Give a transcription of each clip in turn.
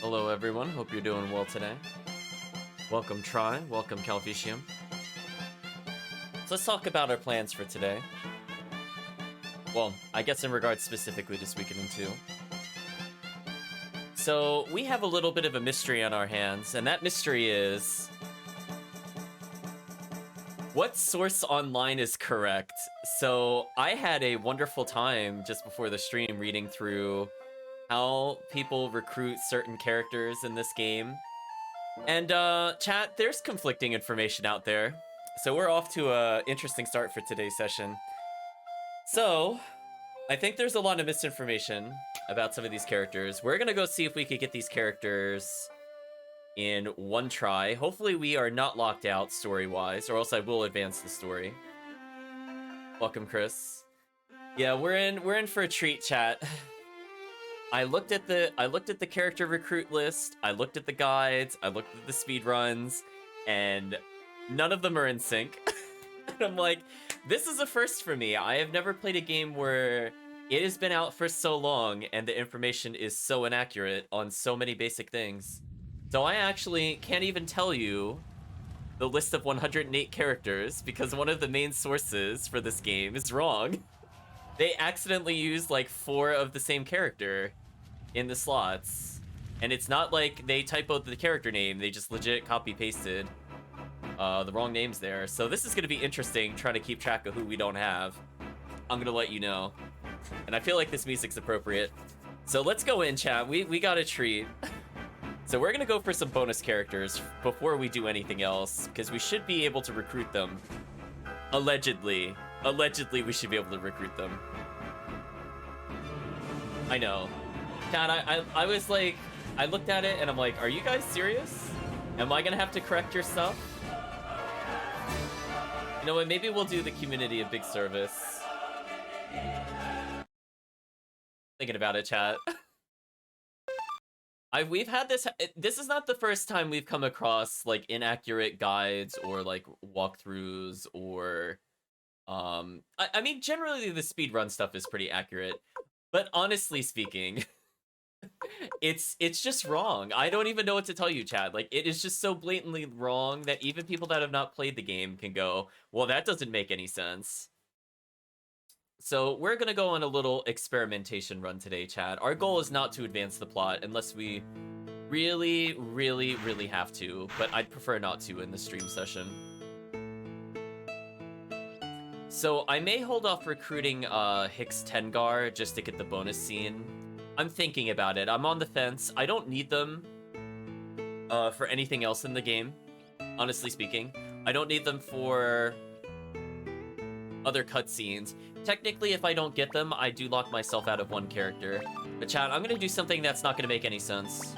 Hello everyone, hope you're doing well today. Welcome Try, welcome Calvicium. So let's talk about our plans for today. Well, I guess in regards specifically to Suikoden 2. So, we have a little bit of a mystery on our hands, and that mystery is... what source online is correct? So, I had a wonderful time just before the stream reading through how people recruit certain characters in this game. And, chat, there's conflicting information out there. So we're off to a interesting start for today's session. So, I think there's a lot of misinformation about some of these characters. We're gonna go see if we could get these characters in one try. Hopefully we are not locked out story-wise, or else I will advance the story. Welcome, Chris. Yeah, we're in for a treat, chat. I looked at the character recruit list, I looked at the guides, I looked at the speedruns, and none of them are in sync. And I'm like, this is a first for me. I have never played a game where it has been out for so long and the information is so inaccurate on so many basic things. So I actually can't even tell you the list of 108 characters because one of the main sources for this game is wrong. They accidentally used like 4 of the same character in the slots. And it's not like they typoed the character name, they just legit copy-pasted the wrong names there. So this is going to be interesting, trying to keep track of who we don't have. I'm going to let you know. And I feel like this music's appropriate. So let's go in, chat. We got a treat. So we're going to go for some bonus characters before we do anything else, because we should be able to recruit them. Allegedly. Allegedly, we should be able to recruit them. I know. Chat, I was like, I looked at it and I'm like, are you guys serious? Am I gonna have to correct your stuff? You know what, maybe we'll do the community a big service. Thinking about it, chat. We've had this is not the first time we've come across, like, inaccurate guides or, like, walkthroughs or... I mean, generally the speedrun stuff is pretty accurate, but honestly speaking, it's just wrong. I don't even know what to tell you, Chad. Like, it is just so blatantly wrong that even people that have not played the game can go, well, that doesn't make any sense. So we're gonna go on a little experimentation run today, Chad. Our goal is not to advance the plot unless we really, really, really have to, but I'd prefer not to in the stream session. So I may hold off recruiting Hicks Tengar just to get the bonus scene. I'm thinking about it. I'm on the fence. I don't need them for anything else in the game, honestly speaking. I don't need them for other cutscenes. Technically, if I don't get them, I do lock myself out of one character. But chat, I'm gonna do something that's not gonna make any sense.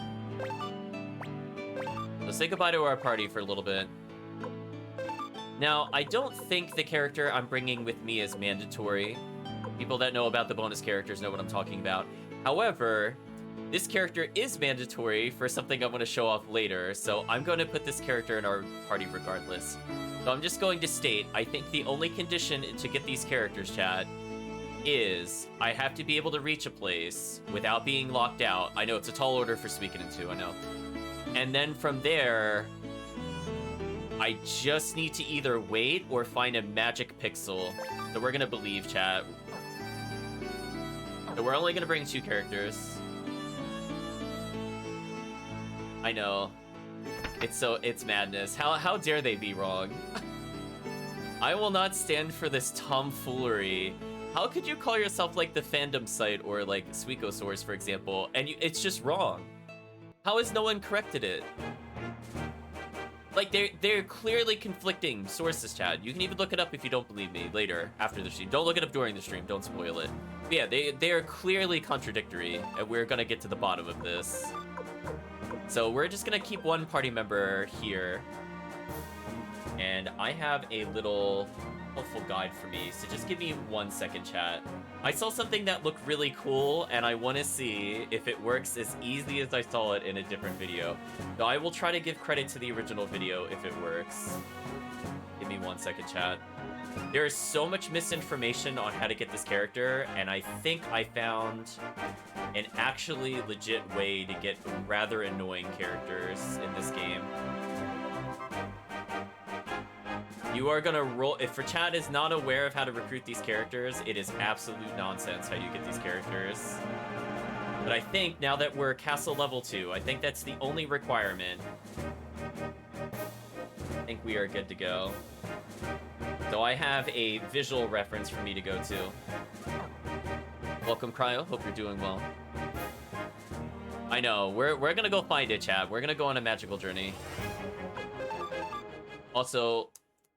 So say goodbye to our party for a little bit. Now, I don't think the character I'm bringing with me is mandatory. People that know about the bonus characters know what I'm talking about. However, this character is mandatory for something I'm going to show off later, so I'm going to put this character in our party regardless. So I'm just going to state, I think the only condition to get these characters, chat, is I have to be able to reach a place without being locked out. I know it's a tall order for Suikoden 2, I know. And then from there... I just need to either wait or find a magic pixel. So we're gonna believe, chat. So we're only gonna bring 2 characters. I know. It's madness. How dare they be wrong? I will not stand for this tomfoolery. How could you call yourself like the fandom site or like Suikosource, for example, and it's just wrong? How has no one corrected it? Like, they're clearly conflicting sources, Chad. You can even look it up if you don't believe me later, after the stream. Don't look it up during the stream. Don't spoil it. But yeah, they are clearly contradictory, and we're gonna get to the bottom of this. So we're just gonna keep one party member here. And I have a little helpful guide for me, so just give me 1 second, chat. I saw something that looked really cool, and I want to see if it works as easily as I saw it in a different video. So I will try to give credit to the original video if it works. Give me 1 second, chat. There is so much misinformation on how to get this character, and I think I found an actually legit way to get rather annoying characters in this game. You are gonna roll... If for chat is not aware of how to recruit these characters, it is absolute nonsense how you get these characters. But I think now that we're castle level 2, I think that's the only requirement. I think we are good to go. So I have a visual reference for me to go to. Welcome, Cryo. Hope you're doing well. I know. We're gonna go find it, chat. We're gonna go on a magical journey. Also,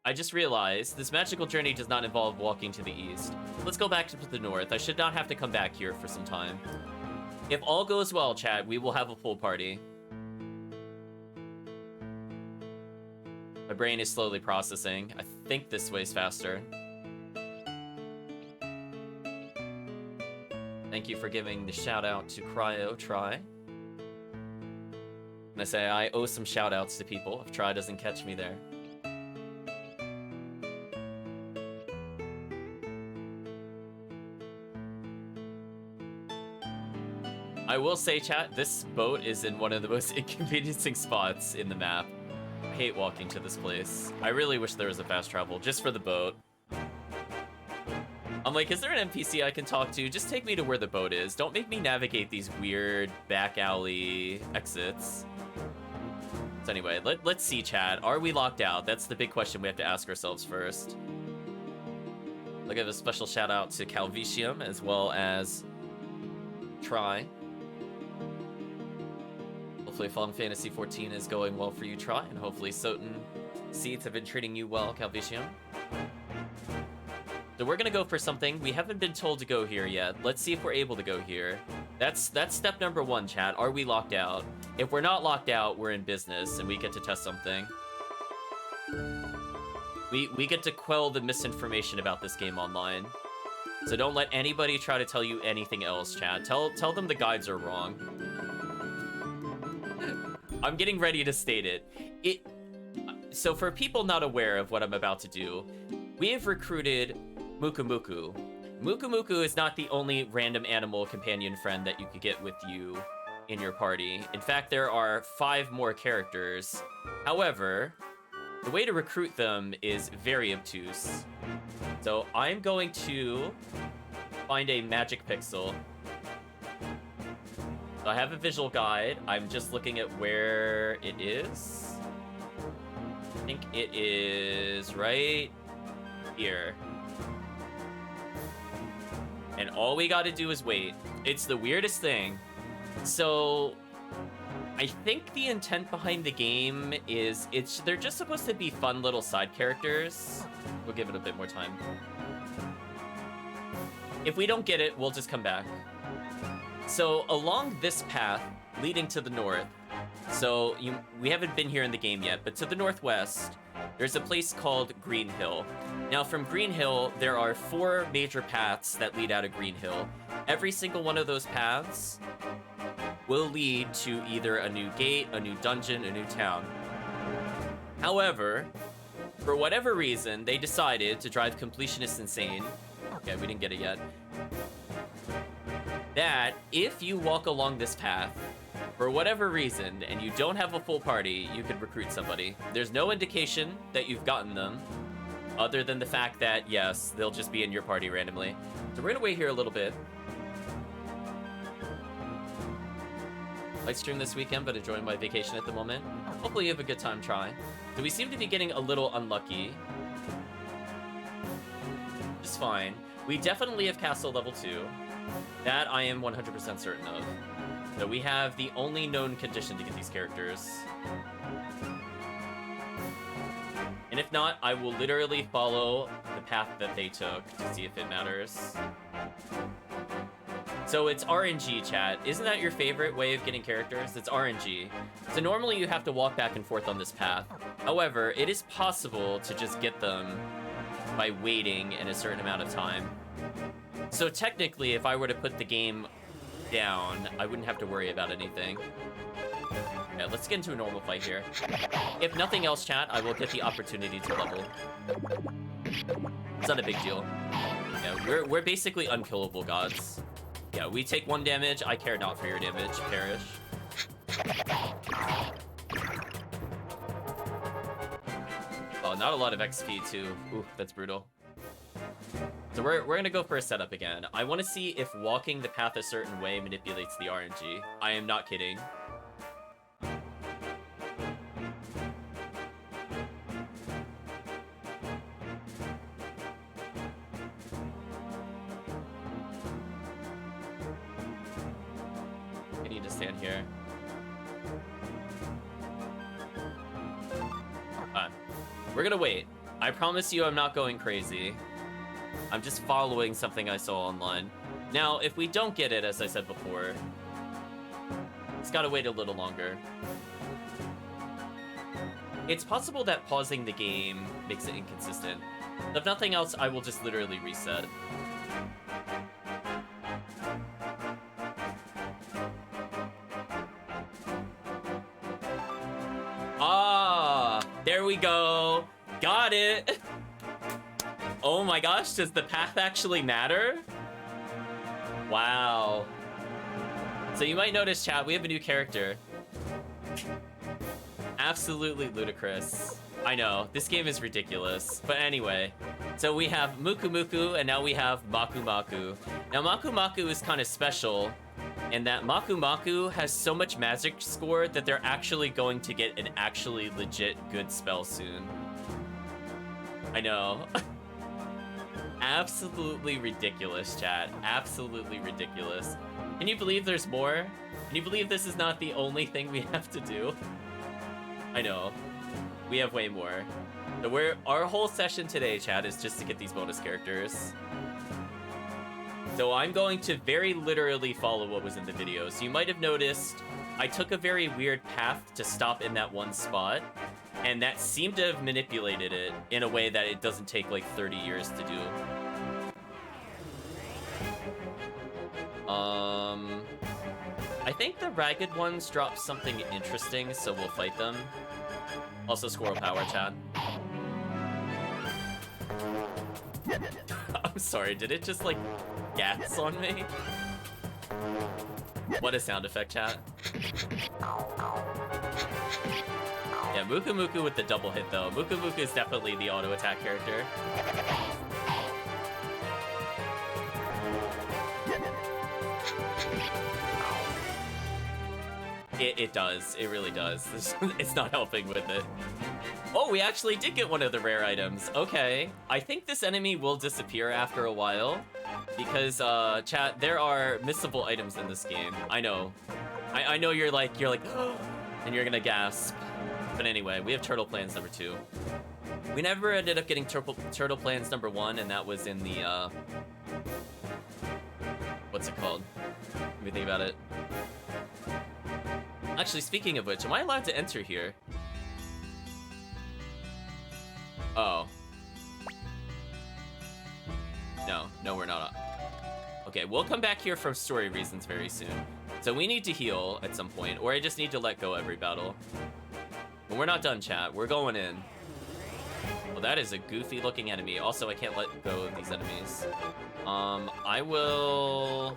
I just realized this magical journey does not involve walking to the east. Let's go back to the north. I should not have to come back here for some time. If all goes well, chat, we will have a full party. My brain is slowly processing. I think this way's faster. Thank you for giving the shout out to Cryo Try. And I say I owe some shout outs to people if Try doesn't catch me there. I will say, chat, this boat is in one of the most inconveniencing spots in the map. I hate walking to this place. I really wish there was a fast travel just for the boat. I'm like, is there an NPC I can talk to? Just take me to where the boat is. Don't make me navigate these weird back alley exits. So anyway, let's see, chat. Are we locked out? That's the big question we have to ask ourselves first. I'll give a special shout out to Calvicium as well as Try. Hopefully Final Fantasy 14 is going well for you, Try, and hopefully Soten Seeds have been treating you well, Calvicium. So we're gonna go for something. We haven't been told to go here yet. Let's see if we're able to go here. That's step number 1, chat. Are we locked out? If we're not locked out, we're in business, and we get to test something. We get to quell the misinformation about this game online. So don't let anybody try to tell you anything else, chat. Tell them the guides are wrong. I'm getting ready to state it. So for people not aware of what I'm about to do, we have recruited Muku Muku. Muku Muku is not the only random animal companion friend that you could get with you in your party. In fact, there are 5 more characters. However, the way to recruit them is very obtuse. So I'm going to find a magic pixel. So I have a visual guide. I'm just looking at where it is. I think it is right here. And all we gotta do is wait. It's the weirdest thing. So I think the intent behind the game is they're just supposed to be fun little side characters. We'll give it a bit more time. If we don't get it, we'll just come back. So along this path leading to the north, so we haven't been here in the game yet, but to the northwest, there's a place called Greenhill. Now from Greenhill, there are 4 major paths that lead out of Greenhill. Every single one of those paths will lead to either a new gate, a new dungeon, a new town. However, for whatever reason, they decided to drive completionists insane. Okay, we didn't get it yet. That if you walk along this path, for whatever reason, and you don't have a full party, you could recruit somebody. There's no indication that you've gotten them, other than the fact that, yes, they'll just be in your party randomly. So we're gonna wait here a little bit. Light stream this weekend, but enjoying my vacation at the moment. Hopefully you have a good time trying. So we seem to be getting a little unlucky. Just fine. We definitely have castle level 2. That I am 100% certain of. So we have the only known condition to get these characters. And if not, I will literally follow the path that they took to see if it matters. So it's RNG, chat. Isn't that your favorite way of getting characters? It's RNG. So normally you have to walk back and forth on this path. However, it is possible to just get them by waiting in a certain amount of time. So technically, if I were to put the game down, I wouldn't have to worry about anything. Yeah, let's get into a normal fight here. If nothing else, chat, I will get the opportunity to level. It's not a big deal. Yeah, we're basically unkillable gods. Yeah, we take 1 damage. I care not for your damage. Perish. Oh, not a lot of XP too. Ooh, that's brutal. So we're gonna go for a setup again. I want to see if walking the path a certain way manipulates the RNG. I am not kidding. I need to stand here. We're gonna wait. I promise you I'm not going crazy. I'm just following something I saw online. Now, if we don't get it, as I said before, it's gotta wait a little longer. It's possible that pausing the game makes it inconsistent. If nothing else, I will just literally reset. Ah, there we go. Got it. Oh my gosh, does the path actually matter? Wow. So you might notice, chat, we have a new character. Absolutely ludicrous. I know, this game is ridiculous. But anyway, so we have Muku Muku, and now we have Maku Maku. Now, Maku Maku is kind of special in that Maku Maku has so much magic score that they're actually going to get an actually legit good spell soon. I know. Absolutely ridiculous, chat. Absolutely ridiculous. Can you believe there's more? Can you believe this is not the only thing we have to do? I know. We have way more. So our whole session today, chat, is just to get these bonus characters. So I'm going to very literally follow what was in the video. So you might have noticed I took a very weird path to stop in that one spot. And that seemed to have manipulated it in a way that it doesn't take like 30 years to do. I think the ragged ones drop something interesting, so we'll fight them. Also, squirrel power, chat. I'm sorry, did it just like gas on me? What a sound effect, chat. Yeah, Muku Muku with the double hit, though. Muku Muku is definitely the auto-attack character. It does. It really does. It's not helping with it. Oh, we actually did get one of the rare items. Okay. I think this enemy will disappear after a while. Because, chat, there are missable items in this game. I know. I know you're like, and you're gonna gasp. But anyway, we have Turtle Plans number 2. We never ended up getting Turtle Plans number 1, and that was in the, what's it called? Let me think about it. Actually, speaking of which, am I allowed to enter here? Oh. No, we're not. Okay, we'll come back here for story reasons very soon. So we need to heal at some point, or I just need to let go every battle. But we're not done, chat. We're going in. Well, that is a goofy-looking enemy. Also, I can't let go of these enemies. I will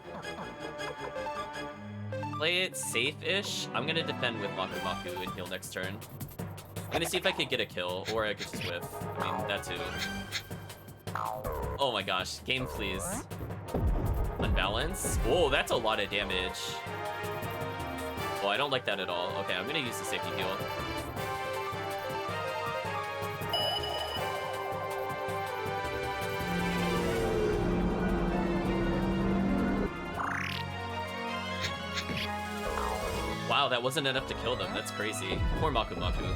play it safe-ish. I'm gonna defend with Maku Maku and heal next turn. I'm gonna see if I could get a kill, or I could just whiff. I mean, that too. Oh my gosh. Game, please. Unbalance. Oh, that's a lot of damage. Oh, I don't like that at all. Okay, I'm gonna use the safety heal. Wow, that wasn't enough to kill them. That's crazy. Poor Maku Maku.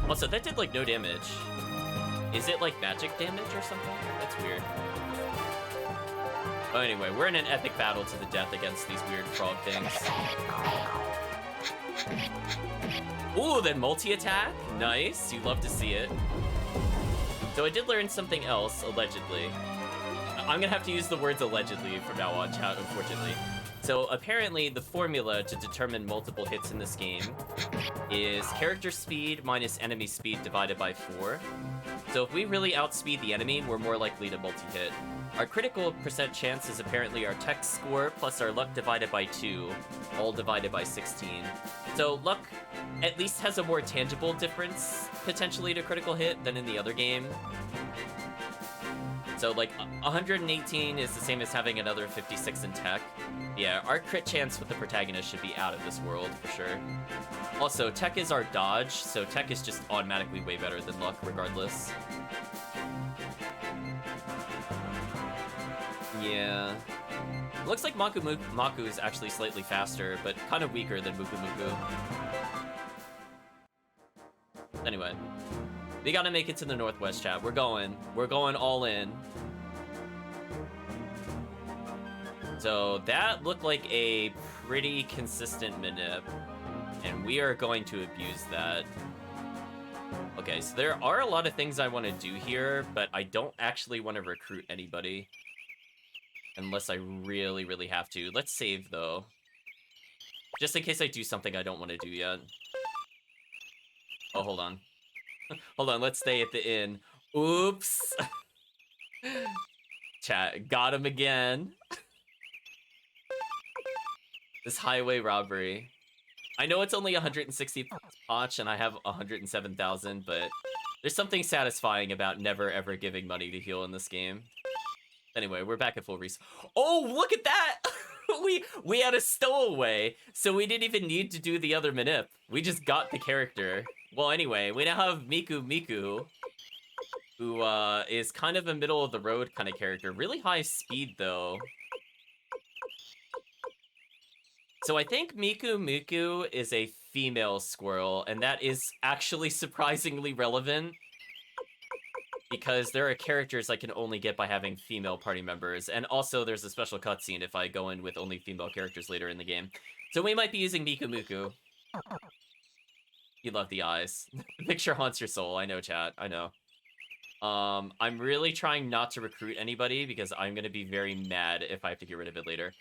Also, that did like no damage. Is it like magic damage or something? That's weird. Oh, anyway, we're in an epic battle to the death against these weird frog things. Ooh, then multi-attack? Nice. You love to see it. So I did learn something else, allegedly. I'm gonna have to use the words allegedly from now on, chat, unfortunately. So apparently the formula to determine multiple hits in this game is character speed minus enemy speed divided by 4. So if we really outspeed the enemy, we're more likely to multi-hit. Our critical percent chance is apparently our tech score plus our luck divided by 2, all divided by 16. So luck at least has a more tangible difference, potentially, to critical hit than in the other game. So, like, 118 is the same as having another 56 in tech. Yeah, our crit chance with the protagonist should be out of this world, for sure. Also, tech is our dodge, so tech is just automatically way better than luck, regardless. Yeah. Looks like Maku is actually slightly faster, but kind of weaker than Muku Muku. Anyway. We gotta make it to the Northwest, chat. We're going all in. So that looked like a pretty consistent manip, and we are going to abuse that. Okay, so there are a lot of things I want to do here, but I don't actually want to recruit anybody. Unless I really, really have to. Let's save, though. Just in case I do something I don't want to do yet. Oh, hold on. Hold on, let's stay at the inn. Oops. Chat, got him again. This highway robbery. I know it's only 160 potch and I have 107,000, but there's something satisfying about never ever giving money to heal in this game. Anyway, we're back at full res. Oh, look at that! we had a stowaway, so we didn't even need to do the other manip. We just got the character. Well, anyway, we now have Miku, who is kind of a middle-of-the-road kind of character. Really high speed, though. So I think Miku is a female squirrel, and that is actually surprisingly relevant. Because there are characters I can only get by having female party members, and also there's a special cutscene if I go in with only female characters later in the game. So we might be using Miku. You love the eyes. The picture haunts your soul. I know, chat. I know. I'm really trying not to recruit anybody because I'm going to be very mad if I have to get rid of it later.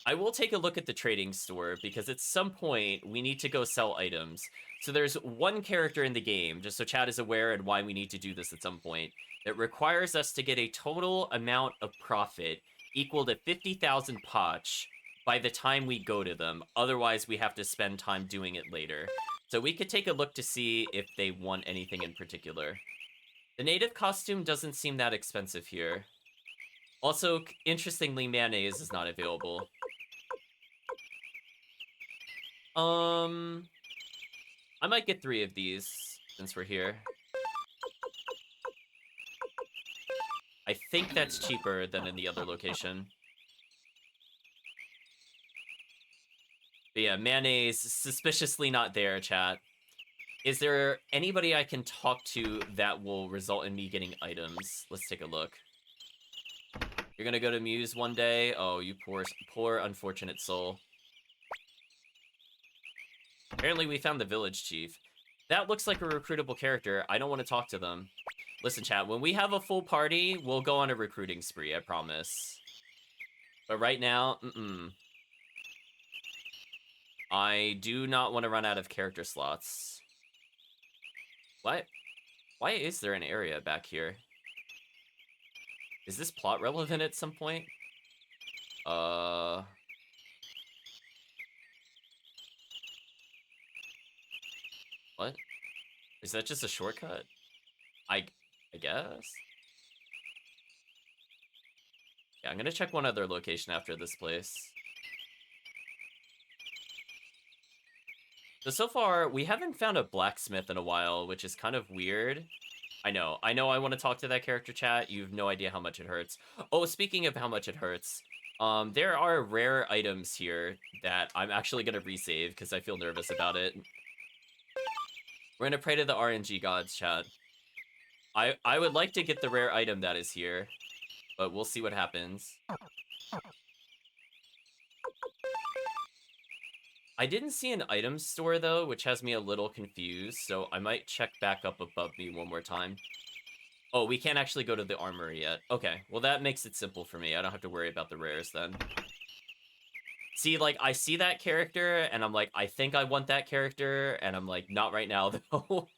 I will take a look at the trading store because at some point we need to go sell items. So there's one character in the game, just so chat is aware and why we need to do this at some point, that requires us to get a total amount of profit equal to 50,000 potch by the time we go to them. Otherwise, we have to spend time doing it later. So we could take a look to see if they want anything in particular. The native costume doesn't seem that expensive here. Also, interestingly, mayonnaise is not available. I might get 3 of these since we're here. I think that's cheaper than in the other location. But yeah, mayonnaise, suspiciously not there, chat. Is there anybody I can talk to that will result in me getting items? Let's take a look. You're gonna go to Muse one day? Oh, you poor unfortunate soul. Apparently we found the village chief. That looks like a recruitable character. I don't want to talk to them. Listen, chat, when we have a full party, we'll go on a recruiting spree, I promise. But right now, I do not want to run out of character slots. What? Why is there an area back here? Is this plot relevant at some point? What? Is that just a shortcut? I guess? Yeah, I'm gonna check one other location after this place. So far, we haven't found a blacksmith in a while, which is kind of weird. I know I want to talk to that character, chat. You have no idea how much it hurts. Oh, speaking of how much it hurts, there are rare items here that I'm actually gonna resave because I feel nervous about it. We're gonna pray to the RNG gods, chat. I would like to get the rare item that is here, but we'll see what happens. I didn't see an item store, though, which has me a little confused, so I might check back up above me one more time. Oh, we can't actually go to the armory yet. Okay, well, that makes it simple for me. I don't have to worry about the rares, then. See, like, I see that character, and I'm like, I think I want that character, and I'm like, not right now, though.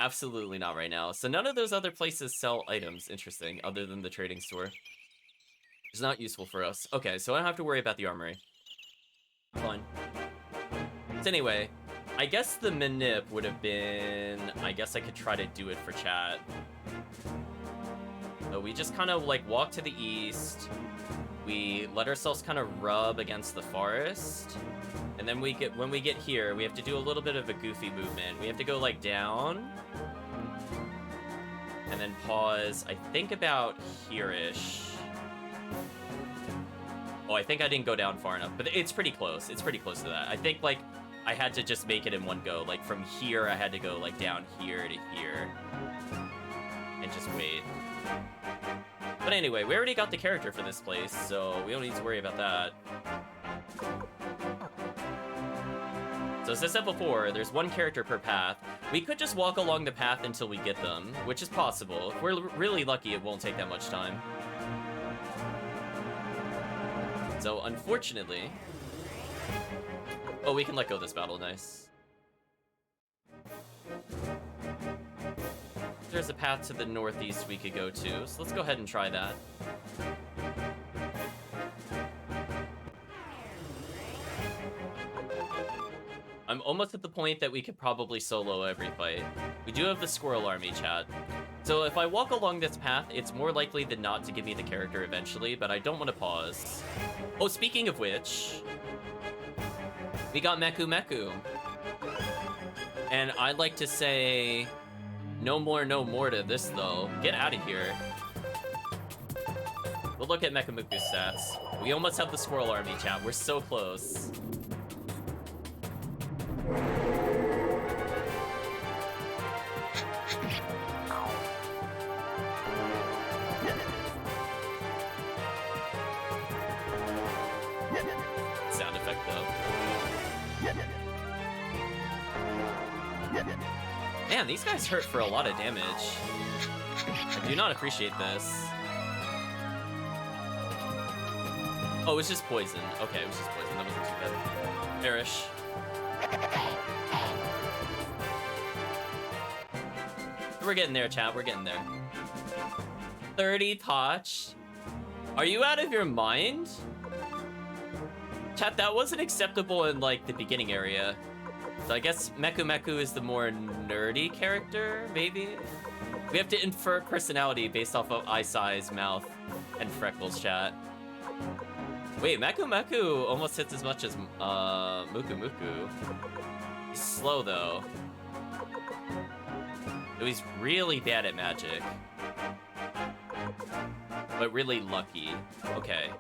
Absolutely not right now. So none of those other places sell items, interesting, other than the trading store. It's not useful for us. Okay, so I don't have to worry about the armory. Fine. So anyway, I guess the manip would have been... I guess I could try to do it for chat. So we just kind of, like, walk to the east. We let ourselves kind of rub against the forest. And then when we get here, we have to do a little bit of a goofy movement. We have to go, like, down. And then pause, I think about here-ish. Oh, I think I didn't go down far enough, but it's pretty close. It's pretty close to that. I think, like, I had to just make it in one go. Like, from here, I had to go, like, down here to here. And just wait. But anyway, we already got the character for this place, so we don't need to worry about that. So as I said before, there's one character per path. We could just walk along the path until we get them, which is possible. If we're really lucky, it won't take that much time. So, unfortunately... Oh, we can let go of this battle, nice. There's a path to the northeast we could go to, so let's go ahead and try that. I'm almost at the point that we could probably solo every fight. We do have the squirrel army, chat. So if I walk along this path, it's more likely than not to give me the character eventually, but I don't want to pause. Oh, speaking of which, we got Meku Meku. And I'd like to say, no more to this, though. Get out of here. We'll look at Meku Meku's stats. We almost have the squirrel army, chat. We're so close. Sound effect, though. Man, these guys hurt for a lot of damage. I do not appreciate this. Oh, it was just poison. Okay, it was just poison. That wasn't too bad. Perish. We're getting there, chat. We're getting there. 30 touch. Are you out of your mind? Chat, that wasn't acceptable in, like, the beginning area. So I guess Meku Meku is the more nerdy character, maybe? We have to infer personality based off of eye size, mouth, and freckles, chat. Wait, Meku Meku almost hits as much as Muku Muku. He's slow, though. So he's really bad at magic. But really lucky. Okay.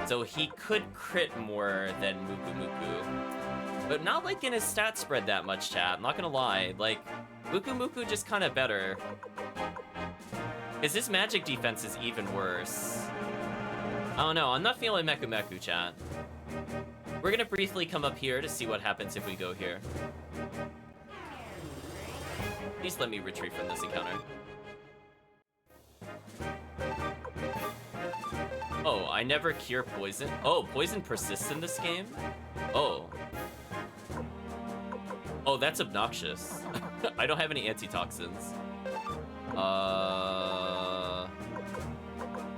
So he could crit more than Muku Muku. But not, like, in his stat spread that much, chat. I'm not gonna lie. Like, Muku Muku just kind of better. His magic defense is even worse. I don't know. I'm not feeling Meku Meku, chat. We're gonna briefly come up here to see what happens if we go here. Please let me retreat from this encounter. Oh, I never cure poison. Oh, poison persists in this game? Oh. Oh, that's obnoxious. I don't have any antitoxins.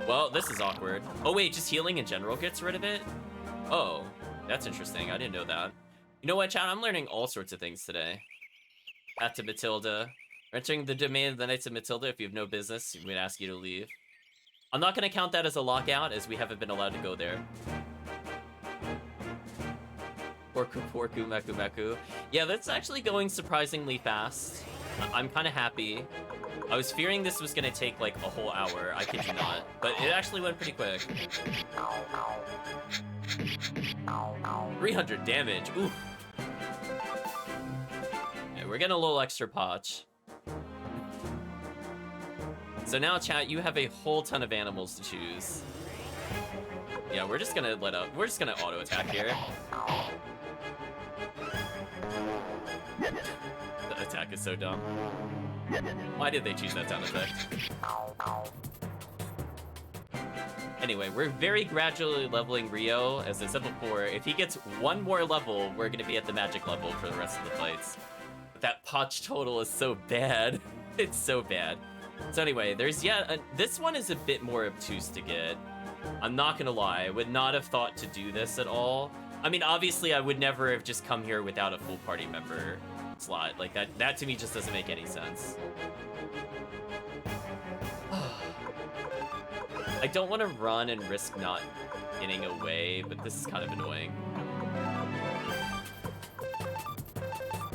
Well, this is awkward. Oh wait, just healing in general gets rid of it? Oh, that's interesting. I didn't know that. You know what, chat? I'm learning all sorts of things today. Path to Matilda. Entering the domain of the Knights of Matilda. If you have no business, we'd ask you to leave. I'm not going to count that as a lockout, as we haven't been allowed to go there. Porku Porku Meku Meku. Yeah, that's actually going surprisingly fast. I'm kind of happy. I was fearing this was going to take like a whole hour, I kid you not. But it actually went pretty quick. 300 damage, oof. Yeah, we're getting a little extra potch. So now, chat, you have a whole ton of animals to choose. Yeah, we're just gonna we're just gonna auto attack here. The attack is so dumb. Why did they choose that sound effect? Anyway, we're very gradually leveling Rio. As I said before, if he gets one more level, we're gonna be at the magic level for the rest of the fights. That potch total is so bad. It's so bad. So anyway, there's this one is a bit more obtuse to get. I'm not gonna lie, I would not have thought to do this at all. I mean, obviously, I would never have just come here without a full party member slot. Like, that to me just doesn't make any sense. I don't want to run and risk not getting away, but this is kind of annoying.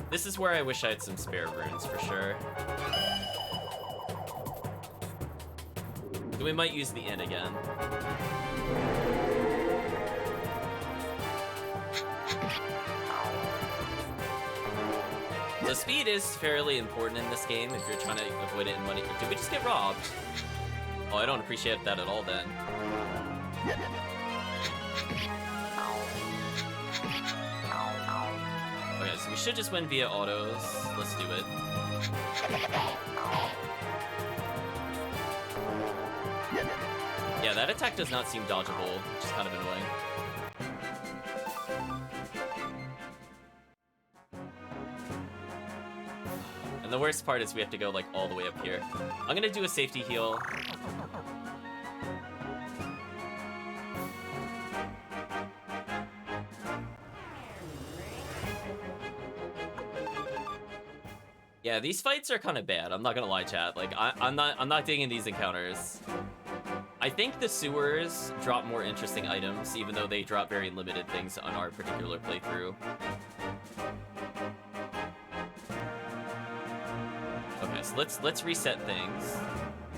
This is where I wish I had some spare runes, for sure. So we might use the inn again. So speed is fairly important in this game if you're trying to avoid it in money. Did we just get robbed? Oh, I don't appreciate that at all then. Okay, so we should just win via autos. Let's do it. Yeah, that attack does not seem dodgeable, which is kind of annoying. And the worst part is we have to go, like, all the way up here. I'm gonna do a safety heal. Yeah, these fights are kind of bad. I'm not gonna lie, chat. Like, I'm not digging these encounters. I think the sewers drop more interesting items, even though they drop very limited things on our particular playthrough. Okay, so let's reset things.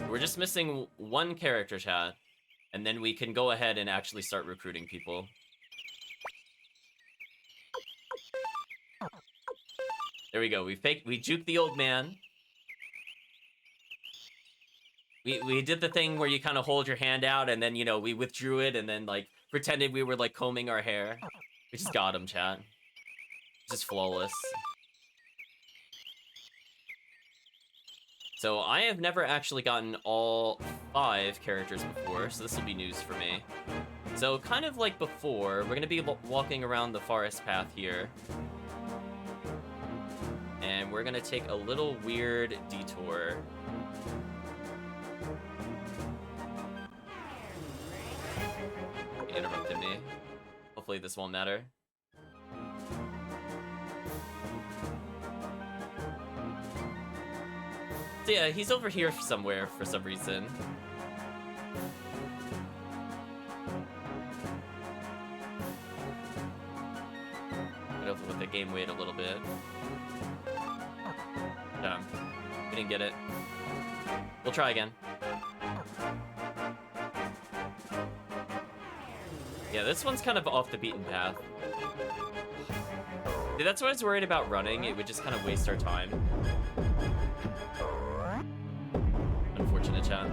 We're just missing one character, chat, and then we can go ahead and actually start recruiting people. There we go. We juked the old man. We did the thing where you kind of hold your hand out and then, you know, we withdrew it and then, like, pretended we were, like, combing our hair. We just got him, chat. Just flawless. So I have never actually gotten all 5 characters before, so this will be news for me. So kind of like before, we're gonna be walking around the forest path here. And we're gonna take a little weird detour. He interrupted me. Hopefully this won't matter. So yeah, he's over here somewhere for some reason. Gonna let the game wait a little bit. Damn. We didn't get it. We'll try again. Yeah, this one's kind of off the beaten path. Dude, that's what I was worried about running. It would just kind of waste our time. Unfortunate, chat.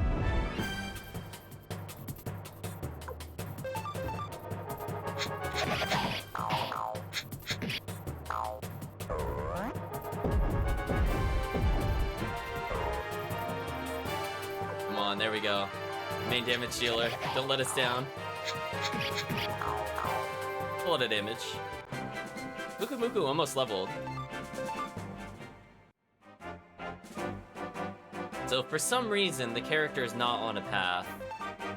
Come on, there we go. Main damage dealer. Don't let us down. A lot of damage. Muku Muku almost leveled. So for some reason, the character is not on a path,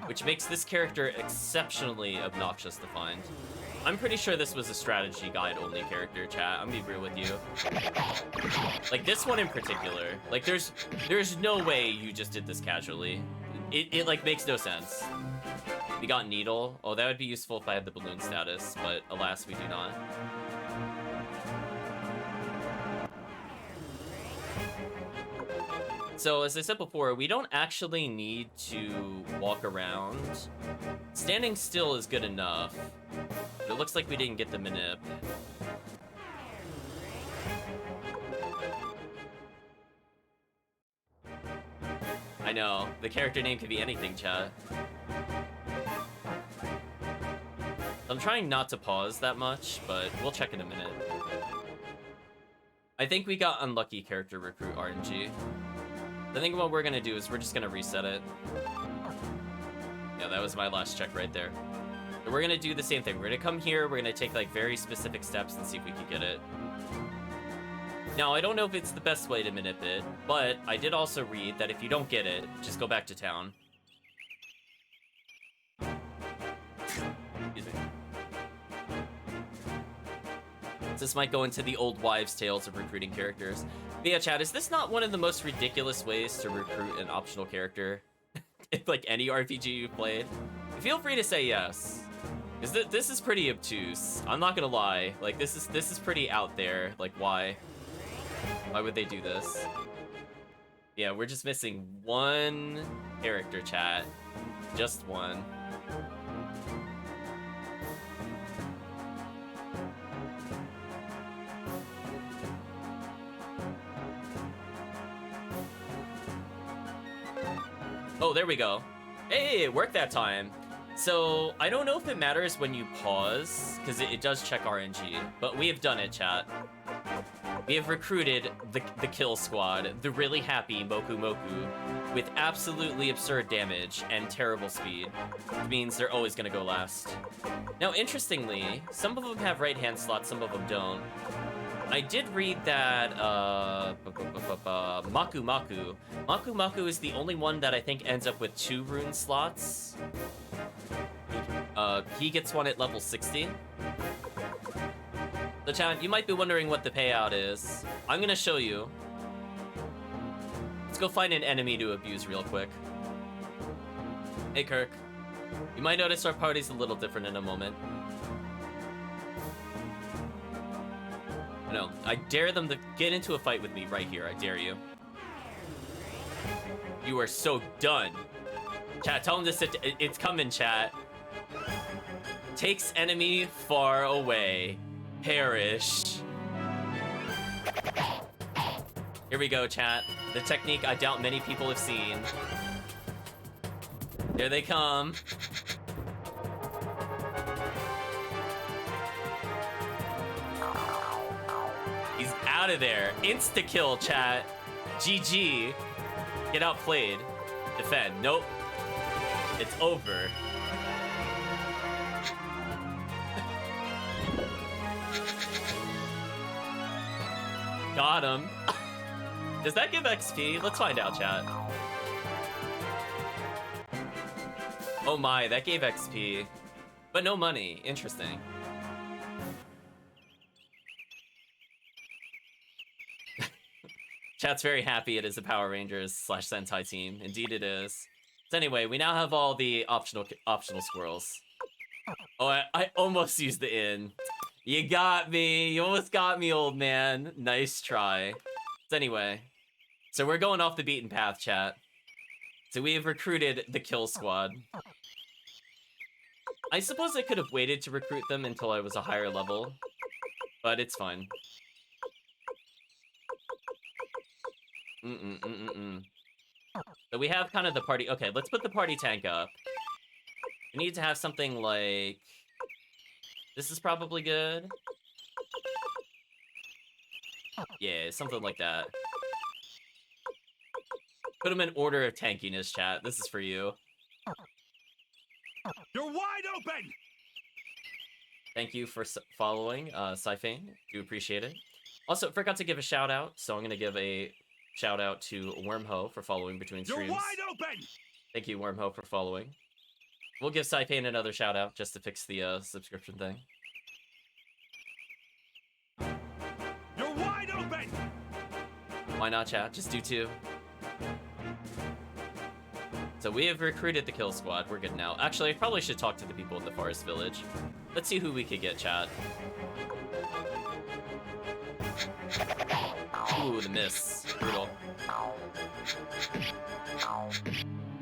which makes this character exceptionally obnoxious to find. I'm pretty sure this was a strategy guide only character, chat. I'm gonna be real with you. Like this one in particular. Like there's no way you just did this casually. It like makes no sense. We got Needle. Oh, that would be useful if I had the balloon status, but alas, we do not. So, as I said before, we don't actually need to walk around. Standing still is good enough. But it looks like we didn't get the manip. I know, the character name could be anything, chat. I'm trying not to pause that much, but we'll check in a minute. I think we got unlucky character recruit RNG. I think what we're gonna do is we're just gonna reset it. Yeah, that was my last check right there. So we're gonna do the same thing. We're gonna come here, we're gonna take like very specific steps and see if we can get it. Now, I don't know if it's the best way to manip it, but I did also read that if you don't get it, just go back to town. Excuse me. This might go into the old wives' tales of recruiting characters. But yeah, chat, is this not one of the most ridiculous ways to recruit an optional character? In, like, any RPG you've played? Feel free to say yes. Because this is pretty obtuse. I'm not gonna lie. Like, this is pretty out there. Like, why? Why would they do this? Yeah, we're just missing one character, chat. Just one. Oh, there we go. Hey, it worked that time. So, I don't know if it matters when you pause, because it does check RNG, but we have done it, chat. We have recruited the kill squad, the really happy Moku Moku, with absolutely absurd damage and terrible speed, which means they're always going to go last. Now, interestingly, some of them have right-hand slots, some of them don't. I did read that Maku Maku. Maku Maku is the only one that I think ends up with 2 rune slots. He gets one at level 60. So chat, you might be wondering what the payout is. I'm gonna show you. Let's go find an enemy to abuse real quick. Hey Kirk. You might notice our party's a little different in a moment. No, I dare them to get into a fight with me right here. I dare you. You are so done. Chat, tell him to sit. It's coming, chat. Takes enemy far away. Perish. Here we go, chat. The technique I doubt many people have seen. Here they come. He's out of there. Insta-kill, chat. GG. Get outplayed. Defend. Nope. It's over. Got him. Does that give XP? Let's find out, chat. Oh my, that gave XP. But no money. Interesting. Chat's very happy it is a Power Rangers / Sentai team. Indeed it is. So anyway, we now have all the optional squirrels. Oh, I almost used the inn. You got me. You almost got me, old man. Nice try. So anyway, so we're going off the beaten path, chat. So we have recruited the kill squad. I suppose I could have waited to recruit them until I was a higher level, but it's fine. So we have kind of the party. Okay, let's put the party tank up. We need to have something like... This is probably good. Yeah, something like that. Put them in order of tankiness, chat. This is for you. You're wide open! Thank you for following, Cyphane. Do appreciate it. Also, forgot to give a shout out, so I'm going to give a shout out to Wormho for following between streams. You're wide open! Thank you, Wormho, for following. We'll give Cyphane another shout out just to fix the subscription thing. You're wide open! Why not, chat? Just do 2. So we have recruited the kill squad. We're good now. Actually, I probably should talk to the people in the forest village. Let's see who we could get, chat. Ooh, the miss. Brutal.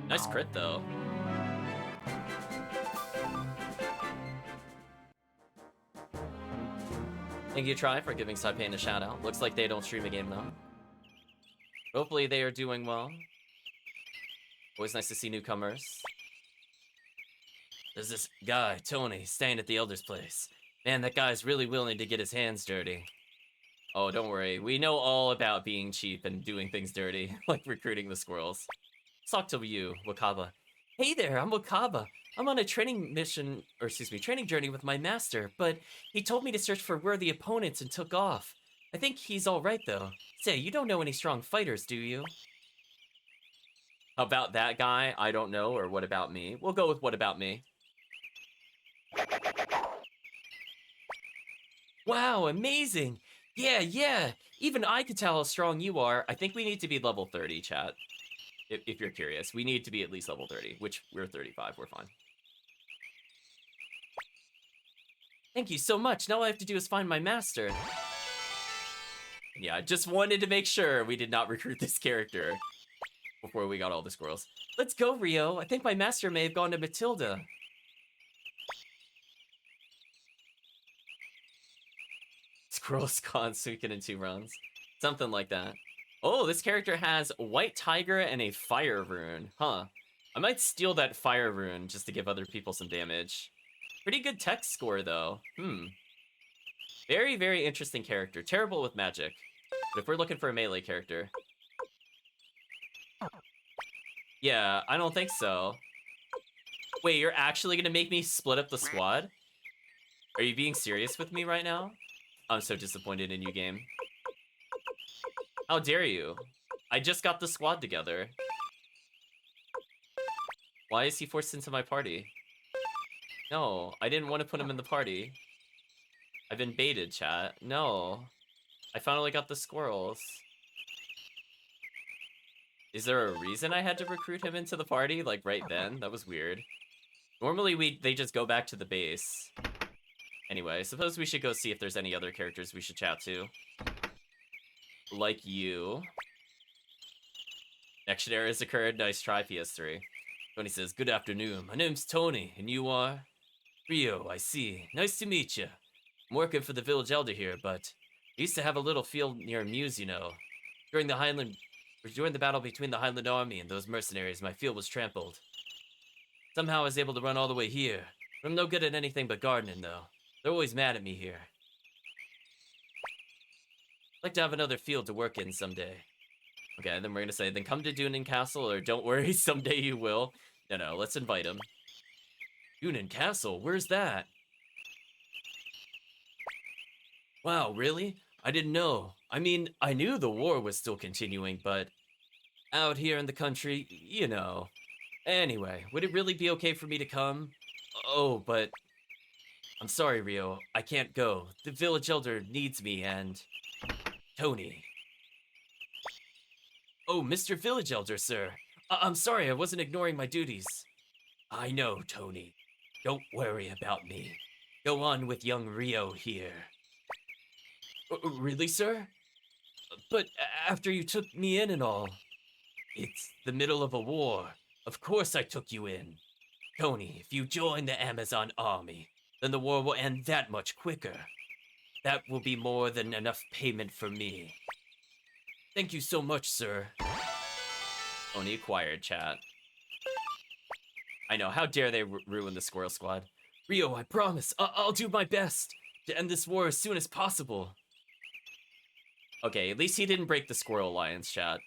Nice crit, though. Thank you, Try, for giving Cyphane a shout-out. Looks like they don't stream a game, though. Hopefully they are doing well. Always nice to see newcomers. There's this guy, Tony, staying at the Elder's place. Man, that guy's really willing to get his hands dirty. Oh, don't worry. We know all about being cheap and doing things dirty, like recruiting the squirrels. Let's talk to you, Wakaba. Hey there, I'm Wakaba. I'm on a training mission, or excuse me, training journey with my master, but he told me to search for worthy opponents and took off. I think he's alright, though. Say, you don't know any strong fighters, do you? About that guy, I don't know, or what about me? We'll go with what about me. Wow, amazing! Yeah! Even I could tell how strong you are. I think we need to be level 30, chat. If you're curious. We need to be at least level 30, which we're 35, we're fine. Thank you so much. Now all I have to do is find my master. Yeah, I just wanted to make sure we did not recruit this character before we got all the squirrels. Let's go, Rio. I think my master may have gone to Matilda. Squirrels gone Suikoden in 2 runs. Something like that. Oh, this character has White Tiger and a Fire Rune. Huh. I might steal that Fire Rune just to give other people some damage. Pretty good tech score, though. Very, very interesting character. Terrible with magic. But if we're looking for a melee character... Yeah, I don't think so. Wait, you're actually gonna make me split up the squad? Are you being serious with me right now? I'm so disappointed in you, game. How dare you? I just got the squad together. Why is he forced into my party? No, I didn't want to put him in the party. I've been baited, chat. No. I finally got the squirrels. Is there a reason I had to recruit him into the party, like, right then? That was weird. Normally, they just go back to the base. Anyway, I suppose we should go see if there's any other characters we should chat to. Like you. Next error has occurred. Nice try, PS3. Tony says, good afternoon. My name's Tony, and you are? Rio, I see. Nice to meet you. I'm working for the village elder here, but I used to have a little field near Muse, you know. During the battle between the Highland Army and those mercenaries, my field was trampled. Somehow I was able to run all the way here. I'm no good at anything but gardening, though. They're always mad at me here. I'd like to have another field to work in someday. Okay, then we're gonna say, then come to Dunin Castle, or don't worry, someday you will. No, let's invite him. Dunin Castle, where's that? Wow, really? I didn't know. I mean, I knew the war was still continuing, but out here in the country, you know. Anyway, would it really be okay for me to come? Oh, but I'm sorry, Rio. I can't go. The village elder needs me, and Tony. Oh, Mr. Village Elder, sir. I'm sorry, I wasn't ignoring my duties. I know, Tony. Don't worry about me. Go on with young Rio here. Really, sir? But after you took me in and all. It's the middle of a war. Of course I took you in. Tony, if you join the Amazon army, then the war will end that much quicker. That will be more than enough payment for me. Thank you so much, sir. Only acquired, chat. I know, how dare they ruin the Squirrel Squad. Rio, I promise, I'll do my best to end this war as soon as possible. Okay, at least he didn't break the Squirrel Alliance, chat.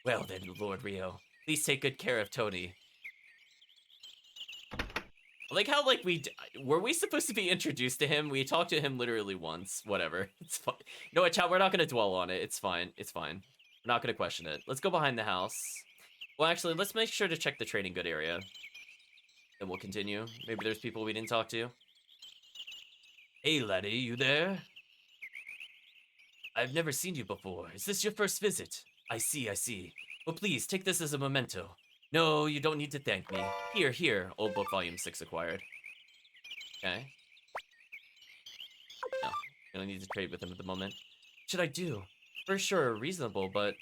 Well then, Lord Rio, please take good care of Tony. Like how, like, were we supposed to be introduced to him? We talked to him literally once. Whatever. It's fine. No, chat, we're not going to dwell on it. It's fine. It's fine. We're not going to question it. Let's go behind the house. Well, actually, let's make sure to check the trading good area. Then we'll continue. Maybe there's people we didn't talk to. Hey, laddie, you there? I've never seen you before. Is this your first visit? I see. Well, please, take this as a memento. No, you don't need to thank me. Here, old book volume 6 acquired. Okay. No, I don't need to trade with him at the moment. What should I do? For sure, reasonable, but...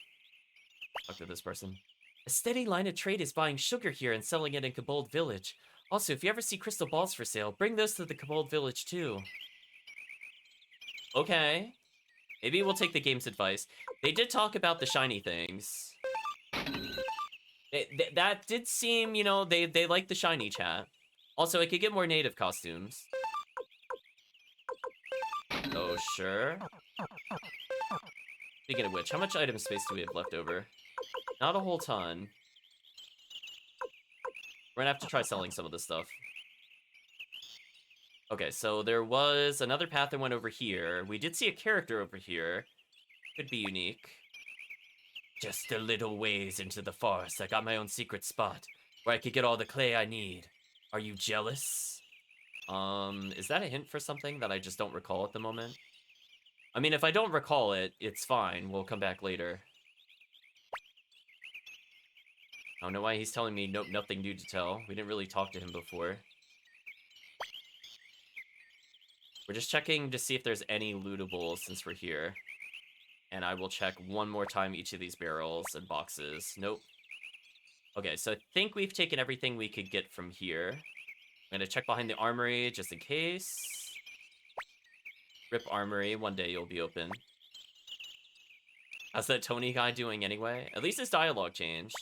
Talk to this person. A steady line of trade is buying sugar here and selling it in Kobold Village. Also, if you ever see crystal balls for sale, bring those to the Kobold Village too. Okay. Maybe we'll take the game's advice. They did talk about the shiny things. That did seem, you know, they like the shiny, chat. Also, I could get more native costumes. Oh, sure. Speaking of which, how much item space do we have left over? Not a whole ton. We're gonna have to try selling some of this stuff. Okay, so there was another path that went over here. We did see a character over here. Could be unique. Just a little ways into the forest, I got my own secret spot where I could get all the clay I need. Are you jealous? Is that a hint for something that I just don't recall at the moment? I mean, if I don't recall it, it's fine. We'll come back later. I don't know why he's telling me nope, nothing new to tell. We didn't really talk to him before. We're just checking to see if there's any lootables since we're here. And I will check one more time each of these barrels and boxes. Nope. Okay, so I think we've taken everything we could get from here. I'm gonna check behind the armory just in case. Rip armory, one day you'll be open. How's that Tony guy doing anyway? At least his dialogue changed.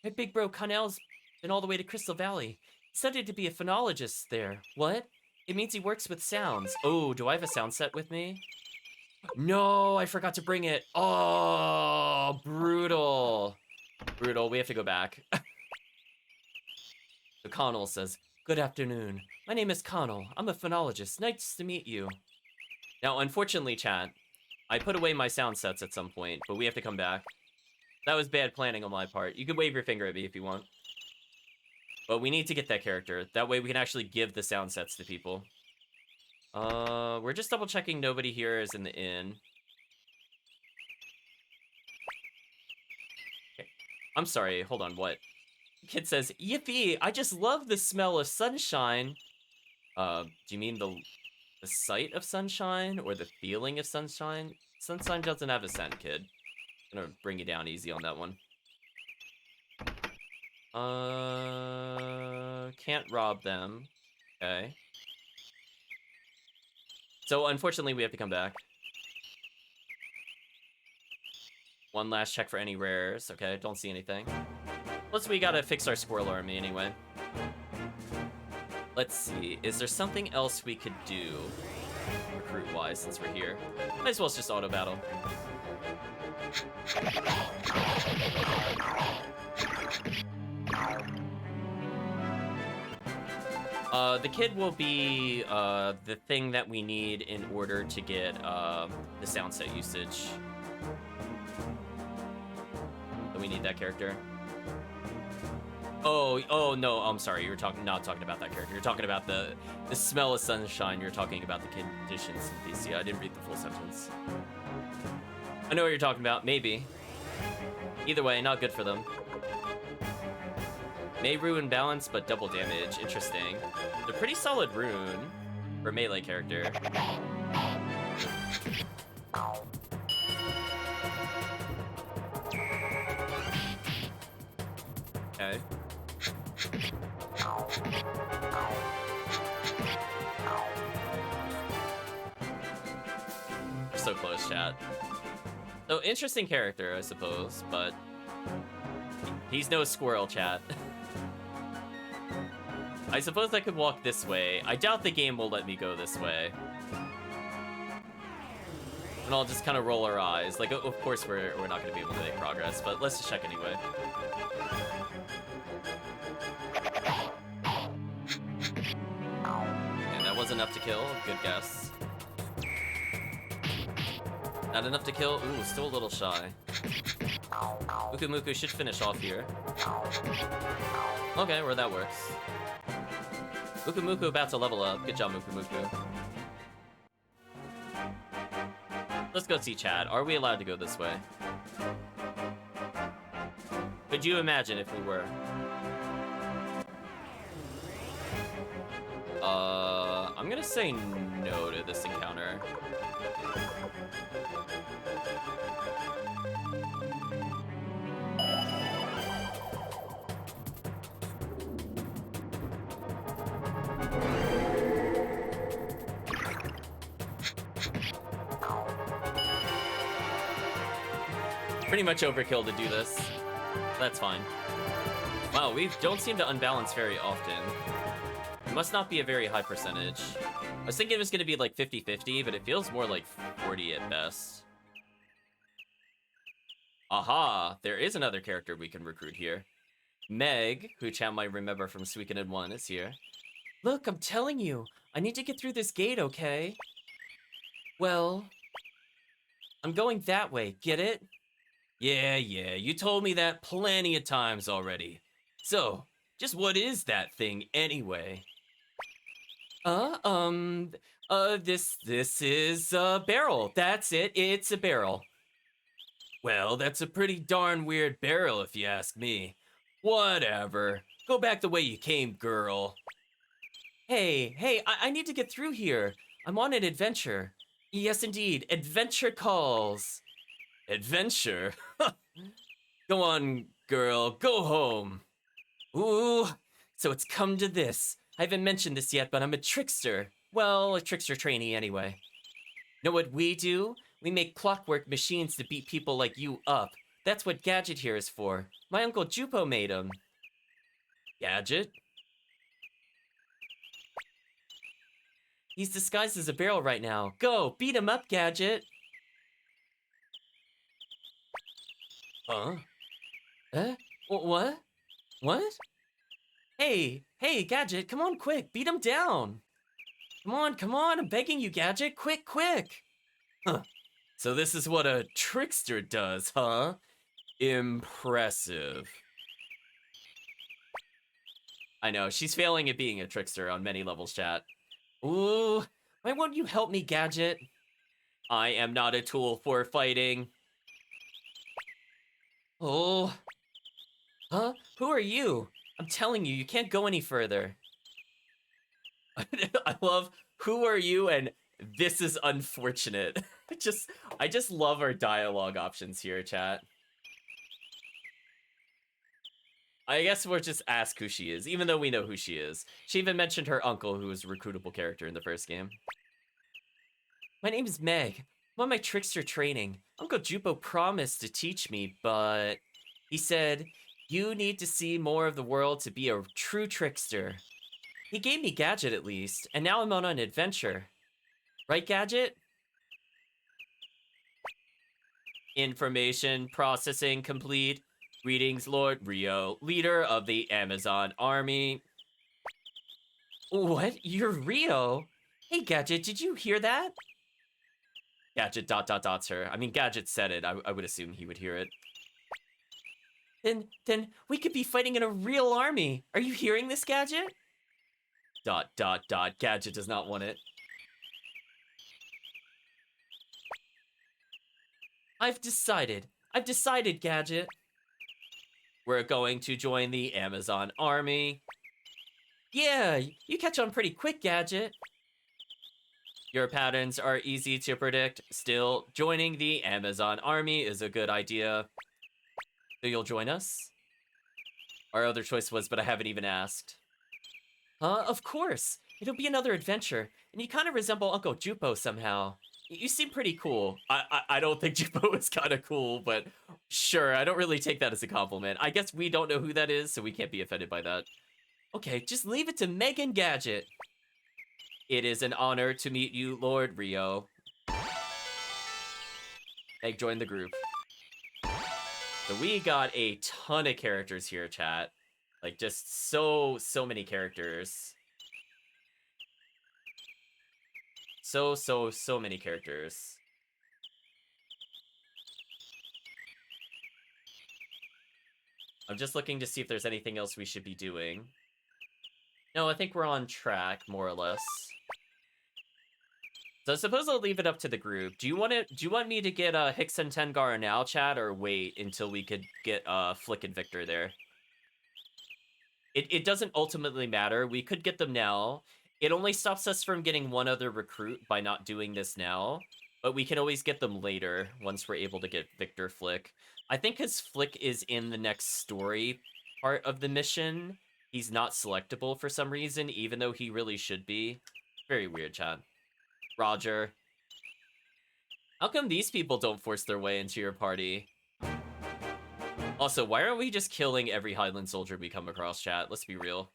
Hey, big bro, Connell's been all the way to Crystal Valley. He studied to be a phonologist there. What? It means he works with sounds. Oh, do I have a sound set with me? No, I forgot to bring it. Oh, brutal. Brutal, we have to go back. So Connell says, good afternoon. My name is Connell. I'm a phonologist. Nice to meet you. Now, unfortunately, chat, I put away my sound sets at some point, but we have to come back. That was bad planning on my part. You can wave your finger at me if you want. But we need to get that character. That way we can actually give the sound sets to people. We're just double checking nobody here is in the inn. Okay. I'm sorry, hold on, what? The kid says, yippee, I just love the smell of sunshine. Do you mean the sight of sunshine or the feeling of sunshine? Sunshine doesn't have a scent, kid. I'm gonna bring you down easy on that one. Can't rob them. Okay. So, unfortunately, we have to come back. One last check for any rares. Okay, don't see anything. Plus, we gotta fix our squirrel army anyway. Let's see. Is there something else we could do recruit-wise since we're here? Might as well just auto-battle. The kid will be the thing that we need in order to get the sound set usage. So we need that character. Oh no, I'm sorry. You're not talking about that character. You're talking about the smell of sunshine. You're talking about the conditions in PC. I didn't read the full sentence. I know what you're talking about. Maybe. Either way, not good for them. May ruin balance, but double damage. Interesting. They're pretty solid rune for a melee character. Okay. We're so close, chat. So, interesting character, I suppose, but he's no squirrel, chat. I suppose I could walk this way. I doubt the game will let me go this way. And I'll just kind of roll our eyes. Like, of course we're not going to be able to make progress, but let's just check anyway. And that was enough to kill. Good guess. Not enough to kill. Ooh, still a little shy. Muku Muku should finish off here. Okay, well that works. Muku Muku about to level up. Good job, Muku Muku. Let's go see chat. Are we allowed to go this way? Could you imagine if we were? I'm gonna say no to this encounter. Pretty much overkill to do this. That's fine. Wow, we don't seem to unbalance very often. It must not be a very high percentage. I was thinking it was going to be like 50-50, but it feels more like 40 at best. Aha! There is another character we can recruit here. Meg, who chat might remember from Suikoden 1, is here. Look, I'm telling you, I need to get through this gate, okay? Well, I'm going that way, get it? Yeah, you told me that plenty of times already. So, just what is that thing anyway? Uh, um, this is a barrel. That's it, it's a barrel. Well, that's a pretty darn weird barrel if you ask me. Whatever. Go back the way you came, girl. Hey, I need to get through here. I'm on an adventure. Yes, indeed, adventure calls. Adventure? Go on, girl, go home. Ooh, so it's come to this. I haven't mentioned this yet, but I'm a trickster. Well, a trickster trainee anyway. Know what we do? We make clockwork machines to beat people like you up. That's what Gadget here is for. My uncle Jupo made them. Gadget? He's disguised as a barrel right now. Go, beat him up, Gadget. Huh? What? What? Hey, Gadget, come on quick, beat him down. Come on, I'm begging you, Gadget, quick. Huh. So this is what a trickster does, huh? Impressive. I know, she's failing at being a trickster on many levels, chat. Ooh, why won't you help me, Gadget? I am not a tool for fighting. Oh. Huh? Who are you? I'm telling you, you can't go any further. I love, who are you, and this is unfortunate. I just love our dialogue options here, chat. I guess we'll just ask who she is, even though we know who she is. She even mentioned her uncle, who was a recruitable character in the first game. My name is Meg. I'm on my trickster training. Uncle Jupo promised to teach me, but he said, you need to see more of the world to be a true trickster. He gave me Gadget at least, and now I'm on an adventure. Right, Gadget? Information processing complete. Greetings, Lord Rio, leader of the Amazon army. What? You're Rio? Hey, Gadget, did you hear that? Gadget ... dots her. I mean, Gadget said it. I would assume he would hear it. Then we could be fighting in a real army. Are you hearing this, Gadget? ... Gadget does not want it. I've decided, Gadget. We're going to join the Amazon army. Yeah, you catch on pretty quick, Gadget. Your patterns are easy to predict. Still, joining the Amazon army is a good idea. So you'll join us? Our other choice was, but I haven't even asked. Of course. It'll be another adventure, and you kind of resemble Uncle Jupo somehow. You seem pretty cool. I don't think Jupo is kind of cool, but sure, I don't really take that as a compliment. I guess we don't know who that is, so we can't be offended by that. Okay, just leave it to Megan Gadget. It is an honor to meet you, Lord Rio. Meg joined the group. So we got a ton of characters here, chat. Like, just so many characters. So many characters. I'm just looking to see if there's anything else we should be doing. No, I think we're on track, more or less. So I suppose I'll leave it up to the group. Do you want me to get Hicks and Tengar now, chat, or wait until we could get Flick and Victor there? It doesn't ultimately matter. We could get them now. It only stops us from getting one other recruit by not doing this now. But we can always get them later once we're able to get Victor Flick. I think his Flick is in the next story part of the mission. He's not selectable for some reason, even though he really should be. Very weird, chat. Roger. How come these people don't force their way into your party? Also, why aren't we just killing every Highland soldier we come across, chat? Let's be real.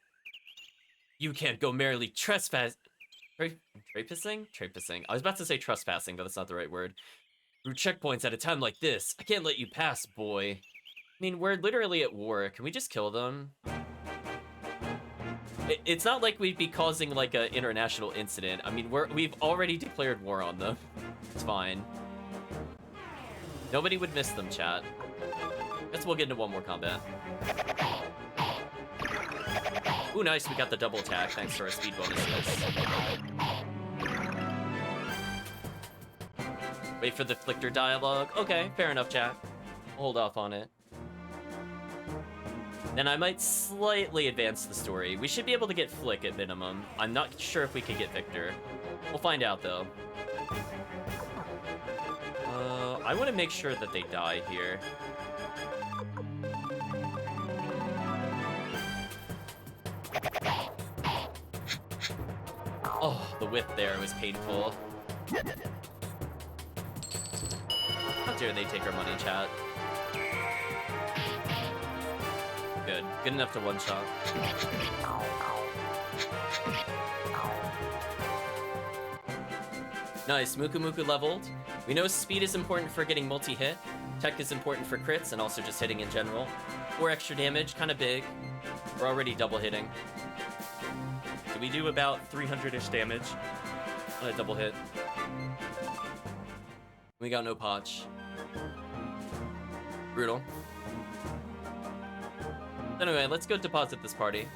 You can't go merrily trespassing? Traipsing? I was about to say trespassing, but that's not the right word. Through checkpoints at a time like this. I can't let you pass, boy. I mean, we're literally at war. Can we just kill them? It's not like we'd be causing, like, an international incident. I mean, we've already declared war on them. It's fine. Nobody would miss them, chat. Guess we'll get into one more combat. Ooh, nice, we got the double attack thanks to our speed bonuses. Wait for the Flicker dialogue. Okay, fair enough, chat. Hold off on it. Then I might slightly advance the story. We should be able to get Flick at minimum. I'm not sure if we could get Victor. We'll find out, though. I want to make sure that they die here. Oh, the whip there was painful. How dare they take our money, chat. Good. Good enough to one-shot. Nice. Muku Muku leveled. We know speed is important for getting multi-hit. Tech is important for crits and also just hitting in general. 4 extra damage, kind of big. We're already double hitting. Do we do about 300-ish damage on a double hit? We got no potch. Brutal. Anyway, let's go deposit this party.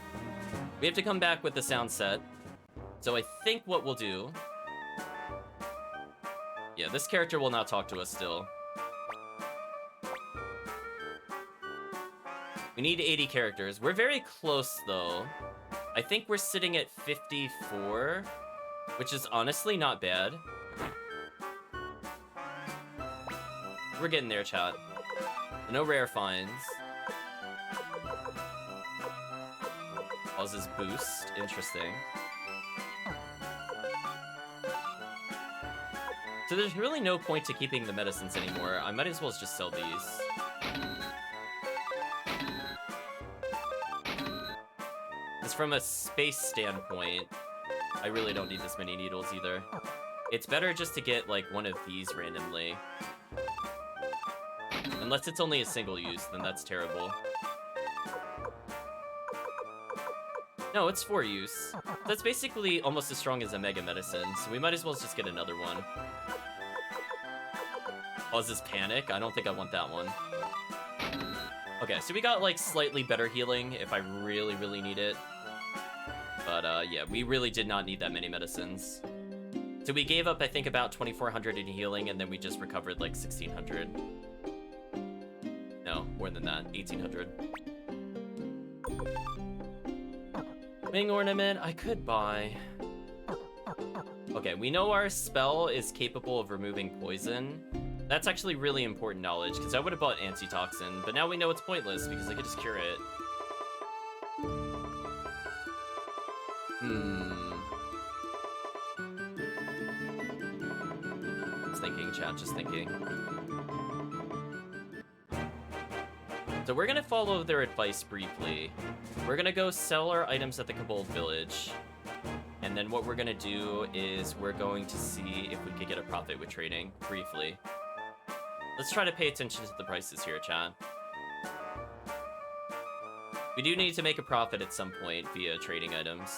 We have to come back with the sound set. So I think what we'll do... Yeah, this character will not talk to us still. We need 80 characters. We're very close, though. I think we're sitting at 54, which is honestly not bad. We're getting there, chat. No rare finds. Causes boost. Interesting. So there's really no point to keeping the medicines anymore. I might as well just sell these. Because from a space standpoint, I really don't need this many needles either. It's better just to get, like, one of these randomly. Unless it's only a single use, then that's terrible. No, it's 4 use. That's basically almost as strong as a Mega Medicine, so we might as well just get another one. Causes panic? I don't think I want that one. Okay, so we got, like, slightly better healing if I really, really need it. But, yeah, we really did not need that many medicines. So we gave up, I think, about 2,400 in healing, and then we just recovered, like, 1,600. No, more than that. 1,800. Wing ornament, I could buy. Okay, we know our spell is capable of removing poison. That's actually really important knowledge, because I would have bought antitoxin, but now we know it's pointless, because I could just cure it. Just thinking, chat, just thinking. So we're gonna follow their advice briefly. We're gonna go sell our items at the Kobold Village. And then what we're gonna do is we're going to see if we could get a profit with trading, briefly. Let's try to pay attention to the prices here, chat. We do need to make a profit at some point via trading items.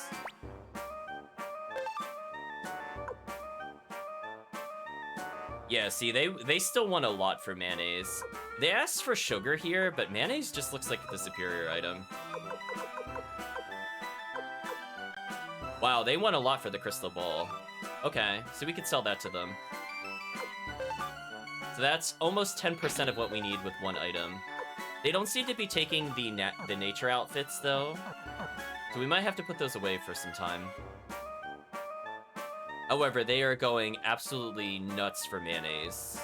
Yeah, see, they still want a lot for mayonnaise. They asked for sugar here, but mayonnaise just looks like the superior item. Wow, they want a lot for the crystal ball. Okay, so we could sell that to them. So that's almost 10% of what we need with one item. They don't seem to be taking the nature outfits, though. So we might have to put those away for some time. However, they are going absolutely nuts for mayonnaise.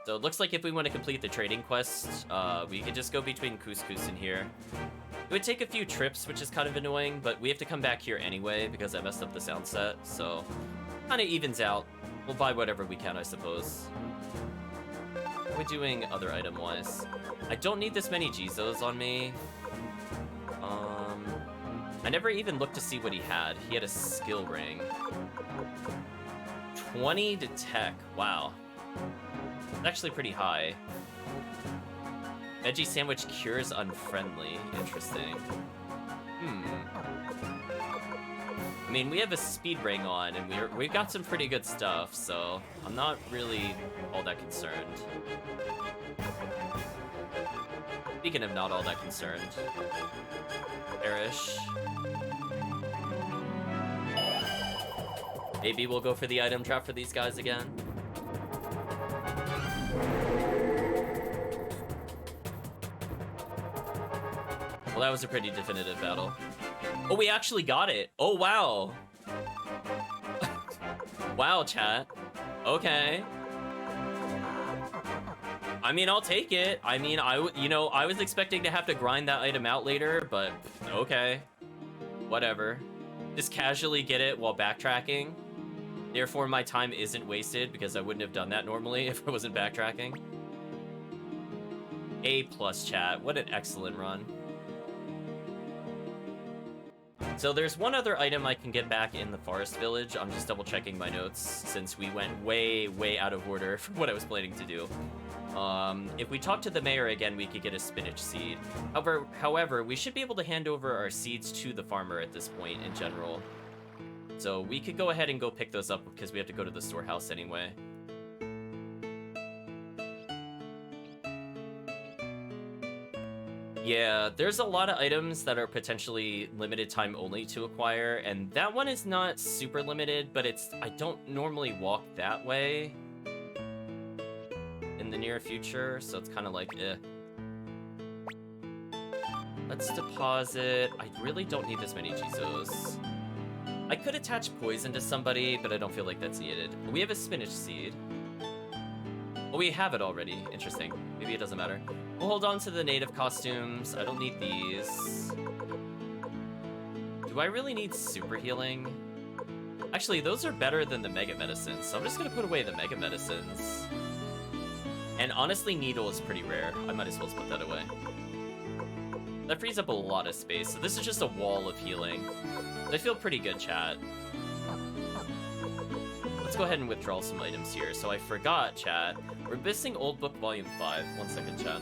So it looks like if we want to complete the trading quest, we could just go between Couscous and here. It would take a few trips, which is kind of annoying, but we have to come back here anyway because I messed up the sound set, so kind of evens out. We'll buy whatever we can, I suppose. What are we doing other item-wise? I don't need this many Jizos on me. I never even looked to see what he had. He had a skill ring. 20 to tech. Wow. It's actually pretty high. Veggie sandwich cures unfriendly. Interesting. mean, we have a speed ring on, and we've got some pretty good stuff, so I'm not really all that concerned. Speaking of not all that concerned, Perish. Maybe we'll go for the item drop for these guys again. Well, that was a pretty definitive battle. Oh, we actually got it. Oh, wow. Wow, chat. Okay. I mean, I'll take it. I mean, I was expecting to have to grind that item out later, but okay. Whatever. Just casually get it while backtracking. Therefore, my time isn't wasted because I wouldn't have done that normally if I wasn't backtracking. A+, chat. What an excellent run. So there's one other item I can get back in the Forest Village. I'm just double checking my notes since we went way, way out of order for what I was planning to do. If we talk to the mayor again, we could get a spinach seed. However, we should be able to hand over our seeds to the farmer at this point in general. So we could go ahead and go pick those up because we have to go to the storehouse anyway. Yeah, there's a lot of items that are potentially limited time only to acquire, and that one is not super limited, but I don't normally walk that way in the near future, so it's kind of like, eh. Let's deposit. I really don't need this many Jizos. I could attach poison to somebody, but I don't feel like that's needed. We have a spinach seed. Oh, we have it already. Interesting. Maybe it doesn't matter. We'll hold on to the native costumes. I don't need these. Do I really need super healing? Actually, those are better than the mega medicines, so I'm just gonna put away the mega medicines. And honestly, needle is pretty rare. I might as well just put that away. That frees up a lot of space, so this is just a wall of healing. I feel pretty good, chat. Let's go ahead and withdraw some items here. So I forgot, chat. We're missing Old Book Volume 5. 1 second, chat.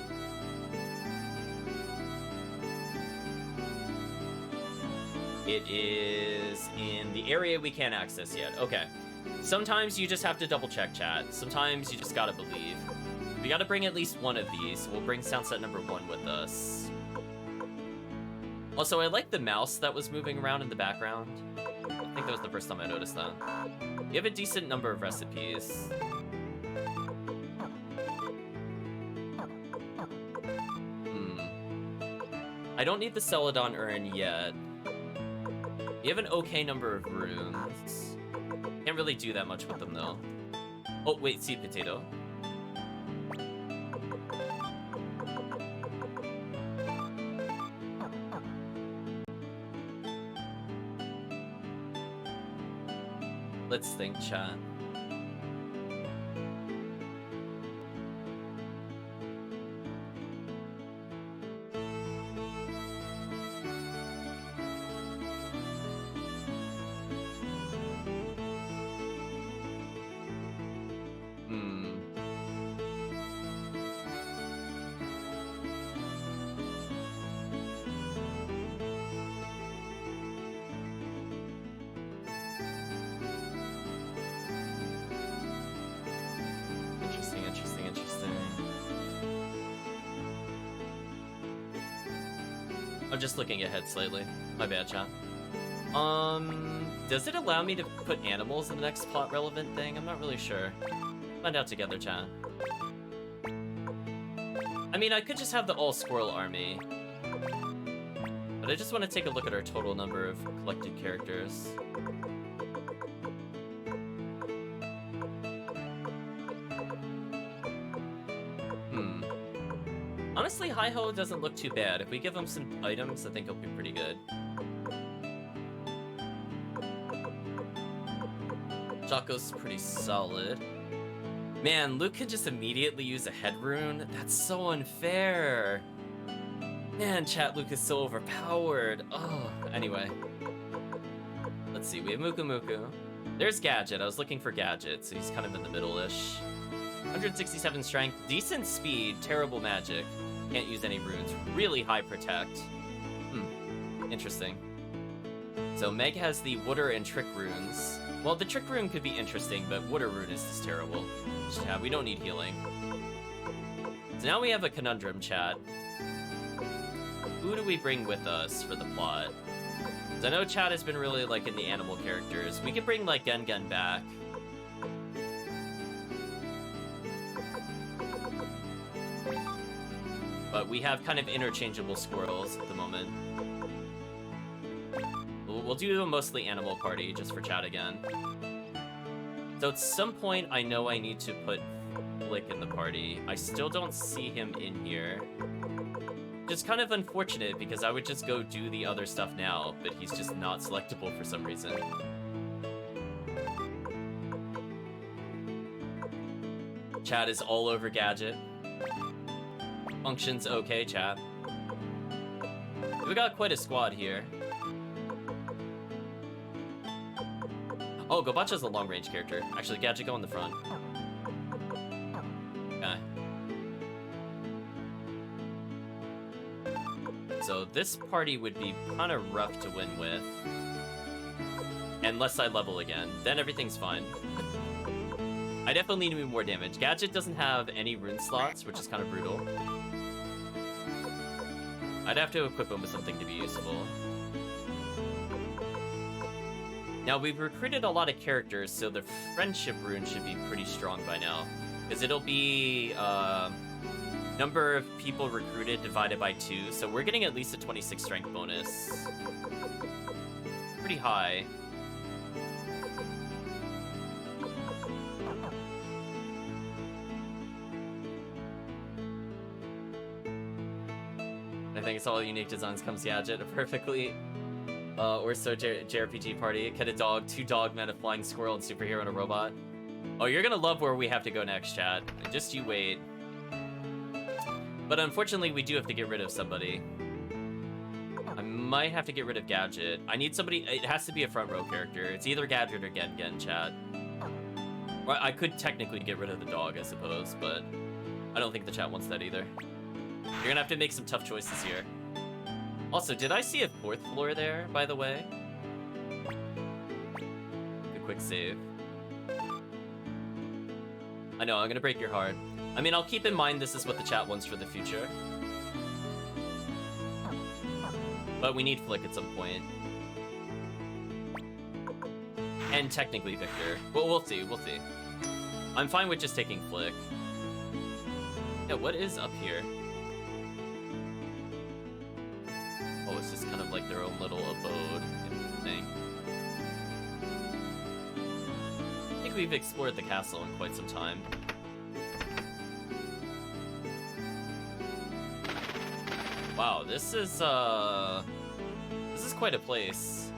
It is in the area we can't access yet. Okay. Sometimes you just have to double check, chat. Sometimes you just gotta believe. We gotta bring at least one of these. We'll bring sound set number 1 with us. Also, I like the mouse that was moving around in the background. I think that was the first time I noticed that. You have a decent number of recipes. I don't need the Celadon urn yet. You have an okay number of runes. Can't really do that much with them, though. Oh, wait, seed potato. Let's think, chat. I'm just looking ahead slightly. My bad, chat. Does it allow me to put animals in the next plot relevant thing? I'm not really sure. Find out together, chat. I mean, I could just have the all squirrel army. But I just want to take a look at our total number of collected characters. Honestly, Hi-Ho doesn't look too bad. If we give him some items, I think he'll be pretty good. Jocko's pretty solid. Man, Luke could just immediately use a head rune? That's so unfair! Man, chat, Luke is so overpowered. Oh, anyway. Let's see, we have Muku Muku. There's Gadget. I was looking for Gadget, so he's kind of in the middle-ish. 167 strength, decent speed, terrible magic. Can't use any runes. Really high protect. Interesting. So Meg has the Water and Trick runes. Well, the Trick rune could be interesting, but Water rune is just terrible. Yeah, we don't need healing. So now we have a conundrum, chat. Who do we bring with us for the plot? Because I know chat has been really liking the animal characters. We could bring, like, Gen back. But we have kind of interchangeable squirrels at the moment. We'll do a mostly animal party just for chat again. So at some point, I know I need to put Flick in the party. I still don't see him in here. It's kind of unfortunate because I would just go do the other stuff now, but he's just not selectable for some reason. Chat is all over Gadget. Functions okay, chat. We got quite a squad here. Oh, Gobacha's a long-range character. Actually, Gadget, go in the front. Okay. So this party would be kind of rough to win with. Unless I level again. Then everything's fine. I definitely need to do more damage. Gadget doesn't have any rune slots, which is kind of brutal. I'd have to equip him with something to be useful. Now, we've recruited a lot of characters, so the friendship rune should be pretty strong by now. Because it'll be number of people recruited divided by 2, so we're getting at least a 26 strength bonus. Pretty high. I think it's all unique designs comes Gadget perfectly. Or so JRPG party. Cat a dog, 2 dogmen, a flying squirrel, and superhero and a robot. Oh, you're gonna love where we have to go next, chat. Just you wait. But unfortunately, we do have to get rid of somebody. I might have to get rid of Gadget. I need somebody. It has to be a front row character. It's either Gadget or Gen, chat. Or I could technically get rid of the dog, I suppose, but I don't think the chat wants that either. You're gonna have to make some tough choices here. Also, did I see a 4th floor there, by the way? A quick save. I know, I'm gonna break your heart. I mean, I'll keep in mind this is what the chat wants for the future. But we need Flick at some point. And technically Victor. Well, we'll see, we'll see. I'm fine with just taking Flick. Yeah, what is up here? Oh, it's just kind of like their own little abode thing. I think we've explored the castle in quite some time. Wow, this is quite a place.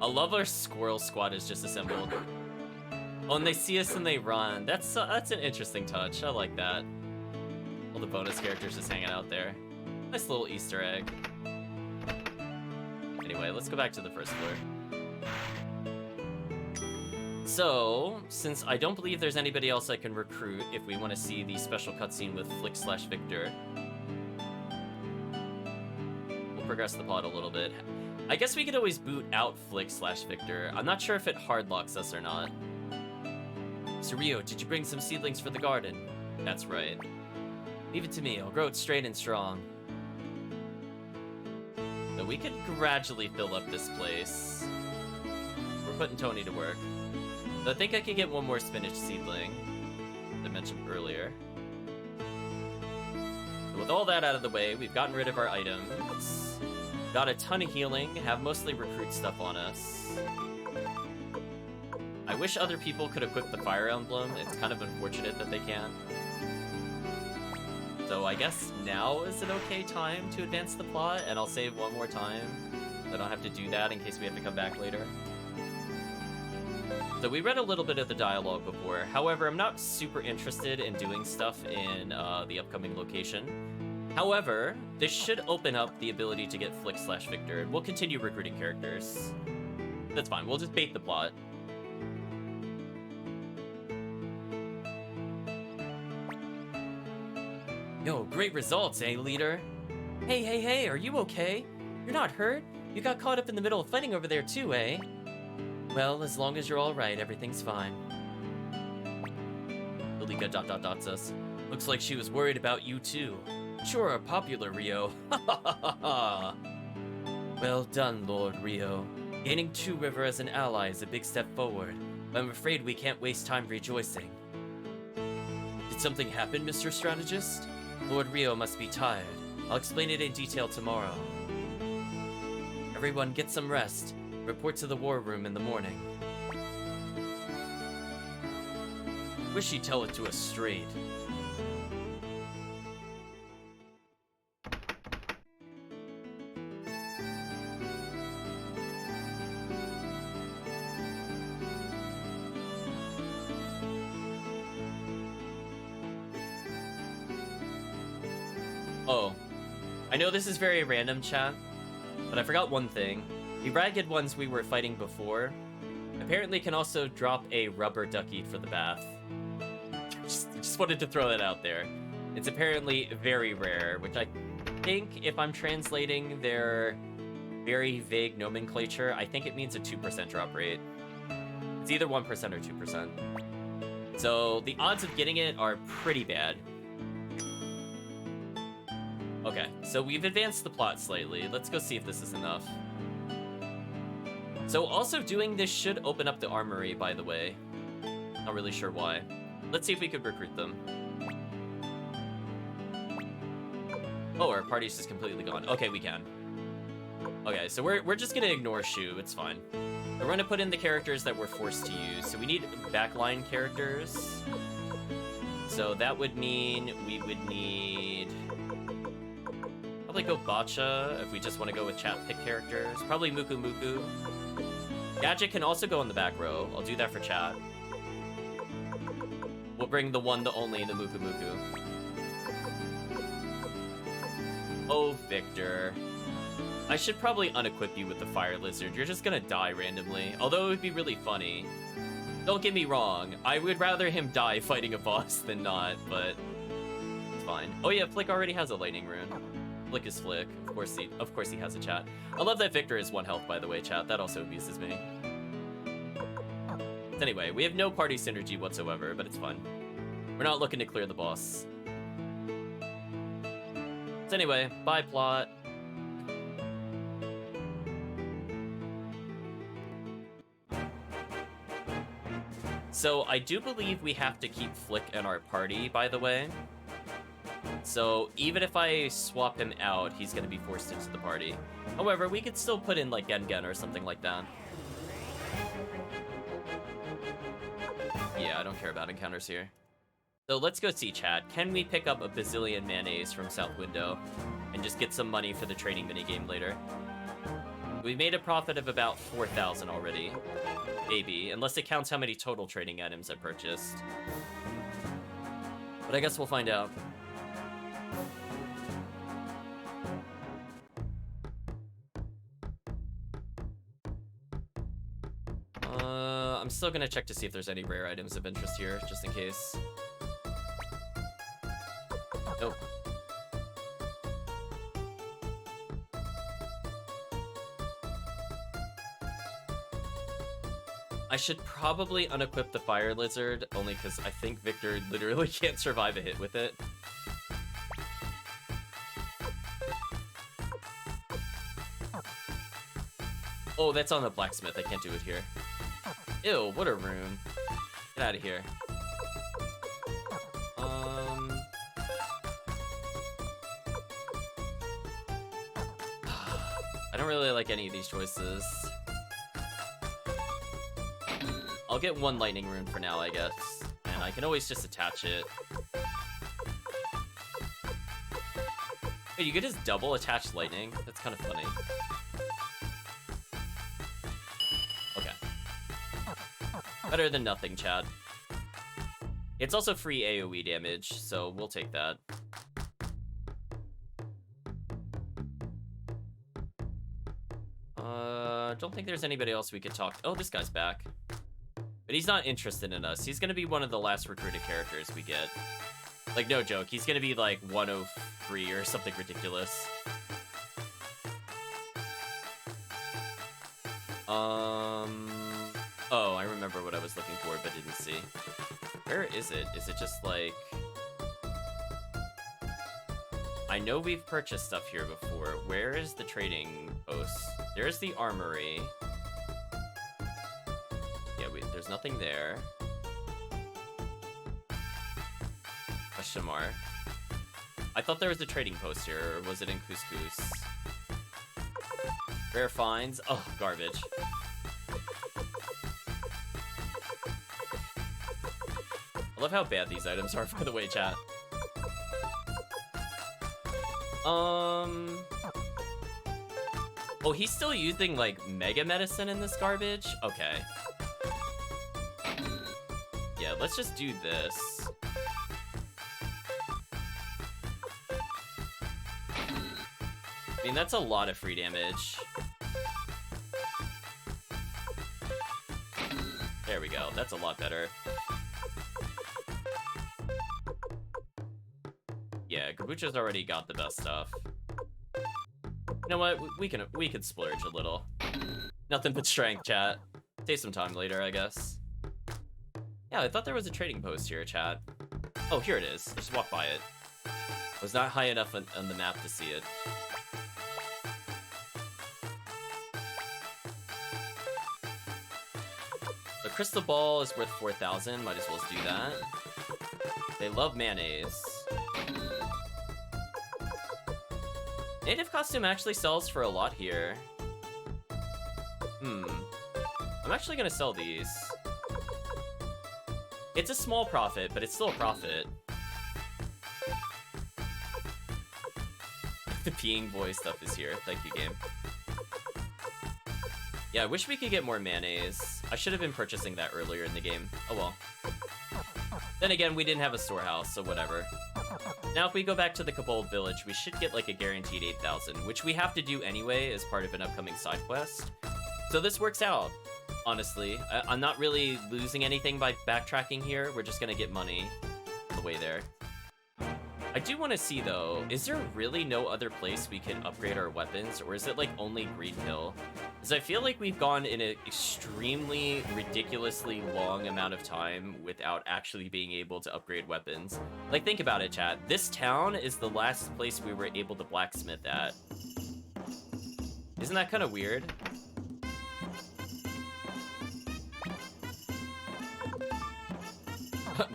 I love our squirrel squad is just assembled. Oh, and they see us and they run. That's an interesting touch. I like that. All the bonus characters just hanging out there. Nice little Easter egg. Anyway, let's go back to the first floor. So, since I don't believe there's anybody else I can recruit if we want to see the special cutscene with Flick/Victor, we'll progress the plot a little bit. I guess we could always boot out Flick/Victor. I'm not sure if it hardlocks us or not. Surio, did you bring some seedlings for the garden? That's right. Leave it to me, I'll grow it straight and strong. So we could gradually fill up this place. We're putting Tony to work. So I think I could get 1 more spinach seedling, as I mentioned earlier. So with all that out of the way, we've gotten rid of our items. Got a ton of healing, have mostly recruit stuff on us. I wish other people could equip the Fire Emblem. It's kind of unfortunate that they can't. So I guess now is an okay time to advance the plot, and I'll save 1 more time. I don't have to do that in case we have to come back later. So we read a little bit of the dialogue before. However, I'm not super interested in doing stuff in the upcoming location. However, this should open up the ability to get Flick/Victor, and we'll continue recruiting characters. That's fine, we'll just bait the plot. Yo, great results, eh, leader? Hey, are you okay? You're not hurt? You got caught up in the middle of fighting over there too, eh? Well, as long as you're alright, everything's fine. Lilika ... says, looks like she was worried about you too. Sure are popular, Rio. Ha ha ha ha. Well done, Lord Rio. Gaining Two River as an ally is a big step forward, but I'm afraid we can't waste time rejoicing. Did something happen, Mr. Strategist? Lord Rio must be tired. I'll explain it in detail tomorrow. Everyone get some rest. Report to the war room in the morning. Wish she'd tell it to us straight. Oh, I know this is very random, chat, but I forgot one thing. The ragged ones we were fighting before apparently can also drop a rubber ducky for the bath. Just wanted to throw that out there. It's apparently very rare, which I think, if I'm translating their very vague nomenclature, I think it means a 2% drop rate. It's either 1% or 2%. So the odds of getting it are pretty bad. Okay, so we've advanced the plot slightly. Let's go see if this is enough. So also doing this should open up the armory, by the way. Not really sure why. Let's see if we could recruit them. Oh, our party's just completely gone. Okay, we can. Okay, so we're just gonna ignore Shu. It's fine. We're gonna put in the characters that we're forced to use. So we need backline characters. So that would mean we would need... probably go Bacha if we just want to go with chat pick characters. Probably Muku Muku. Gadget can also go in the back row. I'll do that for chat. We'll bring the one, the only, the Muku Muku. Oh, Victor. I should probably unequip you with the Fire Lizard. You're just gonna die randomly. Although it would be really funny. Don't get me wrong. I would rather him die fighting a boss than not, but it's fine. Oh yeah, Flick already has a lightning rune. Flick is Flick. Of course he has a chat. I love that Victor is 1 health, by the way, chat. That also amuses me. Anyway, we have no party synergy whatsoever, but it's fun. We're not looking to clear the boss. So anyway, bye plot. So I do believe we have to keep Flick in our party, by the way. So even if I swap him out, he's going to be forced into the party. However, we could still put in like Gengen or something like that. Yeah, I don't care about encounters here. So let's go see chat. Can we pick up a bazillion mayonnaise from South Window and just get some money for the training minigame later? We made a profit of about 4,000 already. Maybe, unless it counts how many total trading items I purchased. But I guess we'll find out. I'm still gonna check to see if there's any rare items of interest here, just in case. Nope. I should probably unequip the Fire Lizard, only because I think Victor literally can't survive a hit with it. Oh, that's on the blacksmith. I can't do it here. Ew, what a rune. Get out of here. I don't really like any of these choices. I'll get 1 lightning rune for now, I guess. And I can always just attach it. Wait, you could just double attach lightning? That's kind of funny. Okay. Better than nothing, Chad. It's also free AoE damage, so we'll take that. Don't think there's anybody else we could talk to. Oh, this guy's back. But he's not interested in us. He's gonna be one of the last recruited characters we get. Like, no joke. He's gonna be like 103 or something ridiculous. Oh, I remember what I was looking for, but didn't see. Where is it? Is it just like... I know we've purchased stuff here before. Where is the trading post? There's the armory. Yeah, there's nothing there. Question mark. I thought there was a trading post here, or was it in Couscous? Rare finds. Oh, garbage. I love how bad these items are, by the way, chat. Oh, he's still using, like, Mega Medicine in this garbage? Okay. Yeah, let's just do this. I mean, that's a lot of free damage. There we go. That's a lot better. Yeah, Kabucha's already got the best stuff. You know what? We can splurge a little. Nothing but strength, chat. Save some time later, I guess. Yeah, I thought there was a trading post here, chat. Oh, here it is. Just walk by it. I was not high enough on the map to see it. The crystal ball is worth 4,000. Might as well do that. They love mayonnaise. Native costume actually sells for a lot here. I'm actually gonna sell these. It's a small profit, but it's still a profit. The peeing boy stuff is here. Thank you, game. Yeah, I wish we could get more mayonnaise. I should have been purchasing that earlier in the game. Oh well. Then again, we didn't have a storehouse, so whatever. Now, if we go back to the Kobold Village, we should get, like, a guaranteed 8,000, which we have to do anyway as part of an upcoming side quest. So this works out, honestly. I'm not really losing anything by backtracking here. We're just gonna get money on the way there. I do want to see, though, is there really no other place we can upgrade our weapons, or is it, like, only Greenhill? Because I feel like we've gone in an extremely, ridiculously long amount of time without actually being able to upgrade weapons. Like, think about it, chat. This town is the last place we were able to blacksmith at. Isn't that kind of weird?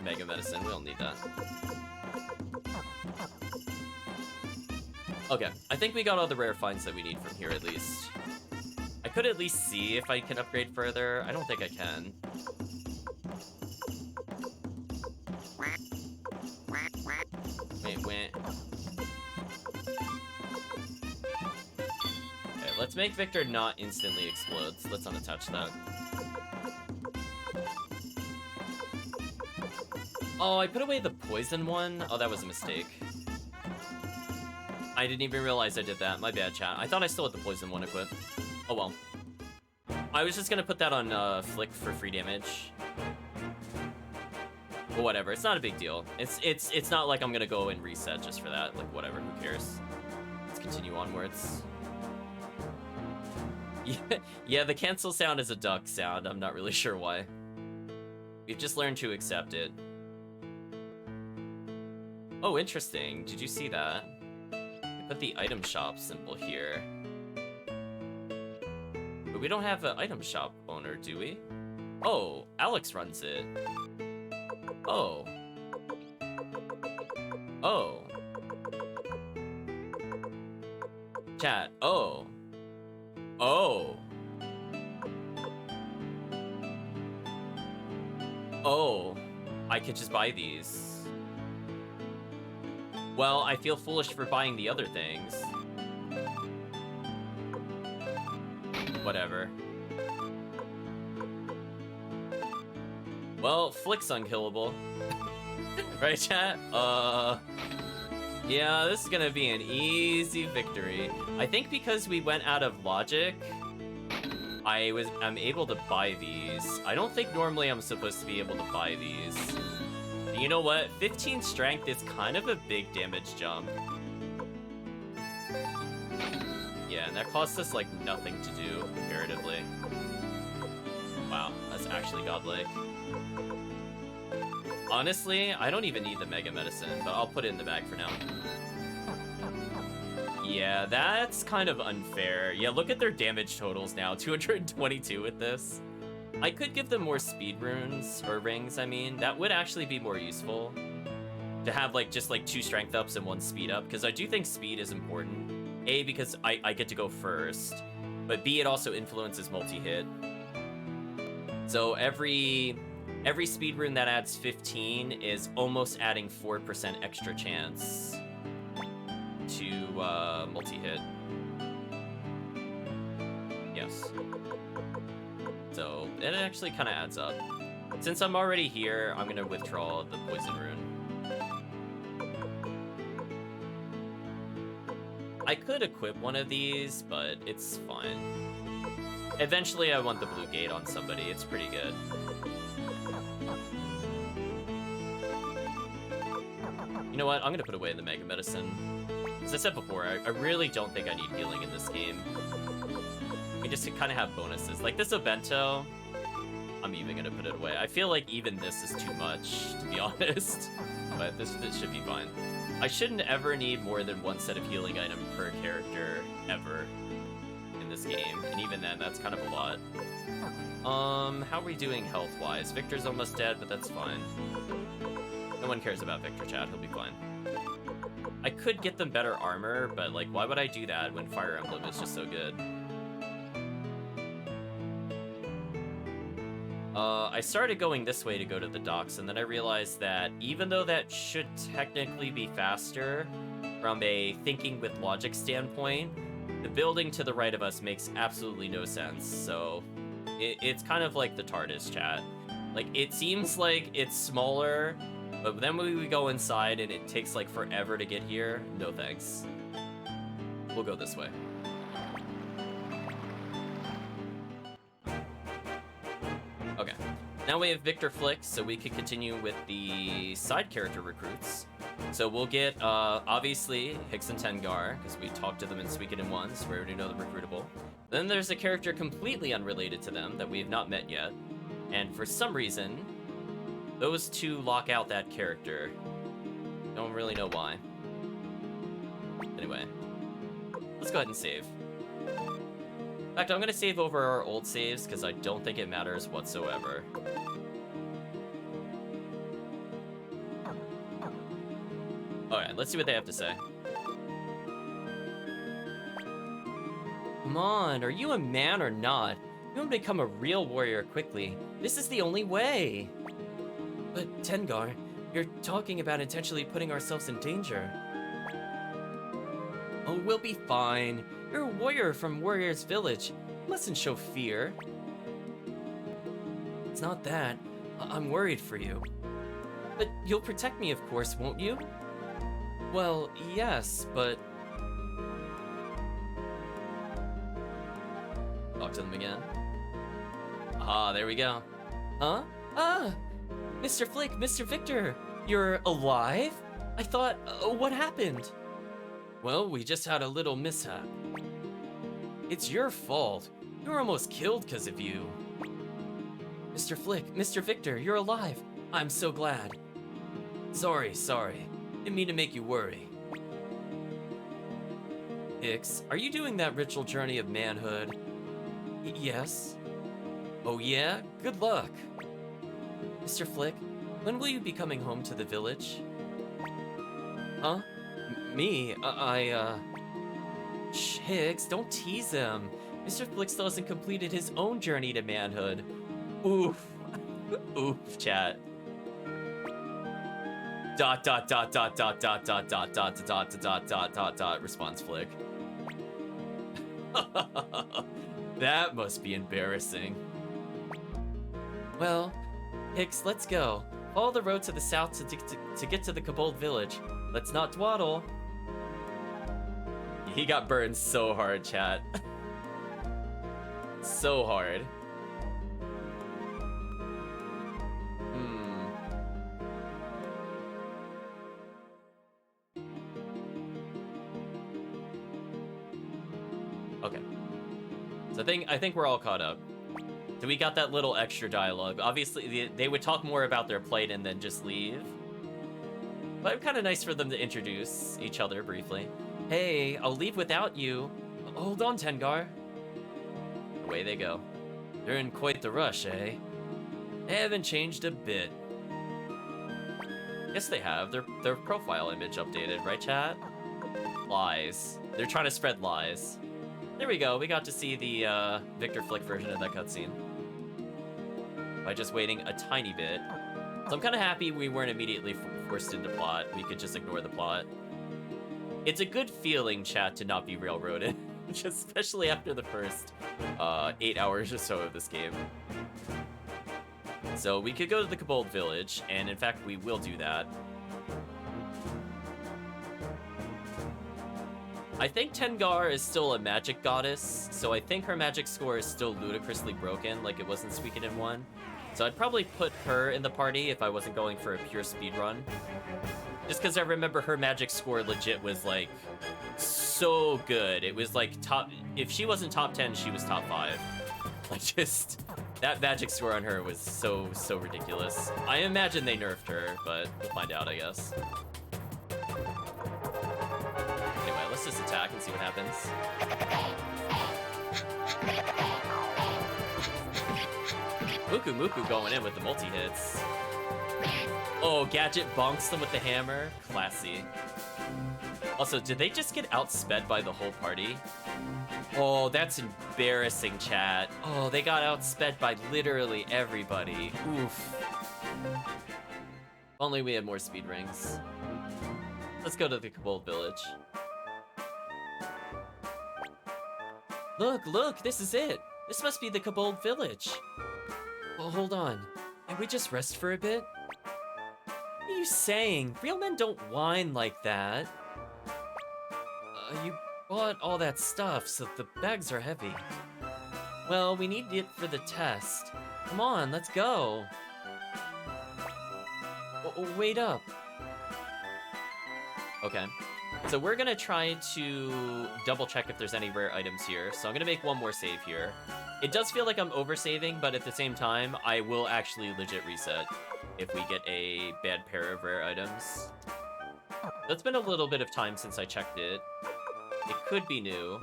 Mega Medicine, we don't need that. Okay, I think we got all the rare finds that we need from here, at least. I could at least see if I can upgrade further. I don't think I can. Wait. Okay, let's make Victor not instantly explode. So let's unattach that. Oh, I put away the poison one? Oh, that was a mistake. I didn't even realize I did that. My bad, chat. I thought I still had the poison one equipped. Oh well. I was just gonna put that on Flick for free damage. But whatever, it's not a big deal. It's not like I'm gonna go and reset just for that. Like, whatever, who cares? Let's continue onwards. Yeah, the cancel sound is a duck sound. I'm not really sure why. We've just learned to accept it. Oh, interesting. Did you see that? Put the item shop symbol here. But we don't have an item shop owner, do we? Oh, Alex runs it. Oh. Oh. Chat. Oh. Oh. Oh. I could just buy these. Well, I feel foolish for buying the other things. Whatever. Well, Flick's unkillable. Right, chat? Yeah, this is gonna be an easy victory. I think because we went out of logic, I'm able to buy these. I don't think normally I'm supposed to be able to buy these. You know what? 15 strength is kind of a big damage jump. Yeah, and that costs us, like, nothing to do, comparatively. Wow, that's actually godlike. Honestly, I don't even need the Mega Medicine, but I'll put it in the bag for now. Yeah, that's kind of unfair. Yeah, look at their damage totals now. 222 with this. I could give them more speed runes, or rings, I mean. That would actually be more useful. To have, like, just, like, 2 strength ups and 1 speed up. Because I do think speed is important. A, because I get to go first. But B, it also influences multi-hit. So every speed rune that adds 15 is almost adding 4% extra chance to multi-hit. Yes. So it actually kind of adds up. Since I'm already here, I'm gonna withdraw the poison rune. I could equip one of these, but it's fine. Eventually, I want the blue gate on somebody. It's pretty good. You know what? I'm gonna put away the Mega Medicine. As I said before, I really don't think I need healing in this game. We just kind of have bonuses. Like this Evento, I'm even gonna put it away. I feel like even this is too much, to be honest. But this should be fine. I shouldn't ever need more than 1 set of healing item per character, ever, in this game. And even then, that's kind of a lot. How are we doing health-wise? Victor's almost dead, but that's fine. No one cares about Victor, chat. He'll be fine. I could get them better armor, but, like, why would I do that when Fire Emblem is just so good? I started going this way to go to the docks, and then I realized that even though that should technically be faster from a thinking with logic standpoint, the building to the right of us makes absolutely no sense. So it's kind of like the TARDIS, chat. Like, it seems like it's smaller, but then when we go inside and it takes like forever to get here, no thanks. We'll go this way. Okay. Now we have Victor Flick, so we can continue with the side character recruits. So we'll get, obviously, Hicks and Tengar, because we talked to them in Suikoden 1, so we already know the recruitable. Then there's a character completely unrelated to them that we have not met yet. And for some reason, those two lock out that character. Don't really know why. Anyway, let's go ahead and save. In fact, I'm going to save over our old saves, because I don't think it matters whatsoever. Alright, let's see what they have to say. Come on, are you a man or not? You want to become a real warrior quickly. This is the only way. But, Tengar, you're talking about intentionally putting ourselves in danger. Oh, we'll be fine. You're a warrior from Warrior's Village. You mustn't show fear. It's not that. I'm worried for you. But you'll protect me, of course, won't you? Well, yes, but... Talk to them again. Ah, there we go. Huh? Ah! Mr. Flick, Mr. Victor! You're alive? I thought, what happened? Well, we just had a little mishap. It's your fault. You were almost killed because of you. Mr. Flick, Mr. Victor, you're alive. I'm so glad. Sorry. Didn't mean to make you worry. Hicks, are you doing that ritual journey of manhood? Yes. Oh yeah? Good luck. Mr. Flick, when will you be coming home to the village? Huh? Me? Shh, Hicks, don't tease him. Mr. Flick still hasn't completed his own journey to manhood. Oof. Oof, chat. ... response Flick. That must be embarrassing. Well, Hicks, let's go. Follow the road to the south to get to the Kobold village. Let's not dawdle. He got burned so hard, chat. So hard. Okay. So I think we're all caught up. So we got that little extra dialogue. Obviously, they would talk more about their plight and then just leave. But kind of nice for them to introduce each other briefly. Hey, I'll leave without you. Hold on, Tengar. Away they go. They're in quite the rush, eh? They haven't changed a bit. Yes, they have. Their profile image updated, right, chat? Lies. They're trying to spread lies. There we go. We got to see the Victor Flick version of that cutscene. By just waiting a tiny bit. So I'm kind of happy we weren't immediately forced into plot. We could just ignore the plot. It's a good feeling, chat, to not be railroaded. Especially after the first 8 hours or so of this game. So we could go to the Kobold Village, and in fact we will do that. I think Tengar is still a magic goddess, so I think her magic score is still ludicrously broken like it was in Suikoden 1. So I'd probably put her in the party if I wasn't going for a pure speedrun. Just because I remember her magic score legit was like so good. It was like top, if she wasn't top 10, she was top 5. Like just, that magic score on her was so ridiculous. I imagine they nerfed her, but we'll find out, I guess. Anyway, let's just attack and see what happens. Muku going in with the multi-hits. Oh, Gadget bonks them with the hammer. Classy. Also, did they just get outsped by the whole party? Oh, that's embarrassing, chat. Oh, they got outsped by literally everybody. Oof. If only we had more speed rings. Let's go to the Kobold Village. Look, this is it. This must be the Kobold Village. Oh, hold on. Can we just rest for a bit? What are you saying? Real men don't whine like that. You bought all that stuff, so the bags are heavy. Well, we need it for the test. Come on, let's go. Wait up. Okay. So we're gonna try to double check if there's any rare items here. So I'm gonna make one more save here. It does feel like I'm over-saving, but at the same time, I will actually legit reset if we get a bad pair of rare items. It's been a little bit of time since I checked it. It could be new.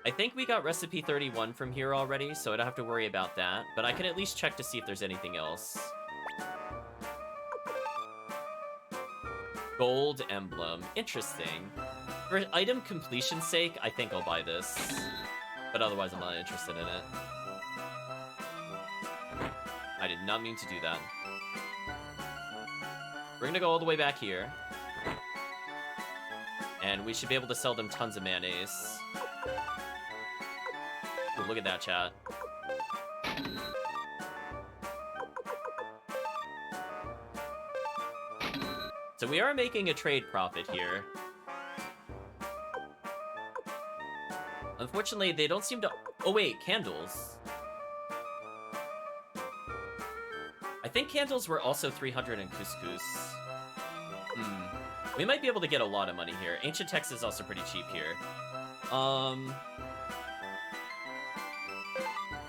I think we got recipe 31 from here already, so I don't have to worry about that. But I can at least check to see if there's anything else. Gold emblem. Interesting. For item completion's sake, I think I'll buy this. But otherwise, I'm not interested in it. I did not mean to do that. We're gonna go all the way back here. And we should be able to sell them tons of mayonnaise. Ooh, look at that, chat. So we are making a trade profit here. Unfortunately, they don't seem to... Oh wait, candles. I think candles were also 300 in couscous. We might be able to get a lot of money here. Ancient text is also pretty cheap here.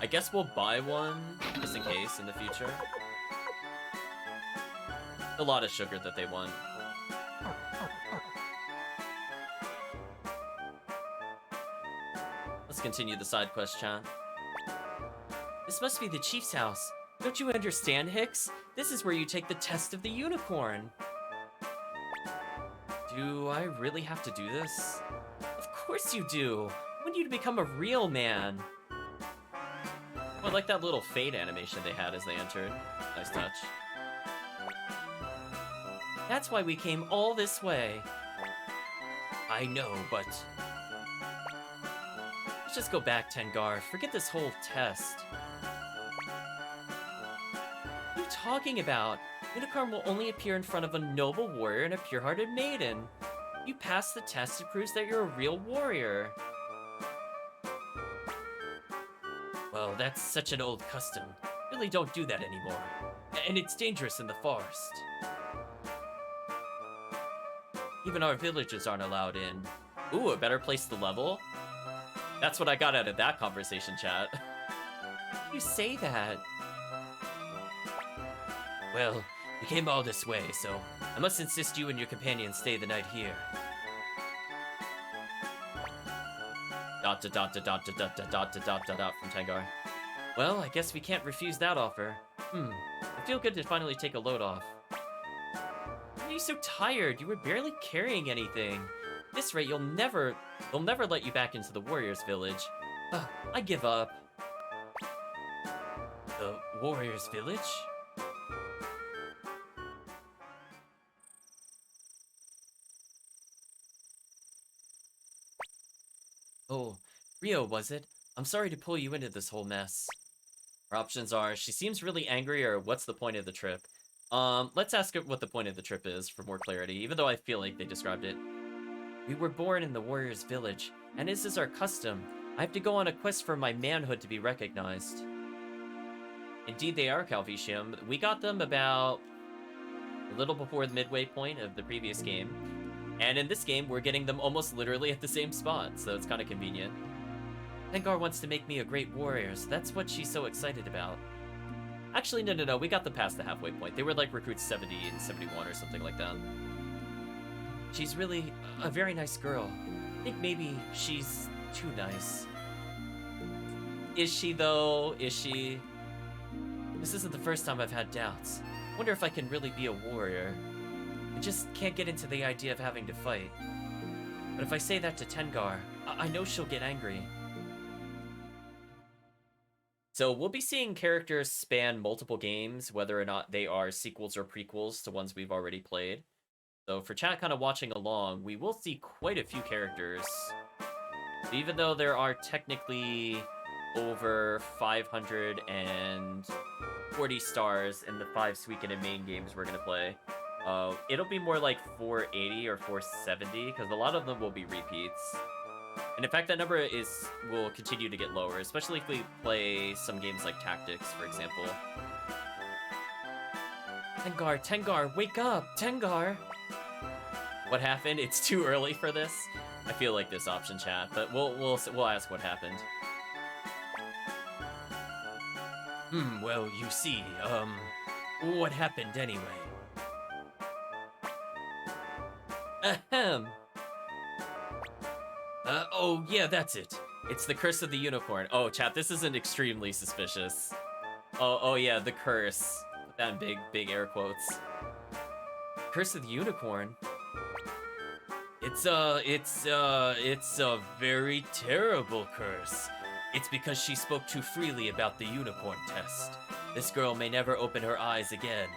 I guess we'll buy one, just in case, in the future. A lot of sugar that they want. Let's continue the side quest, chat. This must be the chief's house. Don't you understand, Hicks? This is where you take the test of the unicorn. Do I really have to do this? Of course you do. I want you to become a real man. Oh, I like that little fade animation they had as they entered. Nice touch. That's why we came all this way. I know, but... Let's just go back, Tengar. Forget this whole test. What are you talking about? Unicorn will only appear in front of a noble warrior and a pure-hearted maiden. You pass the test, it proves that you're a real warrior. Well, that's such an old custom. Really don't do that anymore. And it's dangerous in the forest. Even our villagers aren't allowed in. Ooh, a better place to level? That's what I got out of that conversation, chat. You say that? Well, we came all this way, so I must insist you and your companion stay the night here. Dot dot dot dot dot dot dot dot dot dot dot from Tengar. Well, I guess we can't refuse that offer. I feel good to finally take a load off. Why are you so tired? You were barely carrying anything. At this rate, they'll never let you back into the warriors' village. I give up. The warriors' village? Oh, Rio, was it? I'm sorry to pull you into this whole mess. Our options are, she seems really angry, or what's the point of the trip? Let's ask her what the point of the trip is for more clarity, even though I feel like they described it. We were born in the warriors' village, and this is our custom. I have to go on a quest for my manhood to be recognized. Indeed, they are, Calvicium. We got them about a little before the midway point of the previous game. And in this game, we're getting them almost literally at the same spot, so it's kind of convenient. Tengar wants to make me a great warrior, so that's what she's so excited about. Actually, no, we got them past the halfway point. They were like recruits 70 and 71 or something like that. She's really a very nice girl. I think maybe she's too nice. Is she, though? Is she? This isn't the first time I've had doubts. I wonder if I can really be a warrior. I just can't get into the idea of having to fight. But if I say that to Tengar, I know she'll get angry. So we'll be seeing characters span multiple games, whether or not they are sequels or prequels to ones we've already played. So for chat kind of watching along, we will see quite a few characters. Even though there are technically over 540 stars in the 5 Suikoden main games we're going to play, it'll be more like 480 or 470, because a lot of them will be repeats. And in fact, that number will continue to get lower, especially if we play some games like Tactics, for example. Tengar, wake up! Tengar! What happened? It's too early for this? I feel like this option, chat, but we'll ask what happened. Well, you see, what happened anyway? Ahem! Oh, yeah, that's it. It's the curse of the unicorn. Oh, chat, this isn't extremely suspicious. Oh yeah, the curse. Put that in big air quotes. Curse of the unicorn? It's a very terrible curse. It's because she spoke too freely about the unicorn test. This girl may never open her eyes again.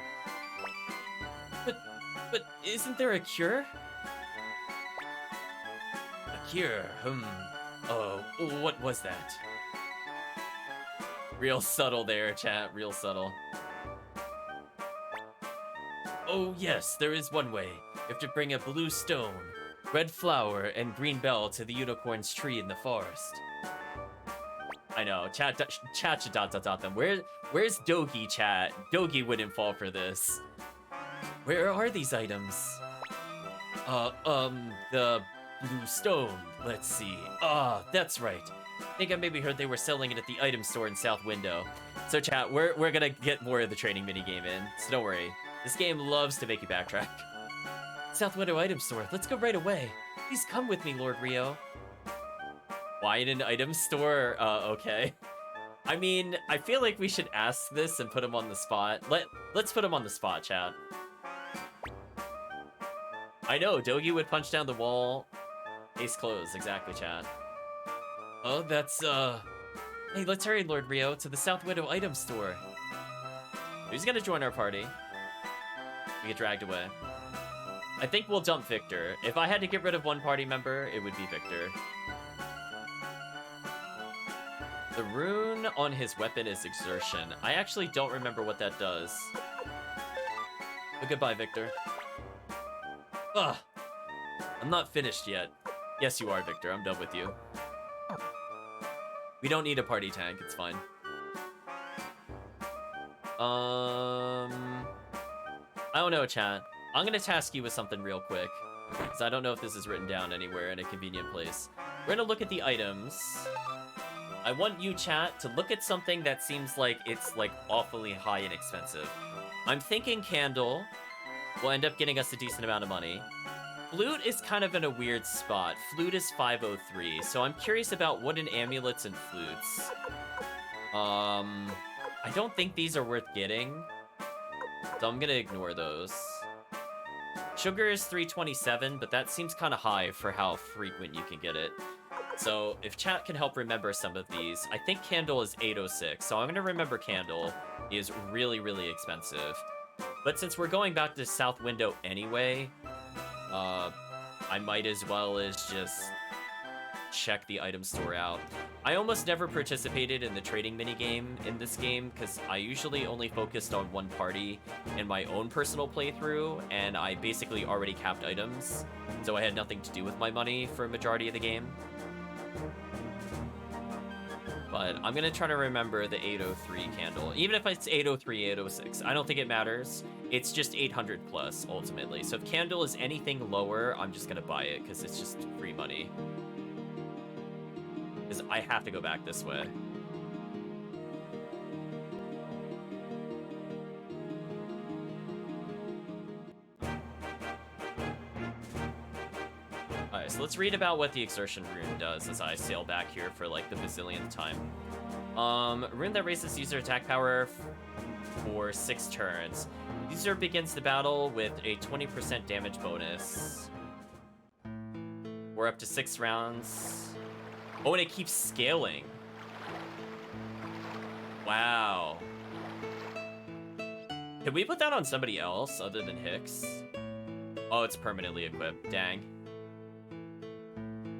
But isn't there a cure? A cure? Oh, what was that? Real subtle there, chat. Real subtle. Oh yes, there is one way. You have to bring a blue stone, red flower, and green bell to the unicorn's tree in the forest. I know, chat should dot them. Where's Dogi, chat? Dogi wouldn't fall for this. Where are these items? The blue stone. Let's see. That's right. I think I maybe heard they were selling it at the item store in South Window. So chat, we're gonna get more of the training minigame in, so don't worry. This game loves to make you backtrack. South Window item store, let's go right away. Please come with me, Lord Rio. Why in an item store? Okay. I mean, I feel like we should ask this and put him on the spot. Let's put him on the spot, chat. I know, Dogi would punch down the wall. Case closed, exactly, chat. Oh, that's, Hey, let's hurry, Lord Rio, to the South Window item store. Who's gonna join our party? We get dragged away. I think we'll dump Victor. If I had to get rid of one party member, it would be Victor. The rune on his weapon is Exertion. I actually don't remember what that does. But goodbye, Victor. Ugh! I'm not finished yet. Yes, you are, Victor. I'm done with you. We don't need a party tank. It's fine. I don't know, chat. I'm gonna task you with something real quick, because I don't know if this is written down anywhere in a convenient place. We're gonna look at the items. I want you, chat, to look at something that seems like it's, like, awfully high and expensive. I'm thinking candle will end up getting us a decent amount of money. Flute is kind of in a weird spot. Flute is 503, so I'm curious about wooden amulets and flutes. I don't think these are worth getting, so I'm gonna ignore those. Sugar is 327, but that seems kind of high for how frequent you can get it. So if chat can help remember some of these, I think candle is 806, so I'm gonna remember candle is really, really expensive. But since we're going back to South Window anyway, I might as well as just check the item store out. I almost never participated in the trading minigame in this game because I usually only focused on one party in my own personal playthrough, and I basically already capped items, so I had nothing to do with my money for a majority of the game. But I'm gonna try to remember the 803 candle. Even if it's 803, 806, I don't think it matters. It's just 800 plus, ultimately. So if candle is anything lower, I'm just gonna buy it, because it's just free money. Because I have to go back this way. Alright, so let's read about what the exertion rune does as I sail back here for like the bazillionth time. Rune that raises user attack power for 6 turns. User begins the battle with a 20% damage bonus. We're up to 6 rounds. Oh, and it keeps scaling. Wow. Can we put that on somebody else other than Hicks? Oh, it's permanently equipped. Dang.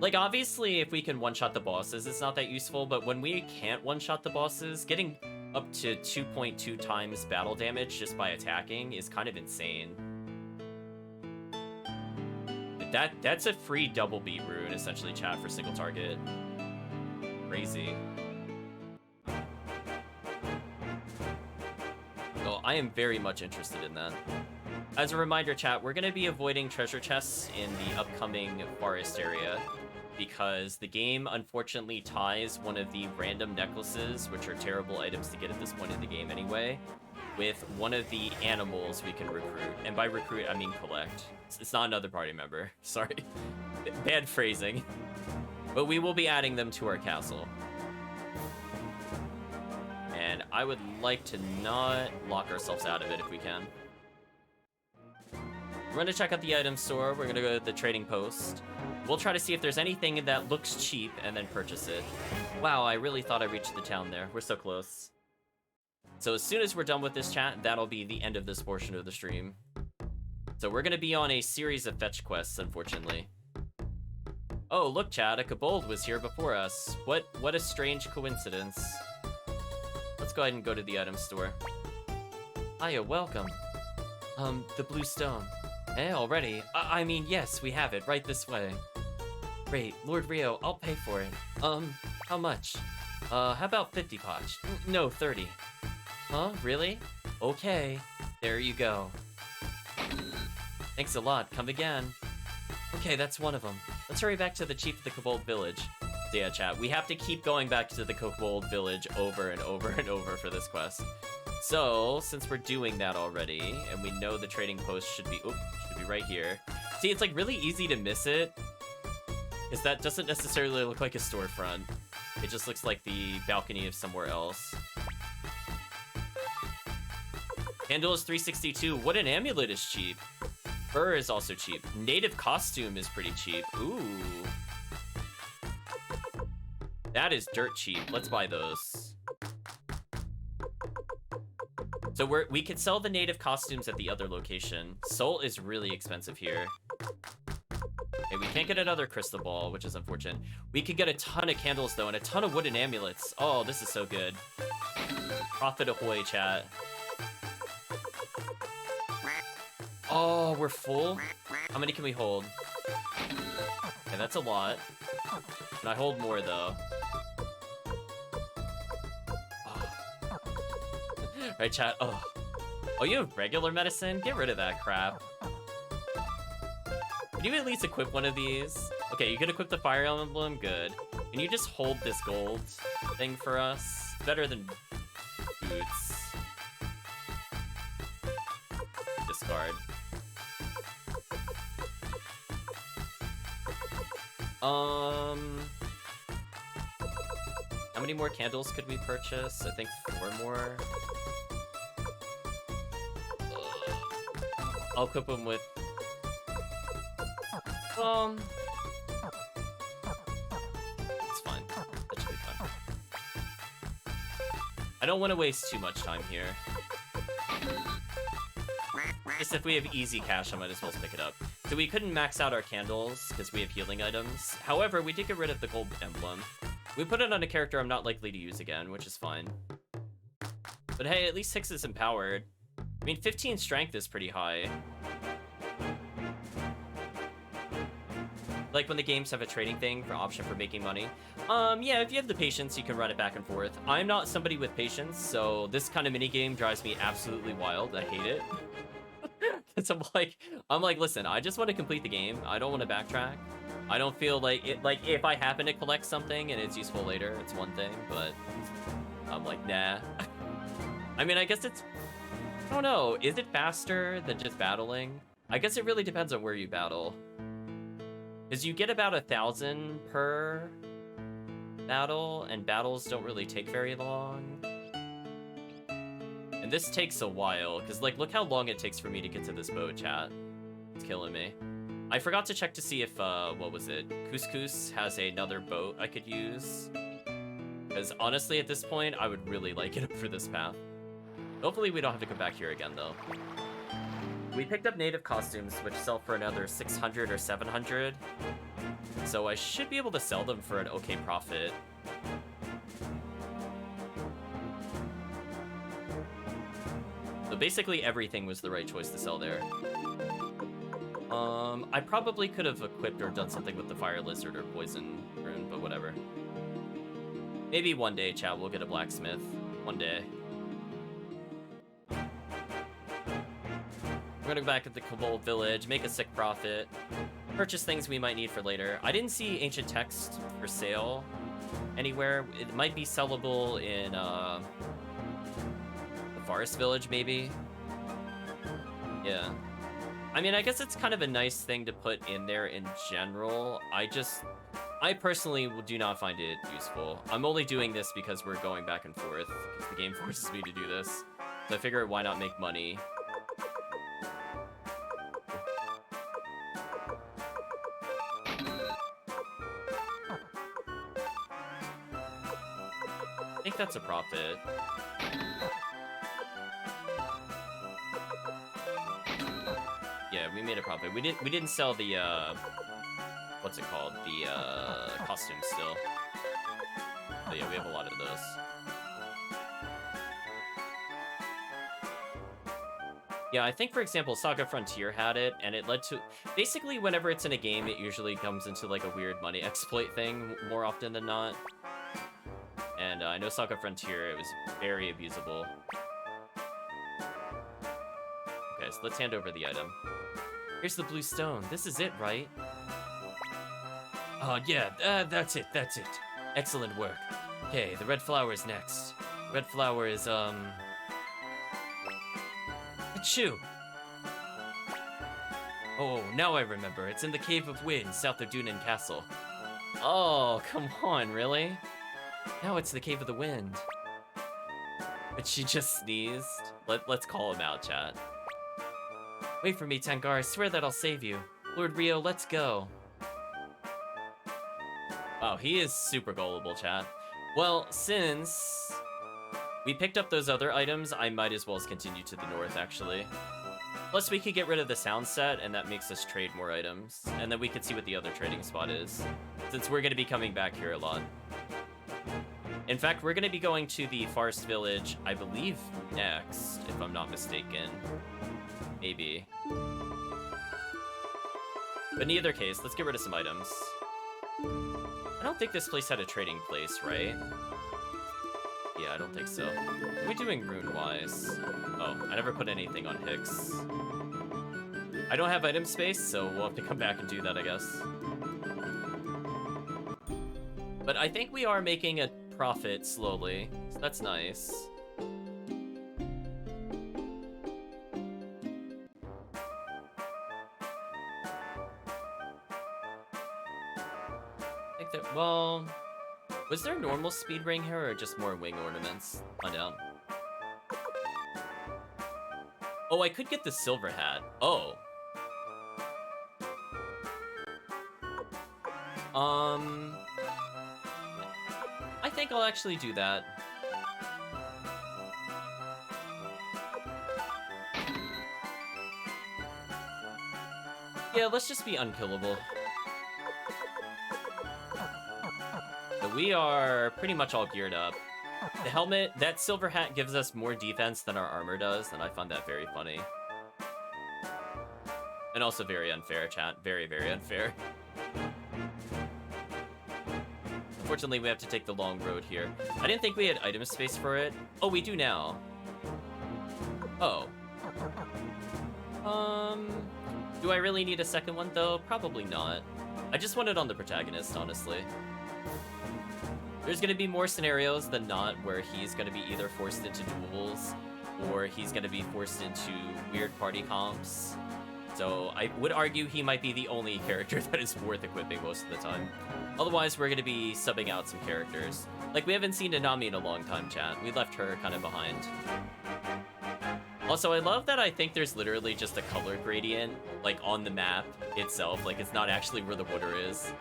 Like, obviously, if we can one-shot the bosses, it's not that useful, but when we can't one-shot the bosses, getting up to 2.2 times battle damage just by attacking is kind of insane. That's a free double beat rune, essentially, chat, for single target. Crazy. Oh, I am very much interested in that. As a reminder, chat, we're going to be avoiding treasure chests in the upcoming forest area because the game unfortunately ties one of the random necklaces, which are terrible items to get at this point in the game anyway, with one of the animals we can recruit. And by recruit, I mean collect. It's not another party member. Sorry. Bad phrasing. But we will be adding them to our castle. And I would like to not lock ourselves out of it if we can. We're going to check out the item store. We're going to go to the trading post. We'll try to see if there's anything that looks cheap and then purchase it. Wow, I really thought I reached the town there. We're so close. So as soon as we're done with this chat, that'll be the end of this portion of the stream. So we're going to be on a series of fetch quests, unfortunately. Oh, look, chat, a kobold was here before us. What a strange coincidence. Let's go ahead and go to the item store. Hiya, welcome. The blue stone. Eh, already? I mean, yes, we have it, right this way. Great, Lord Rio, I'll pay for it. How much? How about 50 potch? No, 30. Huh, really? Okay, there you go. Thanks a lot, come again. Okay, that's one of them. Let's hurry back to the chief of the Kobold village. So yeah, chat, we have to keep going back to the Kobold village over and over and over for this quest. So, since we're doing that already, and we know the trading post should be right here. See, it's like really easy to miss it, because that doesn't necessarily look like a storefront. It just looks like the balcony of somewhere else. Candle is 362. What an amulet is cheap. Fur is also cheap. Native costume is pretty cheap. Ooh. That is dirt cheap. Let's buy those. So we could sell the native costumes at the other location. Soul is really expensive here. Okay, we can't get another crystal ball, which is unfortunate. We could get a ton of candles, though, and a ton of wooden amulets. Oh, this is so good. Profit ahoy, chat. Oh, we're full? How many can we hold? Okay, that's a lot. Can I hold more, though? Right, chat? Oh. Oh, you have regular medicine? Get rid of that crap. Would you at least equip one of these? Okay, you can equip the Fire Emblem, good. Can you just hold this gold thing for us? It's better than boots. Discard. How many more candles could we purchase? I think 4 more. I'll equip them with... it's fine. That should be fine. I don't want to waste too much time here. Just if we have easy cash, I might as well pick it up. So we couldn't max out our candles because we have healing items. However, we did get rid of the gold emblem. We put it on a character I'm not likely to use again, which is fine. But hey, at least Hicks is empowered. I mean, 15 strength is pretty high. Like when the games have a trading thing for option for making money. Yeah, if you have the patience, you can run it back and forth. I'm not somebody with patience, so this kind of minigame drives me absolutely wild. I hate it. Cause I'm like, listen, I just want to complete the game. I don't want to backtrack. I don't feel like it, like if I happen to collect something and it's useful later, it's one thing, but I'm like, nah. I mean, I guess it's, I don't know, is it faster than just battling? I guess it really depends on where you battle. Because you get about 1,000 per battle, and battles don't really take very long. And this takes a while, because like, look how long it takes for me to get to this boat, chat. It's killing me. I forgot to check to see if, what was it? Couscous has another boat I could use. Because honestly, at this point, I would really like it for this path. Hopefully we don't have to come back here again, though. We picked up native costumes, which sell for another 600 or 700. So I should be able to sell them for an okay profit. So basically everything was the right choice to sell there. I probably could have equipped or done something with the Fire Lizard or Poison Rune, but whatever. Maybe one day, chat, we'll get a blacksmith. One day. We're gonna go back at the Kobold Village, make a sick profit, purchase things we might need for later. I didn't see ancient text for sale anywhere. It might be sellable in the Forest Village, maybe. Yeah. I mean, I guess it's kind of a nice thing to put in there in general. I personally do not find it useful. I'm only doing this because we're going back and forth, because the game forces me to do this. So I figure, why not make money? I think that's a profit. Yeah, we made a profit. We didn't sell the what's it called? The costumes still. But yeah, we have a lot of those. Yeah, I think for example, Saga Frontier had it, and it led to basically whenever it's in a game, it usually comes into like a weird money exploit thing more often than not. And I know Saga Frontier, it was very abusable. Okay, so let's hand over the item. Here's the blue stone. This is it, right? Yeah, that's it. Excellent work. Okay, the red flower is next. Red flower is, Achoo! Oh, now I remember. It's in the Cave of Wind, south of Dunan Castle. Oh, come on, really? Now it's the Cave of the Wind. But she just sneezed. Let's call him out, chat. Wait for me, Tengar. I swear that I'll save you. Lord Rio, let's go. Wow, he is super gullible, chat. Well, since we picked up those other items, I might as well continue to the north, actually. Plus, we could get rid of the sound set, and that makes us trade more items. And then we could see what the other trading spot is, since we're going to be coming back here a lot. In fact, we're going to be going to the Forest Village, I believe, next, if I'm not mistaken. Maybe. But in either case, let's get rid of some items. I don't think this place had a trading place, right? Yeah, I don't think so. What are we doing rune-wise? Oh, I never put anything on Hicks. I don't have item space, so we'll have to come back and do that, I guess. But I think we are making a profit slowly, so that's nice. I think that, well, was there normal speed ring here or just more wing ornaments? Find out. Oh, I could get the silver hat. Oh. I think I'll actually do that. Yeah, let's just be unkillable. So we are pretty much all geared up. The helmet, that silver hat gives us more defense than our armor does, and I find that very funny. And also very unfair, chat. Very, very unfair. Unfortunately, we have to take the long road here. I didn't think we had item space for it. Oh, we do now. Oh. Do I really need a second one, though? Probably not. I just want it on the protagonist, honestly. There's gonna be more scenarios than not where he's gonna be either forced into duels or he's gonna be forced into weird party comps. So I would argue he might be the only character that is worth equipping most of the time. Otherwise, we're gonna be subbing out some characters. Like, we haven't seen Nanami in a long time, chat. We left her kind of behind. Also, I love that I think there's literally just a color gradient, like, on the map itself. Like, it's not actually where the water is.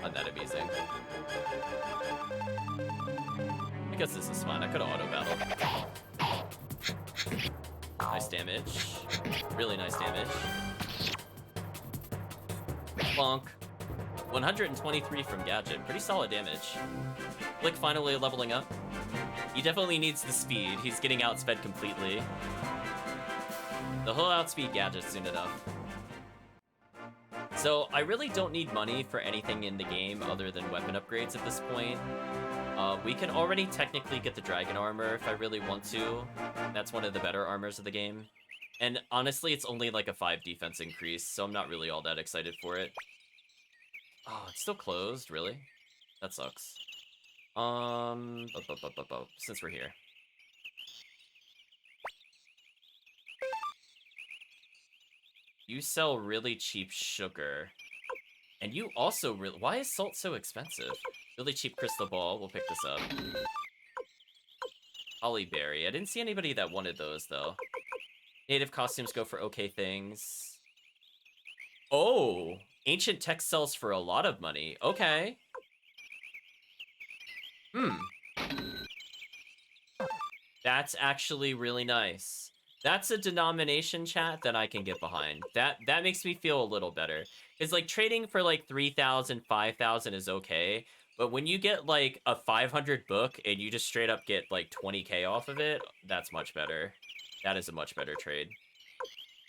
Not that amusing. I guess this is fine. I could have auto-battled. Nice damage. Really nice damage. Bonk. 123 from Gadget. Pretty solid damage. Blick finally leveling up. He definitely needs the speed. He's getting outsped completely. The whole outspeed Gadget soon enough. So I really don't need money for anything in the game other than weapon upgrades at this point. We can already technically get the dragon armor if I really want to. That's one of the better armors of the game. And honestly, it's only like a 5 defense increase, so I'm not really all that excited for it. Oh, it's still closed, really? That sucks. Since we're here. You sell really cheap sugar. And you also really... Why is salt so expensive? Really cheap crystal ball. We'll pick this up. Hollyberry. I didn't see anybody that wanted those, though. Native costumes go for okay things. Oh! Ancient text sells for a lot of money. Okay. That's actually really nice. That's a denomination, chat, that I can get behind. That makes me feel a little better. It's like trading for like 3,000, 5,000 is okay, but when you get like a 500 book and you just straight up get like 20k off of it, that's much better. That is a much better trade.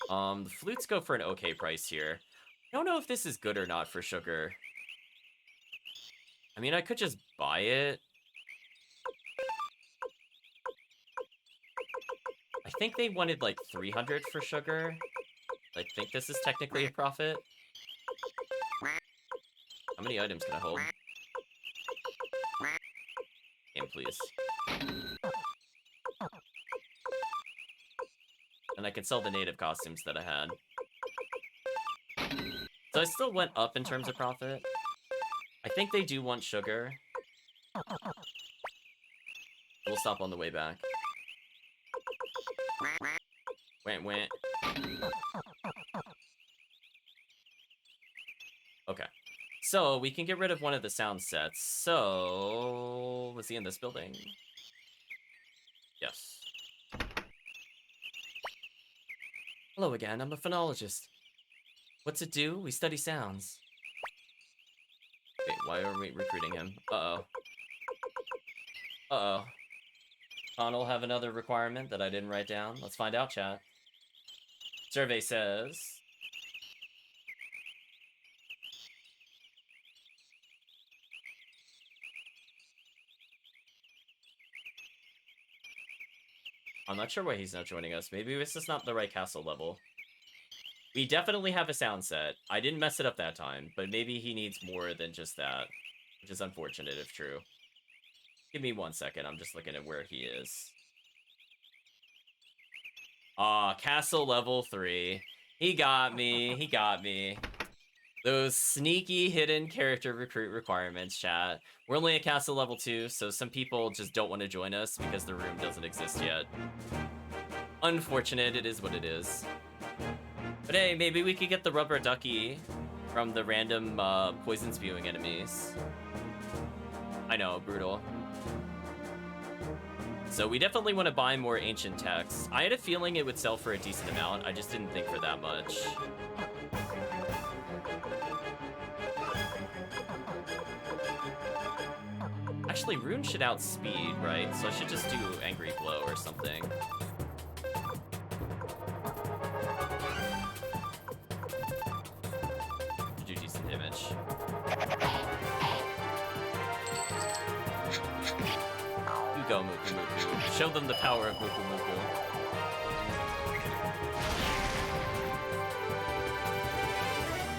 The flutes go for an okay price here. I don't know if this is good or not for sugar. I mean, I could just buy it. I think they wanted like 300 for sugar. I think this is technically a profit. How many items can I hold? Game, please. And I can sell the native costumes that I had. So I still went up in terms of profit. I think they do want sugar. We'll stop on the way back. Went. Okay. So, we can get rid of one of the sound sets. So, was he in this building? Yes. Hello again, I'm a phonologist. What's it do? We study sounds. Wait, why are we recruiting him? Uh-oh. Uh-oh. Connell have another requirement that I didn't write down. Let's find out, chat. Survey says... I'm not sure why he's not joining us. Maybe this is not the right castle level. We definitely have a sound set. I didn't mess it up that time, but maybe he needs more than just that. which is unfortunate if true. Give me 1 second, I'm just looking at where he is. Ah, castle level 3. He got me, he got me. Those sneaky hidden character recruit requirements, chat. We're only at castle level 2, so some people just don't want to join us because the room doesn't exist yet. Unfortunate, it is what it is. But hey, maybe we could get the rubber ducky from the random poison spewing enemies. I know, brutal. So we definitely want to buy more ancient texts. I had a feeling it would sell for a decent amount. I just didn't think for that much. Actually, rune should outspeed, right? So I should just do angry blow or something. Should do decent damage. You go, Muku Muku. Show them the power of Muku Muku.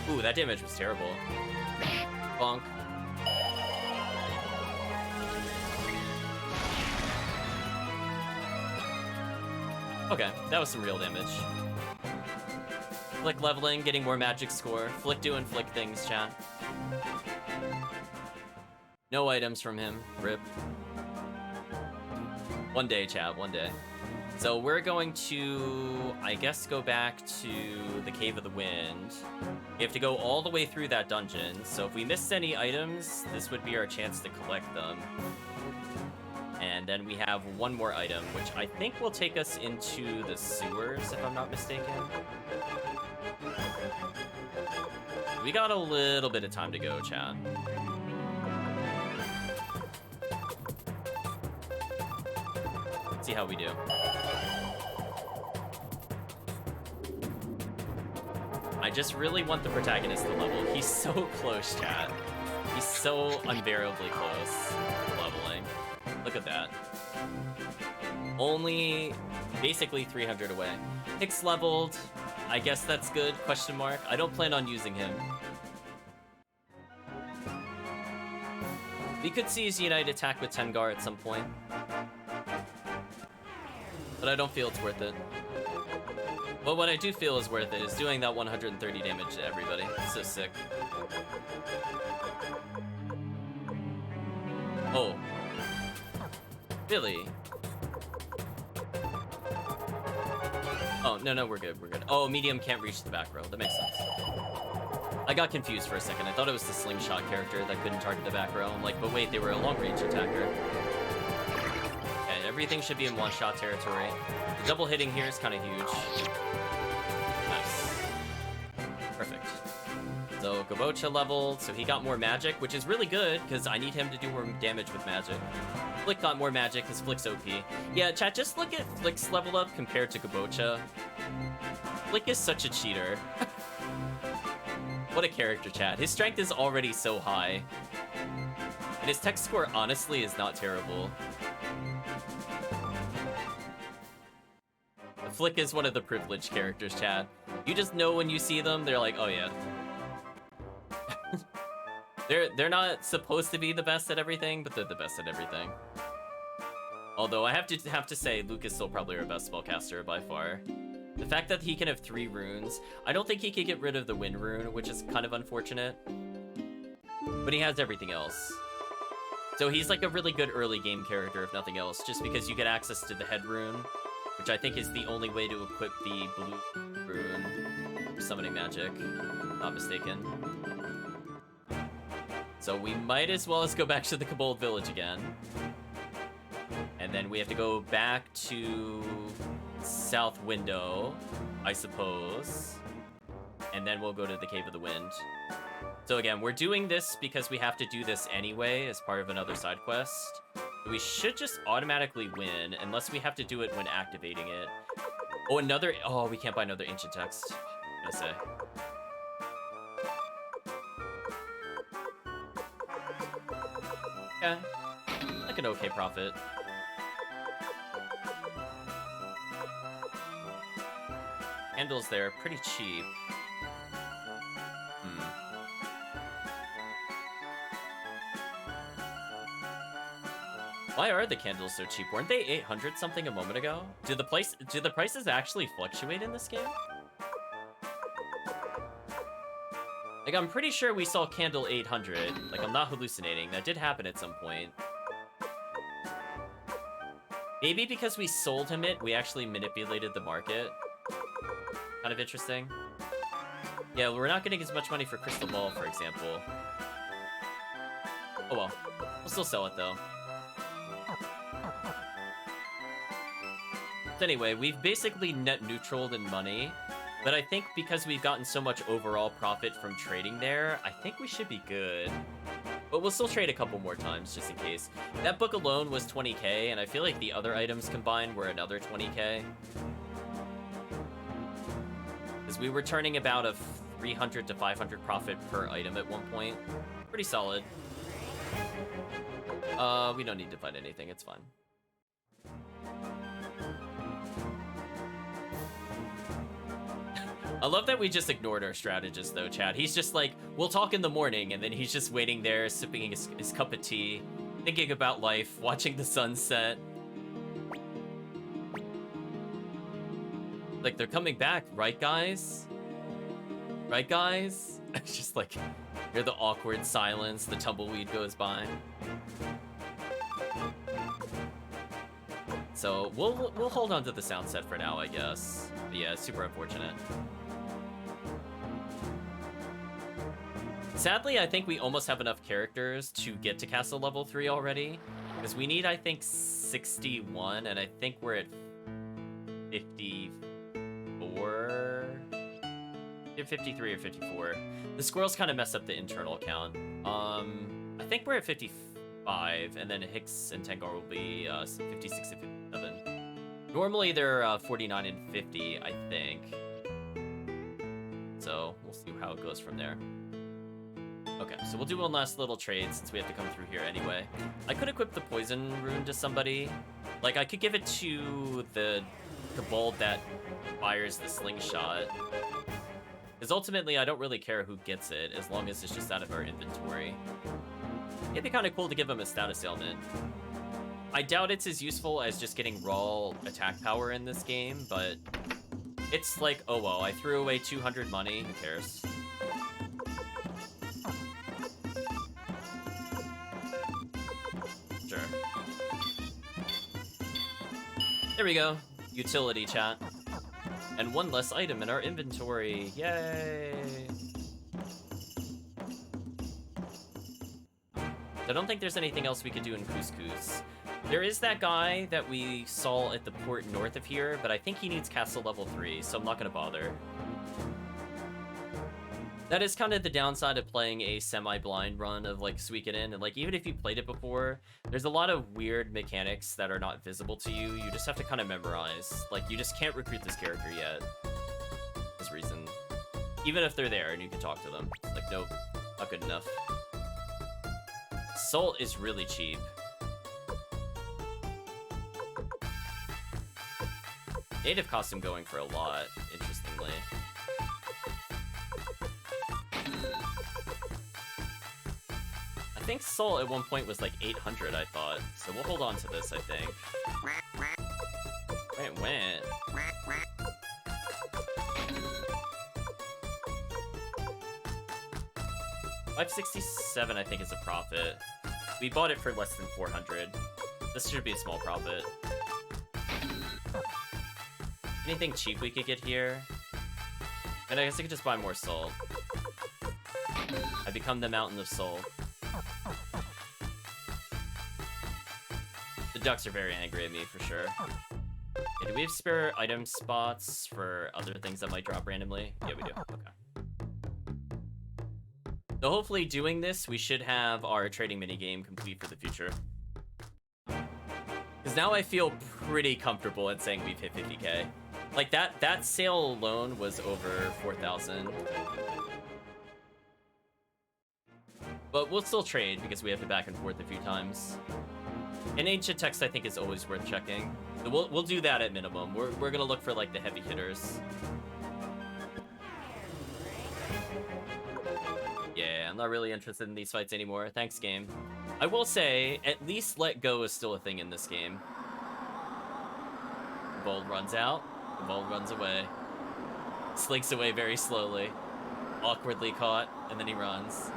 Ooh, that damage was terrible. Bonk. Okay, that was some real damage. Flick leveling, getting more magic score. Flick doing flick things, chat. No items from him. Rip. One day, chat, one day. So we're going to, I guess, go back to the Cave of the Wind. We have to go all the way through that dungeon. So if we missed any items, this would be our chance to collect them. And then we have one more item, which I think will take us into the sewers, if I'm not mistaken. We got a little bit of time to go, chat. Let's see how we do. I just really want the protagonist to level. He's so close, chat. He's so unbearably close to leveling. Look at that. Only basically 300 away. Hicks leveled. I guess that's good, question mark. I don't plan on using him. We could see his Unite attack with Tengar at some point. But I don't feel it's worth it. But what I do feel is worth it is doing that 130 damage to everybody. It's so sick. Oh. Really? Oh, no, we're good, we're good. Oh, medium can't reach the back row. That makes sense. I got confused for a second. I thought it was the slingshot character that couldn't target the back row. I'm like, but wait, they were a long-range attacker. Okay, everything should be in one-shot territory. The double hitting here is kind of huge. Nice. Perfect. So Gabocha leveled, so he got more magic, which is really good, because I need him to do more damage with magic. Flick got more magic, because Flick's OP. Yeah, chat, just look at Flick's level up compared to Gabocha. Flick is such a cheater. What a character, chat. His strength is already so high. And his tech score, honestly, is not terrible. Flick is one of the privileged characters, chat. You just know when you see them, they're like, oh yeah. They're not supposed to be the best at everything, but they're the best at everything. Although I have to say, Luke is still probably our best spellcaster by far. The fact that he can have 3 runes, I don't think he could get rid of the wind rune, which is kind of unfortunate. But he has everything else. So he's like a really good early game character, if nothing else, just because you get access to the head rune, which I think is the only way to equip the blue rune for summoning magic, if not mistaken. So we might as well go back to the Kobold Village again. And then we have to go back to South Window, I suppose. And then we'll go to the Cave of the Wind. So again, we're doing this because we have to do this anyway as part of another side quest. We should just automatically win, unless we have to do it when activating it. Oh, oh, we can't buy another ancient text. I say. Yeah, like an okay profit. Handles there, pretty cheap. Why are the candles so cheap? Weren't they 800 something a moment ago? Do the prices actually fluctuate in this game? Like, I'm pretty sure we saw candle 800. Like, I'm not hallucinating. That did happen at some point. Maybe because we sold him it, we actually manipulated the market. Kind of interesting. Yeah, we're not getting as much money for Crystal Ball, for example. Oh well. We'll still sell it, though. But anyway, we've basically net neutraled in money. But I think because we've gotten so much overall profit from trading there, I think we should be good. But we'll still trade a couple more times, just in case. That book alone was 20k, and I feel like the other items combined were another 20k. Because we were turning about a 300 to 500 profit per item at one point. Pretty solid. We don't need to find anything, it's fine. I love that we just ignored our strategist, though, Chad. He's just like, we'll talk in the morning, and then he's just waiting there, sipping his cup of tea, thinking about life, watching the sunset. Like, they're coming back, right, guys? Right, guys? It's just like, hear the awkward silence, the tumbleweed goes by. So, we'll hold on to the sound set for now, I guess. But yeah, super unfortunate. Sadly, I think we almost have enough characters to get to Castle Level 3 already. Because we need, I think, 61, and I think we're at 54? 53 or 54. The squirrels kind of mess up the internal count. I think we're at 55, and then Hicks and Tengar will be 56 and 57. Normally, they're 49 and 50, I think. So, we'll see how it goes from there. Okay, so we'll do one last little trade since we have to come through here anyway. I could equip the poison rune to somebody. Like, I could give it to the kobold that fires the slingshot. Because ultimately, I don't really care who gets it, as long as it's just out of our inventory. It'd be kind of cool to give him a status ailment. I doubt it's as useful as just getting raw attack power in this game, but it's like, oh well, I threw away 200 money, who cares? Sure. There we go. Utility, chat. And one less item in our inventory. Yay! I don't think there's anything else we could do in Couscous. There is that guy that we saw at the port north of here, but I think he needs Castle Level 3, so I'm not gonna bother. That is kind of the downside of playing a semi-blind run of, like, Suikoden, and, like, even if you played it before, there's a lot of weird mechanics that are not visible to you. You just have to kind of memorize. Like, you just can't recruit this character yet. This reason. Even if they're there and you can talk to them. Like, nope, not good enough. Salt is really cheap. Native costume going for a lot, interestingly. I think Soul at one point was like 800, I thought. So we'll hold on to this, I think. Where it went. $567, I think, is a profit. We bought it for less than 400. This should be a small profit. Anything cheap we could get here? And I guess I could just buy more salt. I become the mountain of salt. The ducks are very angry at me, for sure. Okay, do we have spare item spots for other things that might drop randomly? Yeah, we do. Okay. So hopefully doing this, we should have our trading minigame complete for the future. Because now I feel pretty comfortable in saying we've hit 50k. Like, that sale alone was over 4,000. But we'll still trade because we have to back and forth a few times. And ancient text, I think, is always worth checking. So we'll do that at minimum. We're gonna look for, like, the heavy hitters. Yeah, I'm not really interested in these fights anymore. Thanks, game. I will say, at least let go is still a thing in this game. The ball runs out, the ball runs away. Slinks away very slowly. Awkwardly caught, and then he runs.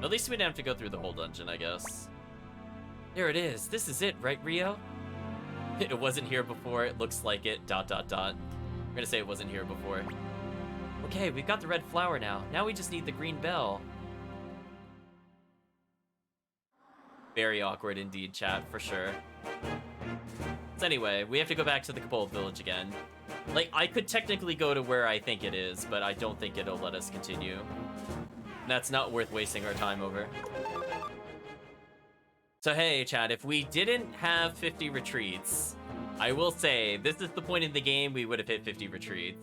At least we didn't have to go through the whole dungeon, I guess. There it is. This is it, right, Rio? It wasn't here before. It looks like it. ... We're gonna say it wasn't here before. Okay, we've got the red flower now. Now we just need the green bell. Very awkward indeed, chat, for sure. So anyway, we have to go back to the Kobold Village again. Like, I could technically go to where I think it is, but I don't think it'll let us continue. That's not worth wasting our time over. So hey, chat, if we didn't have 50 retreats, I will say, this is the point in the game we would have hit 50 retreats.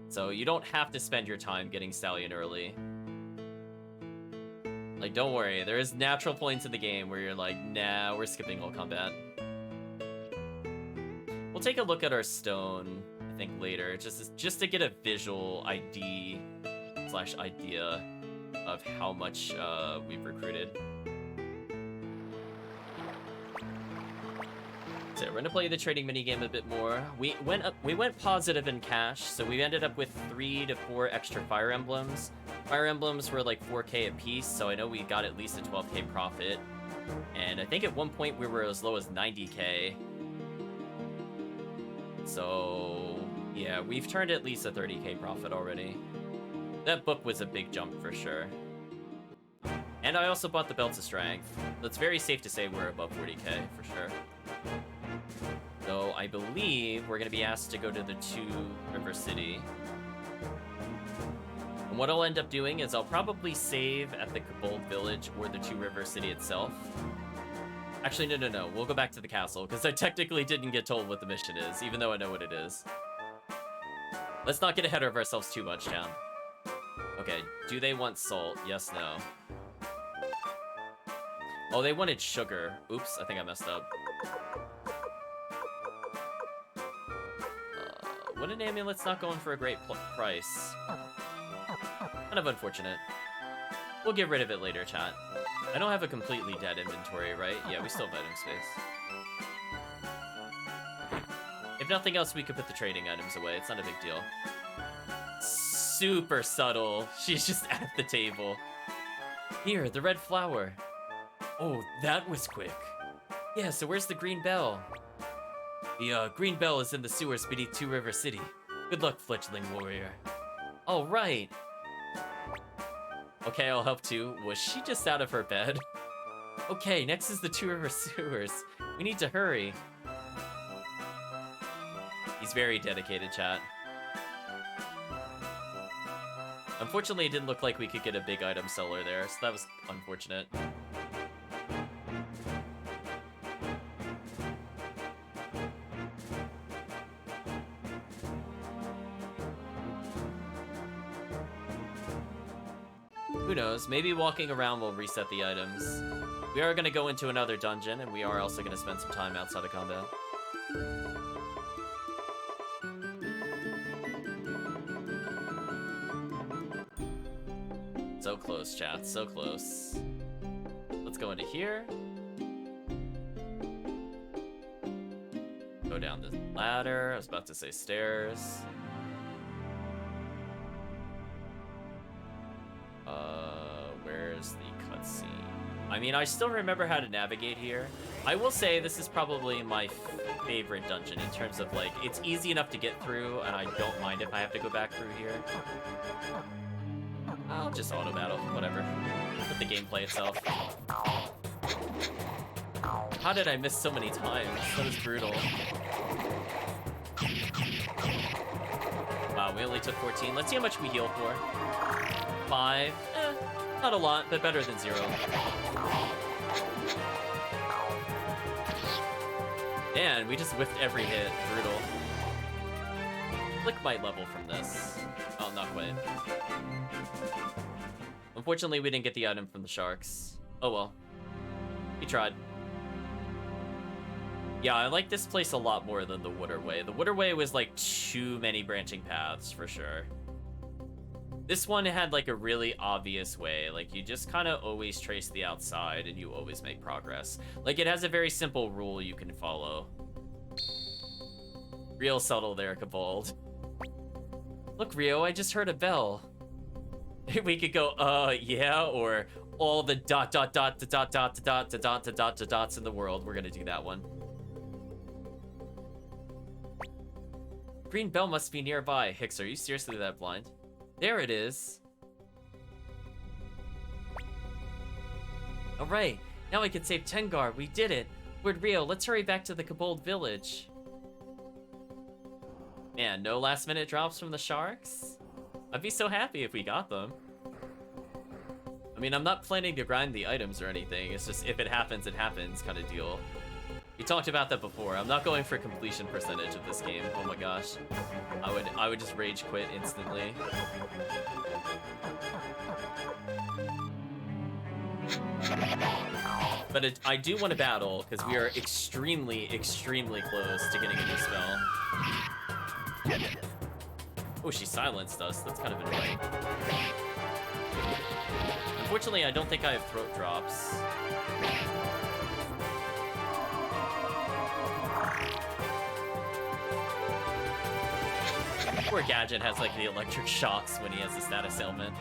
So you don't have to spend your time getting Stallion early. Like, don't worry, there is natural points in the game where you're like, nah, we're skipping all combat. We'll take a look at our stone, I think, later, just to get a visual idea of how much we've recruited. So we're gonna play the trading minigame a bit more. We went positive in cash, so we ended up with 3 to 4 extra Fire Emblems. Fire Emblems were like 4k a piece, so I know we got at least a 12k profit. And I think at one point we were as low as 90k. So yeah, we've turned at least a 30k profit already. That book was a big jump for sure. And I also bought the Belts of Strength. It's very safe to say we're above 40k for sure. So I believe we're gonna be asked to go to the 2 River City. And what I'll end up doing is I'll probably save at the Kobold Village or the 2 River City itself. Actually, no. We'll go back to the castle, because I technically didn't get told what the mission is, even though I know what it is. Let's not get ahead of ourselves too much, Town. Okay, do they want salt? Yes, no. Oh, they wanted sugar. Oops, I think I messed up. Wooden amulet's not going for a great price. Kind of unfortunate. We'll get rid of it later, chat. I don't have a completely dead inventory, right? Yeah, we still have item space. If nothing else, we could put the trading items away. It's not a big deal. Super subtle. She's just at the table. Here, the red flower. Oh, that was quick. Yeah, so where's the green bell? The green bell is in the sewers beneath 2 River City. Good luck, fledgling warrior. All right. Okay, I'll help too. Was she just out of her bed? Okay, next is the 2 River Sewers. We need to hurry. He's very dedicated, chat. Unfortunately, it didn't look like we could get a big item seller there, so that was unfortunate. Who knows, maybe walking around will reset the items. We are going to go into another dungeon, and we are also going to spend some time outside of combat. So close, chat, so close. Let's go into here. Go down this ladder. I was about to say stairs. Where's the cutscene? I mean, I still remember how to navigate here. I will say this is probably my favorite dungeon in terms of, like, it's easy enough to get through, and I don't mind if I have to go back through here. I'll just auto battle, whatever. With the gameplay itself. How did I miss so many times? That was brutal. Wow, we only took 14. Let's see how much we heal for. 5. Not a lot, but better than 0. Man, we just whiffed every hit. Brutal. Flick might level from this. Oh, not quite. Unfortunately, we didn't get the item from the sharks. Oh well. We tried. Yeah, I like this place a lot more than the Waterway. The Waterway was like too many branching paths for sure. This one had like a really obvious way. Like you just kind of always trace the outside and you always make progress. Like it has a very simple rule you can follow. Real subtle there, Cabald. Look, Rio, I just heard a bell. We could go, yeah, or all the dot dot dot dot dot dot dot dot dot dot dots in the world. We're gonna do that one. Green bell must be nearby. Hicks, are you seriously that blind? There it is. All right, now we can save Tengar. We did it. Lord Rio, let's hurry back to the Kobold village. Man, no last minute drops from the sharks? I'd be so happy if we got them. I mean, I'm not planning to grind the items or anything. It's just if it happens kind of deal. We talked about that before. I'm not going for completion percentage of this game. Oh my gosh. I would just rage quit instantly. But I do want to battle, because we are extremely, extremely close to getting a new spell. Oh, she silenced us. That's kind of annoying. Unfortunately, I don't think I have throat drops. Poor Gadget has like the electric shocks when he has the status ailment.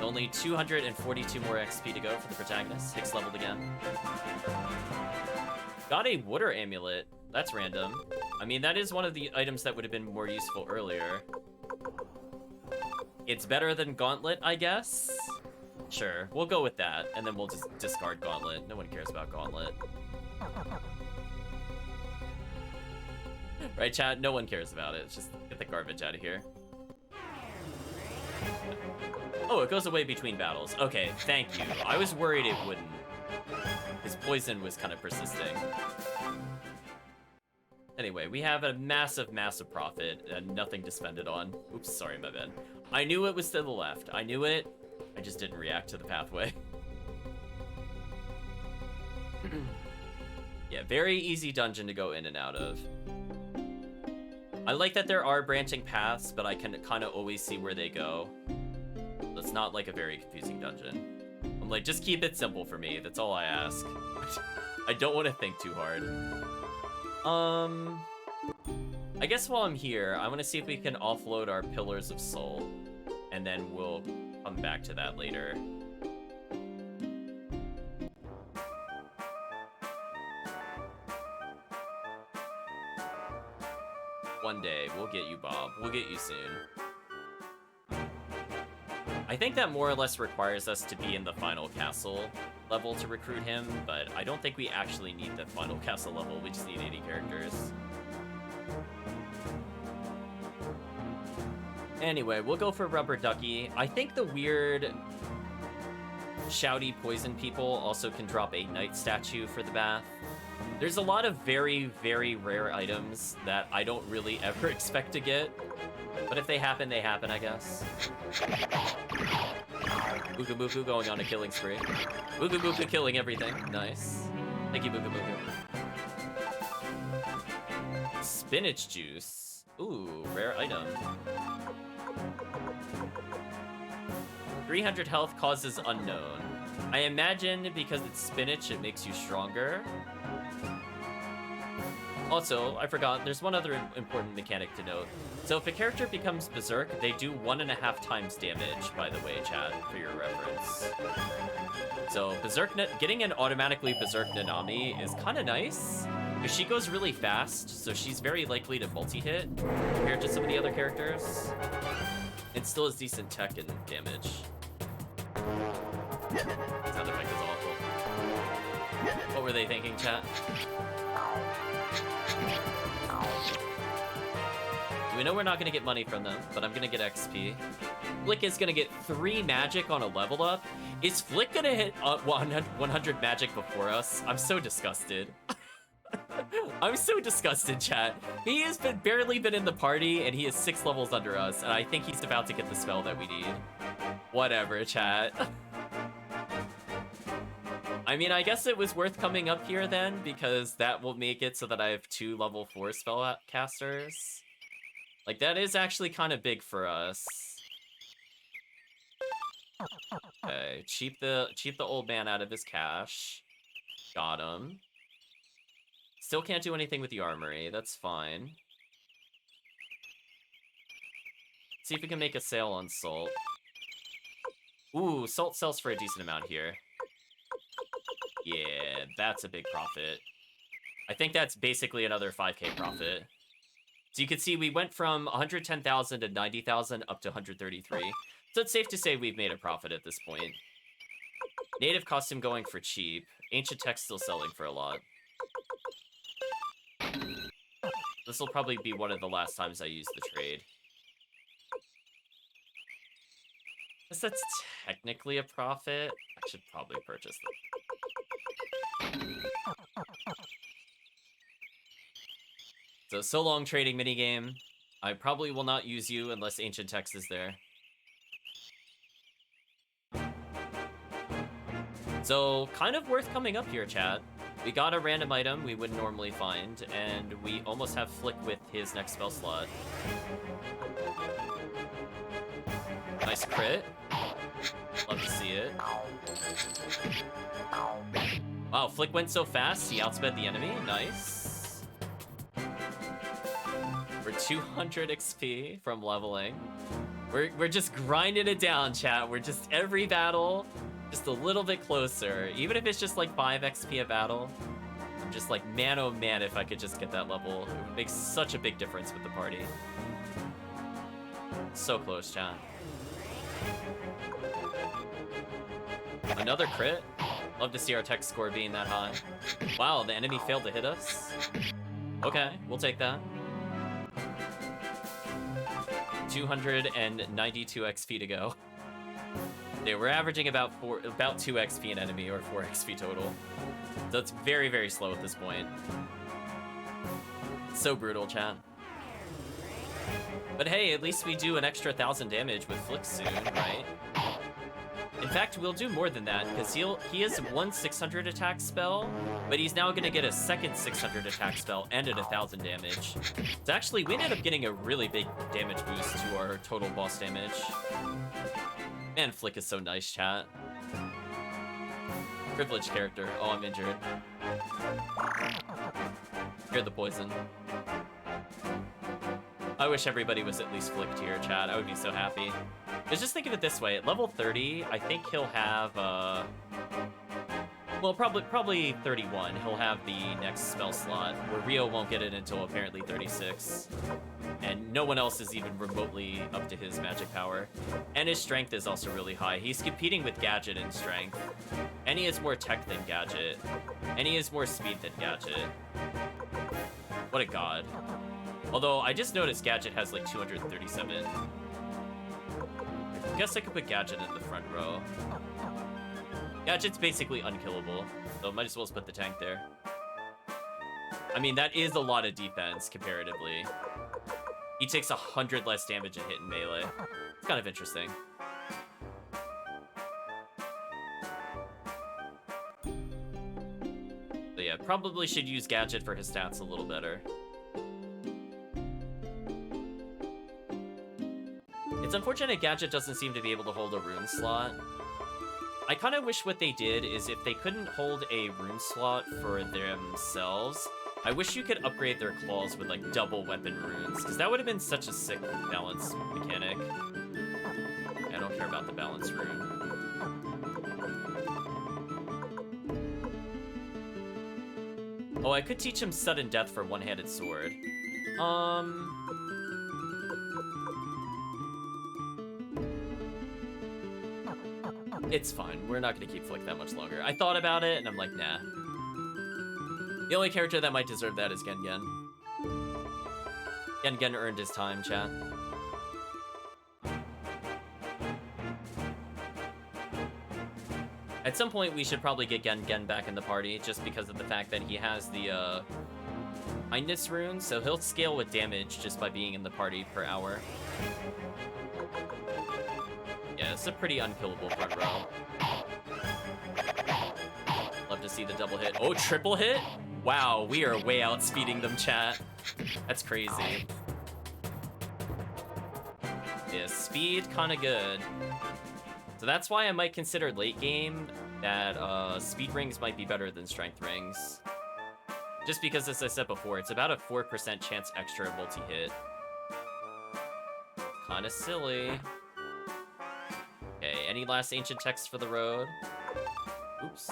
Only 242 more XP to go for the protagonist. Hicks leveled again. Got a water amulet. That's random. I mean, that is one of the items that would have been more useful earlier. It's better than Gauntlet, I guess? Sure, we'll go with that, and then we'll just discard Gauntlet. No one cares about Gauntlet. Right, chat? No one cares about it. It's just get the garbage out of here. Oh, it goes away between battles. Okay, thank you. I was worried it wouldn't. His poison was kind of persisting. Anyway, we have a massive, massive profit and nothing to spend it on. Oops, sorry, my bad. I knew it was to the left. I knew it. I just didn't react to the pathway. Yeah, very easy dungeon to go in and out of. I like that there are branching paths, but I can kind of always see where they go. It's not like a very confusing dungeon. I'm like, just keep it simple for me. That's all I ask. I don't want to think too hard. I guess while I'm here, I want to see if we can offload our Pillars of Soul. And then we'll come back to that later. One day, we'll get you, Bob. We'll get you soon. I think that more or less requires us to be in the final castle level to recruit him, but I don't think we actually need the final castle level. We just need 80 characters. Anyway, we'll go for Rubber Ducky. I think the weird shouty poison people also can drop a Knight statue for the bath. There's a lot of very, very rare items that I don't really ever expect to get. But if they happen, I guess. Buka Buku going on a killing spree. Buka Buku killing everything. Nice. Thank you, Buka Buku. Spinach juice. Ooh, rare item. 300 health causes unknown. I imagine because it's spinach, it makes you stronger. Also, I forgot, there's one other important mechanic to note. So if a character becomes Berserk, they do 1.5 times damage, by the way, chat, for your reference. So getting an automatically Berserk Nanami is kind of nice, because she goes really fast, so she's very likely to multi-hit compared to some of the other characters. It still has decent tech and damage. Sound effect is awful. What were they thinking, chat? We know we're not gonna get money from them, but I'm gonna get XP. Flick is gonna get 3 magic on a level up. Is Flick gonna hit 100 magic before us? I'm so disgusted. I'm so disgusted, chat. He has barely been in the party, and he is 6 levels under us, and I think he's about to get the spell that we need. Whatever, chat. I mean, I guess it was worth coming up here then, because that will make it so that I have 2 level 4 spellcasters. Like, that is actually kind of big for us. Okay, cheap the old man out of his cash. Got him. Still can't do anything with the armory, that's fine. See if we can make a sale on salt. Ooh, salt sells for a decent amount here. Yeah, that's a big profit. I think that's basically another 5k profit. So you can see we went from 110,000 to 90,000 up to 133. So it's safe to say we've made a profit at this point. Native costume going for cheap. Ancient text still selling for a lot. This will probably be one of the last times I use the trade. Guess that's technically a profit. I should probably purchase them. So long trading minigame. I probably will not use you unless Ancient Text is there. So, kind of worth coming up here, chat. We got a random item we wouldn't normally find, and we almost have Flick with his next spell slot. Nice crit. Love to see it. Wow, Flick went so fast, he outsped the enemy. Nice. We're 200 XP from leveling. We're just grinding it down, chat. We're just every battle, just a little bit closer. Even if it's just like 5 XP a battle. I'm just like, man oh man, if I could just get that level. It would make such a big difference with the party. So close, chat. Another crit. Love to see our tech score being that high. Wow, the enemy failed to hit us. Okay, we'll take that. 292 XP to go. Yeah, we're averaging about 2 XP an enemy, or 4 XP total. So it's very, very slow at this point. So brutal, chat. But hey, at least we do an extra 1,000 damage with Flick soon, right? In fact, we'll do more than that, because he has one 600 attack spell, but he's now going to get a second 600 attack spell and at 1,000 damage. So actually, we ended up getting a really big damage boost to our total boss damage. Man, Flick is so nice, chat. Privileged character. Oh, I'm injured. Hear the poison. I wish everybody was at least flicked here, chat. I would be so happy. But just think of it this way. At level 30, I think he'll have, well, probably 31. He'll have the next spell slot, where Rio won't get it until apparently 36. And no one else is even remotely up to his magic power. And his strength is also really high. He's competing with Gadget in strength. And he has more tech than Gadget. And he has more speed than Gadget. What a god. Although, I just noticed Gadget has like 237. I guess I could put Gadget in the front row. Gadget's basically unkillable, so might as well put the tank there. I mean, that is a lot of defense, comparatively. He takes 100 less damage a hit in melee. It's kind of interesting. But yeah, probably should use Gadget for his stats a little better. It's unfortunate Gadget doesn't seem to be able to hold a rune slot. I kind of wish what they did is if they couldn't hold a rune slot for themselves, I wish you could upgrade their claws with like double weapon runes, because that would have been such a sick balance mechanic. I don't care about the balance rune. Oh, I could teach him sudden death for one-handed sword. It's fine. We're not going to keep Flick that much longer. I thought about it, and I'm like, nah. The only character that might deserve that is Gengen. Gengen earned his time, chat. At some point, we should probably get Gengen back in the party, just because of the fact that he has the, Kindness rune, so he'll scale with damage just by being in the party per hour. Yeah, it's a pretty unkillable front row. see the double hit. Oh, triple hit? Wow, we are way outspeeding them, chat. That's crazy. Yeah, speed kinda good. So that's why I might consider late game that speed rings might be better than strength rings. Just because, as I said before, it's about a 4% chance extra multi-hit. Kinda silly. Okay, any last ancient text for the road? Oops.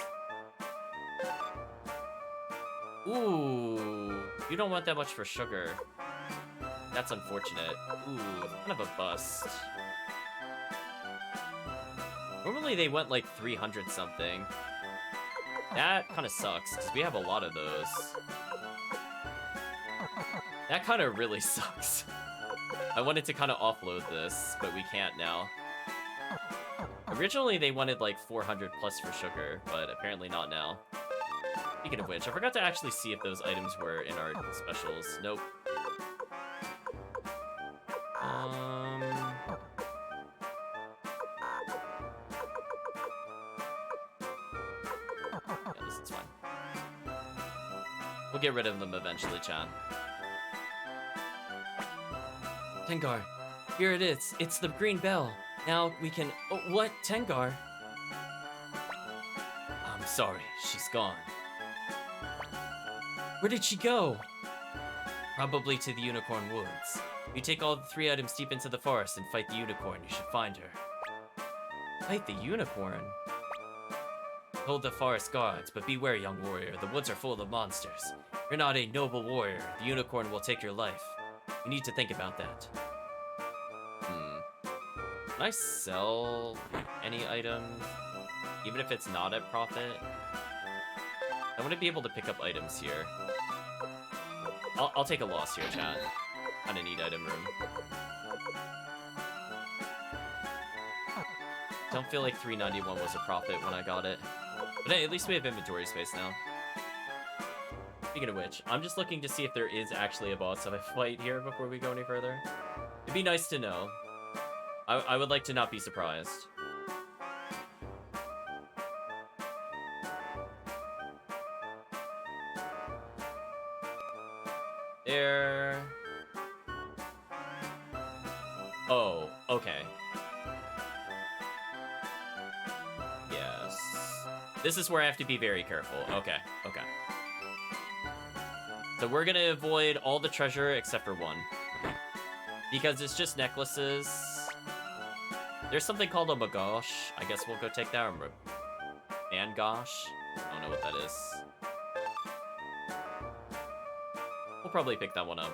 Ooh, you don't want that much for sugar. That's unfortunate. Ooh, kind of a bust. Normally they went like 300 something. That kind of sucks, because we have a lot of those. That kind of really sucks. I wanted to kind of offload this, but we can't now. Originally they wanted like 400 plus for sugar, but apparently not now. Speaking of which, I forgot to actually see if those items were in our specials. Nope. Yeah, this is fine. We'll get rid of them eventually, chat. Tengar, here it is. It's the green bell. Now we can... Oh, what? Tengar? I'm sorry, she's gone. Where did she go? Probably to the Unicorn Woods. You take all the 3 items deep into the forest and fight the unicorn, you should find her. Fight the unicorn? Hold the forest guards, but beware, young warrior. The woods are full of monsters. You're not a noble warrior. The unicorn will take your life. You need to think about that. Can I sell any item, even if it's not at profit? I want to be able to pick up items here. I'll take a loss here, chat. Kinda need item room. Don't feel like 391 was a profit when I got it. But hey, at least we have inventory space now. Speaking of which, I'm just looking to see if there is actually a boss fight here before we go any further. It'd be nice to know. I would like to not be surprised. There... Oh, okay. Yes. This is where I have to be very careful. Okay, okay. So we're gonna avoid all the treasure except for one. Because it's just necklaces. There's something called a Magosh. I guess we'll go take that. Or Mangosh. I don't know what that is. We'll probably pick that one up.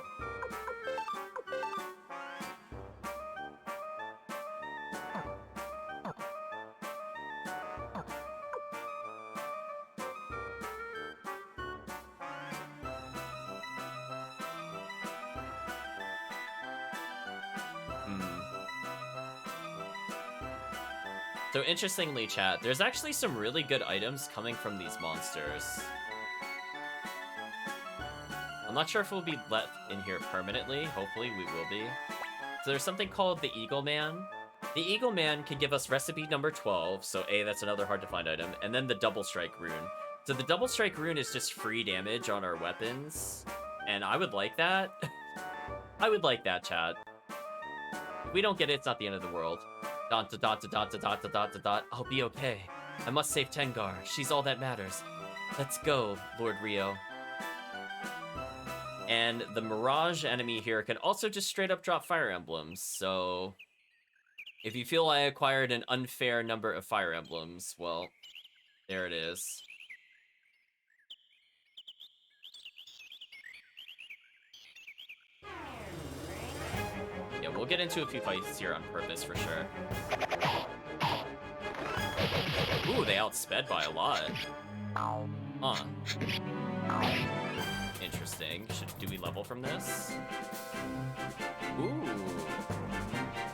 So interestingly, chat, there's actually some really good items coming from these monsters. I'm not sure if we'll be left in here permanently. Hopefully we will be. So there's something called the Eagle Man. The Eagle Man can give us recipe number 12, so A, that's another hard to find item, and then the Double Strike Rune. So the Double Strike Rune is just free damage on our weapons, and I would like that. I would like that, chat. If we don't get it, it's not the end of the world. Dot dot dot dot dot dot dot dot dot. I'll be okay. I must save Tengar. She's all that matters. Let's go, Lord Rio. And the Mirage enemy here can also just straight up drop Fire Emblems, so... If you feel I acquired an unfair number of Fire Emblems, well, there it is. Yeah, we'll get into a few fights here on purpose for sure. Ooh, they outsped by a lot. Huh. Interesting. Do we level from this? Ooh.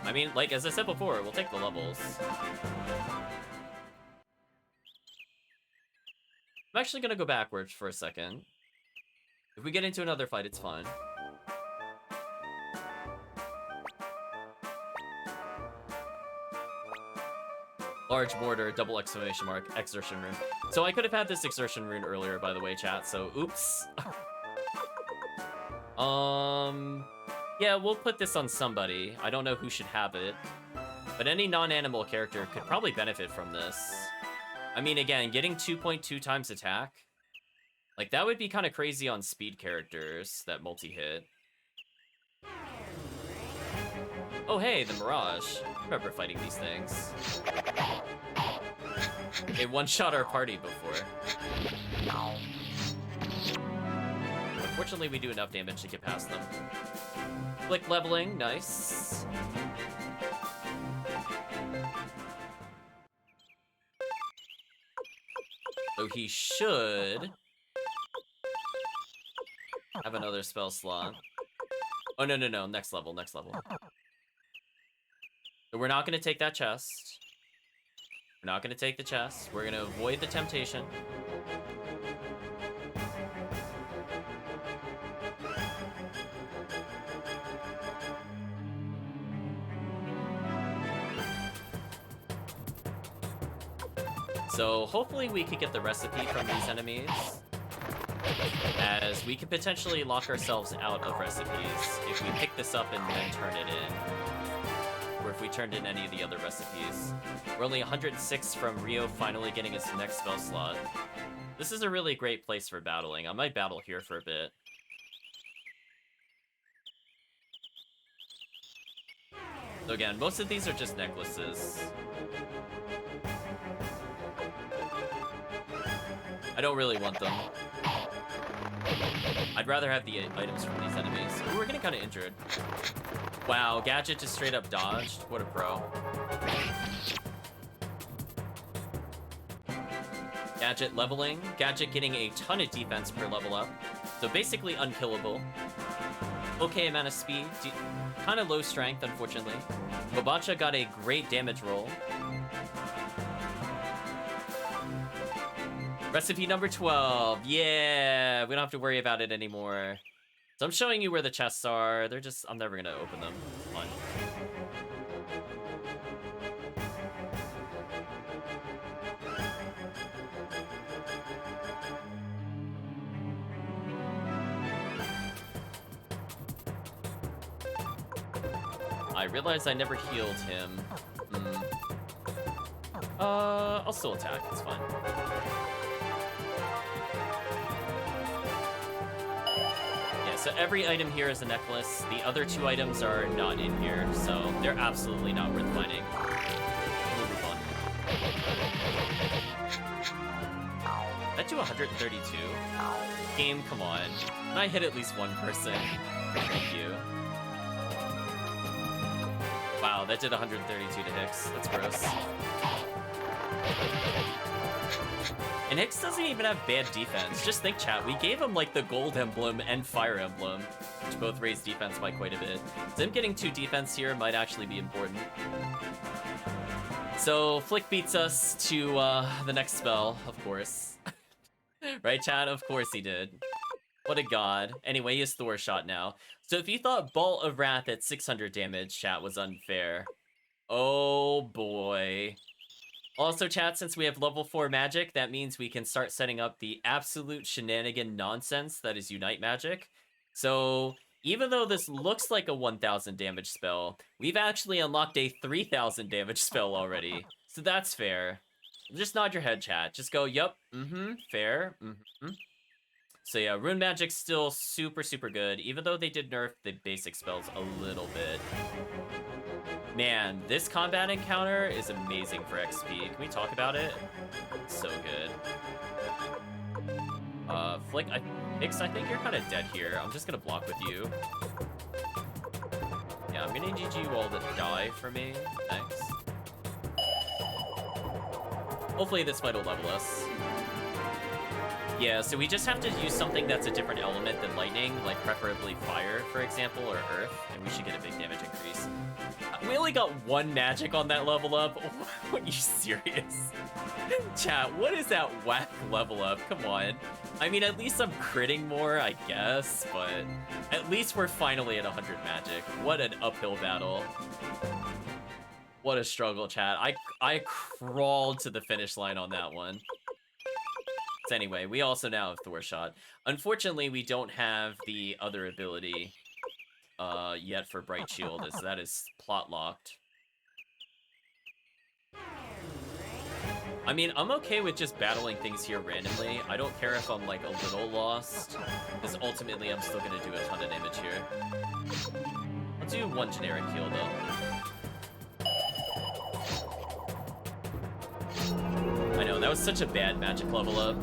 I mean, like, as I said before, we'll take the levels. I'm actually gonna go backwards for a second. If we get into another fight, it's fine. Large mortar, double exclamation mark, exertion rune. So I could have had this exertion rune earlier, by the way, chat, so oops. Yeah, we'll put this on somebody. I don't know who should have it. But any non-animal character could probably benefit from this. I mean, again, getting 2.2 times attack. Like, that would be kind of crazy on speed characters that multi-hit. Oh, hey, the Mirage. I remember fighting these things. They one-shot our party before. Unfortunately, we do enough damage to get past them. Flick leveling, nice. So he should have another spell slot. Oh, no, next level. So we're not going to take that chest. We're not going to take the chest. We're going to avoid the temptation. So hopefully we could get the recipe from these enemies, as we could potentially lock ourselves out of recipes if we pick this up and then turn it in, or if we turned in any of the other recipes. We're only 106 from Rio finally getting his next spell slot. This is a really great place for battling. I might battle here for a bit. So again, most of these are just necklaces. I don't really want them. I'd rather have the items from these enemies. Ooh, we're getting kind of injured. Wow, Gadget just straight up dodged. What a pro. Gadget leveling. Gadget getting a ton of defense per level up. So basically unkillable. Okay amount of speed. Kind of low strength, unfortunately. Kobacha got a great damage roll. Recipe number 12. Yeah, we don't have to worry about it anymore. So I'm showing you where the chests are. They're just, I'm never gonna open them. It's fun. I realized I never healed him. I'll still attack, it's fine. So every item here is a necklace. The other two items are not in here, so they're absolutely not worth finding. We'll move on. That do 132? Game, come on. Can I hit at least one person? Thank you. Wow, that did 132 to Hicks. That's gross. And Hicks doesn't even have bad defense. Just think, chat, we gave him like the gold emblem and fire emblem, which both raise defense by quite a bit. So him getting 2 defense here might actually be important. So Flick beats us to the next spell, of course. Right, chat? Of course he did. What a god. Anyway, he has Thor shot now. So if you thought Ball of Wrath at 600 damage, chat, was unfair. Oh boy. Also, chat, since we have level 4 magic, that means we can start setting up the absolute shenanigan nonsense that is Unite magic. So, even though this looks like a 1000 damage spell, we've actually unlocked a 3000 damage spell already. So that's fair. Just nod your head, chat. Just go, yup, fair, So yeah, rune magic's still super, super good, even though they did nerf the basic spells a little bit. Man, this combat encounter is amazing for XP. Can we talk about it? It's so good. Flick, Hicks, I think you're kind of dead here. I'm just gonna block with you. Yeah, I'm gonna need you all to die for me. Thanks. Hopefully this fight will level us. Yeah, so we just have to use something that's a different element than lightning, like preferably fire, for example, or earth, and we should get a big damage increase. We only got 1 magic on that level up. Are you serious? Chat, what is that whack level up? Come on. I mean, at least I'm critting more, I guess, but at least we're finally at 100 magic. What an uphill battle. What a struggle, chat. I crawled to the finish line on that one. So anyway, we also now have Thor shot. Unfortunately, we don't have the other ability yet for Bright Shield, as that is plot locked. I mean, I'm okay with just battling things here randomly. I don't care if I'm, like, a little lost, because ultimately I'm still gonna do a ton of damage here. I'll do one generic heal, though. I know, that was such a bad magic level up.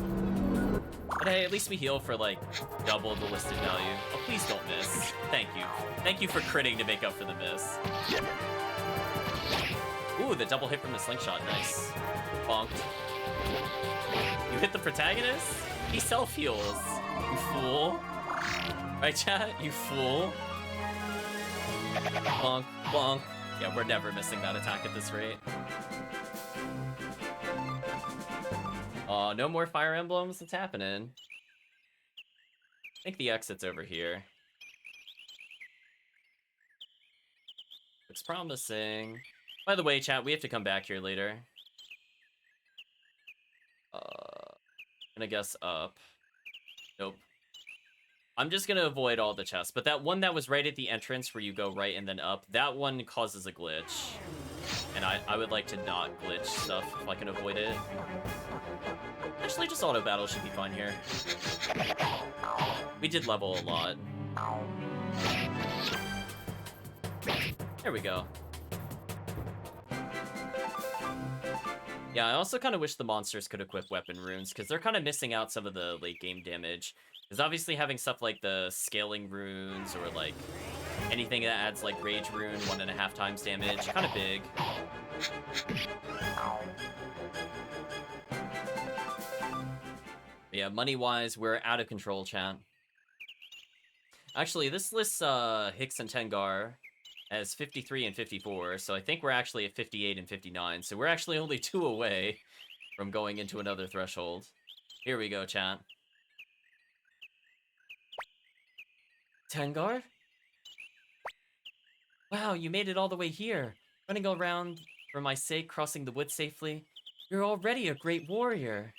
But hey, at least we heal for, like, double the listed value. Oh, please don't miss. Thank you. Thank you for critting to make up for the miss. Ooh, the double hit from the slingshot. Nice. Bonked. You hit the protagonist? He self-heals. You fool. Right, chat? You fool. Bonk, bonk. Yeah, we're never missing that attack at this rate. No more fire emblems. What's happening? I think the exit's over here. Looks promising. By the way, chat, we have to come back here later. Gonna guess up. Nope. I'm just gonna avoid all the chests, but that one that was right at the entrance where you go right and then up, that one causes a glitch. And I would like to not glitch stuff if I can avoid it. Actually, just auto battle should be fine here. We did level a lot. There we go. Yeah, I also kind of wish the monsters could equip weapon runes, because they're kind of missing out some of the late game damage. Because obviously having stuff like the scaling runes, or like anything that adds like rage rune 1.5 times damage, kind of big. But yeah, money-wise, we're out of control, chat. Actually, this lists Hicks and Tengar as 53 and 54, so I think we're actually at 58 and 59, so we're actually only 2 away from going into another threshold. Here we go, chat. Tengar? Wow, you made it all the way here. Running around for my sake, crossing the woods safely. You're already a great warrior.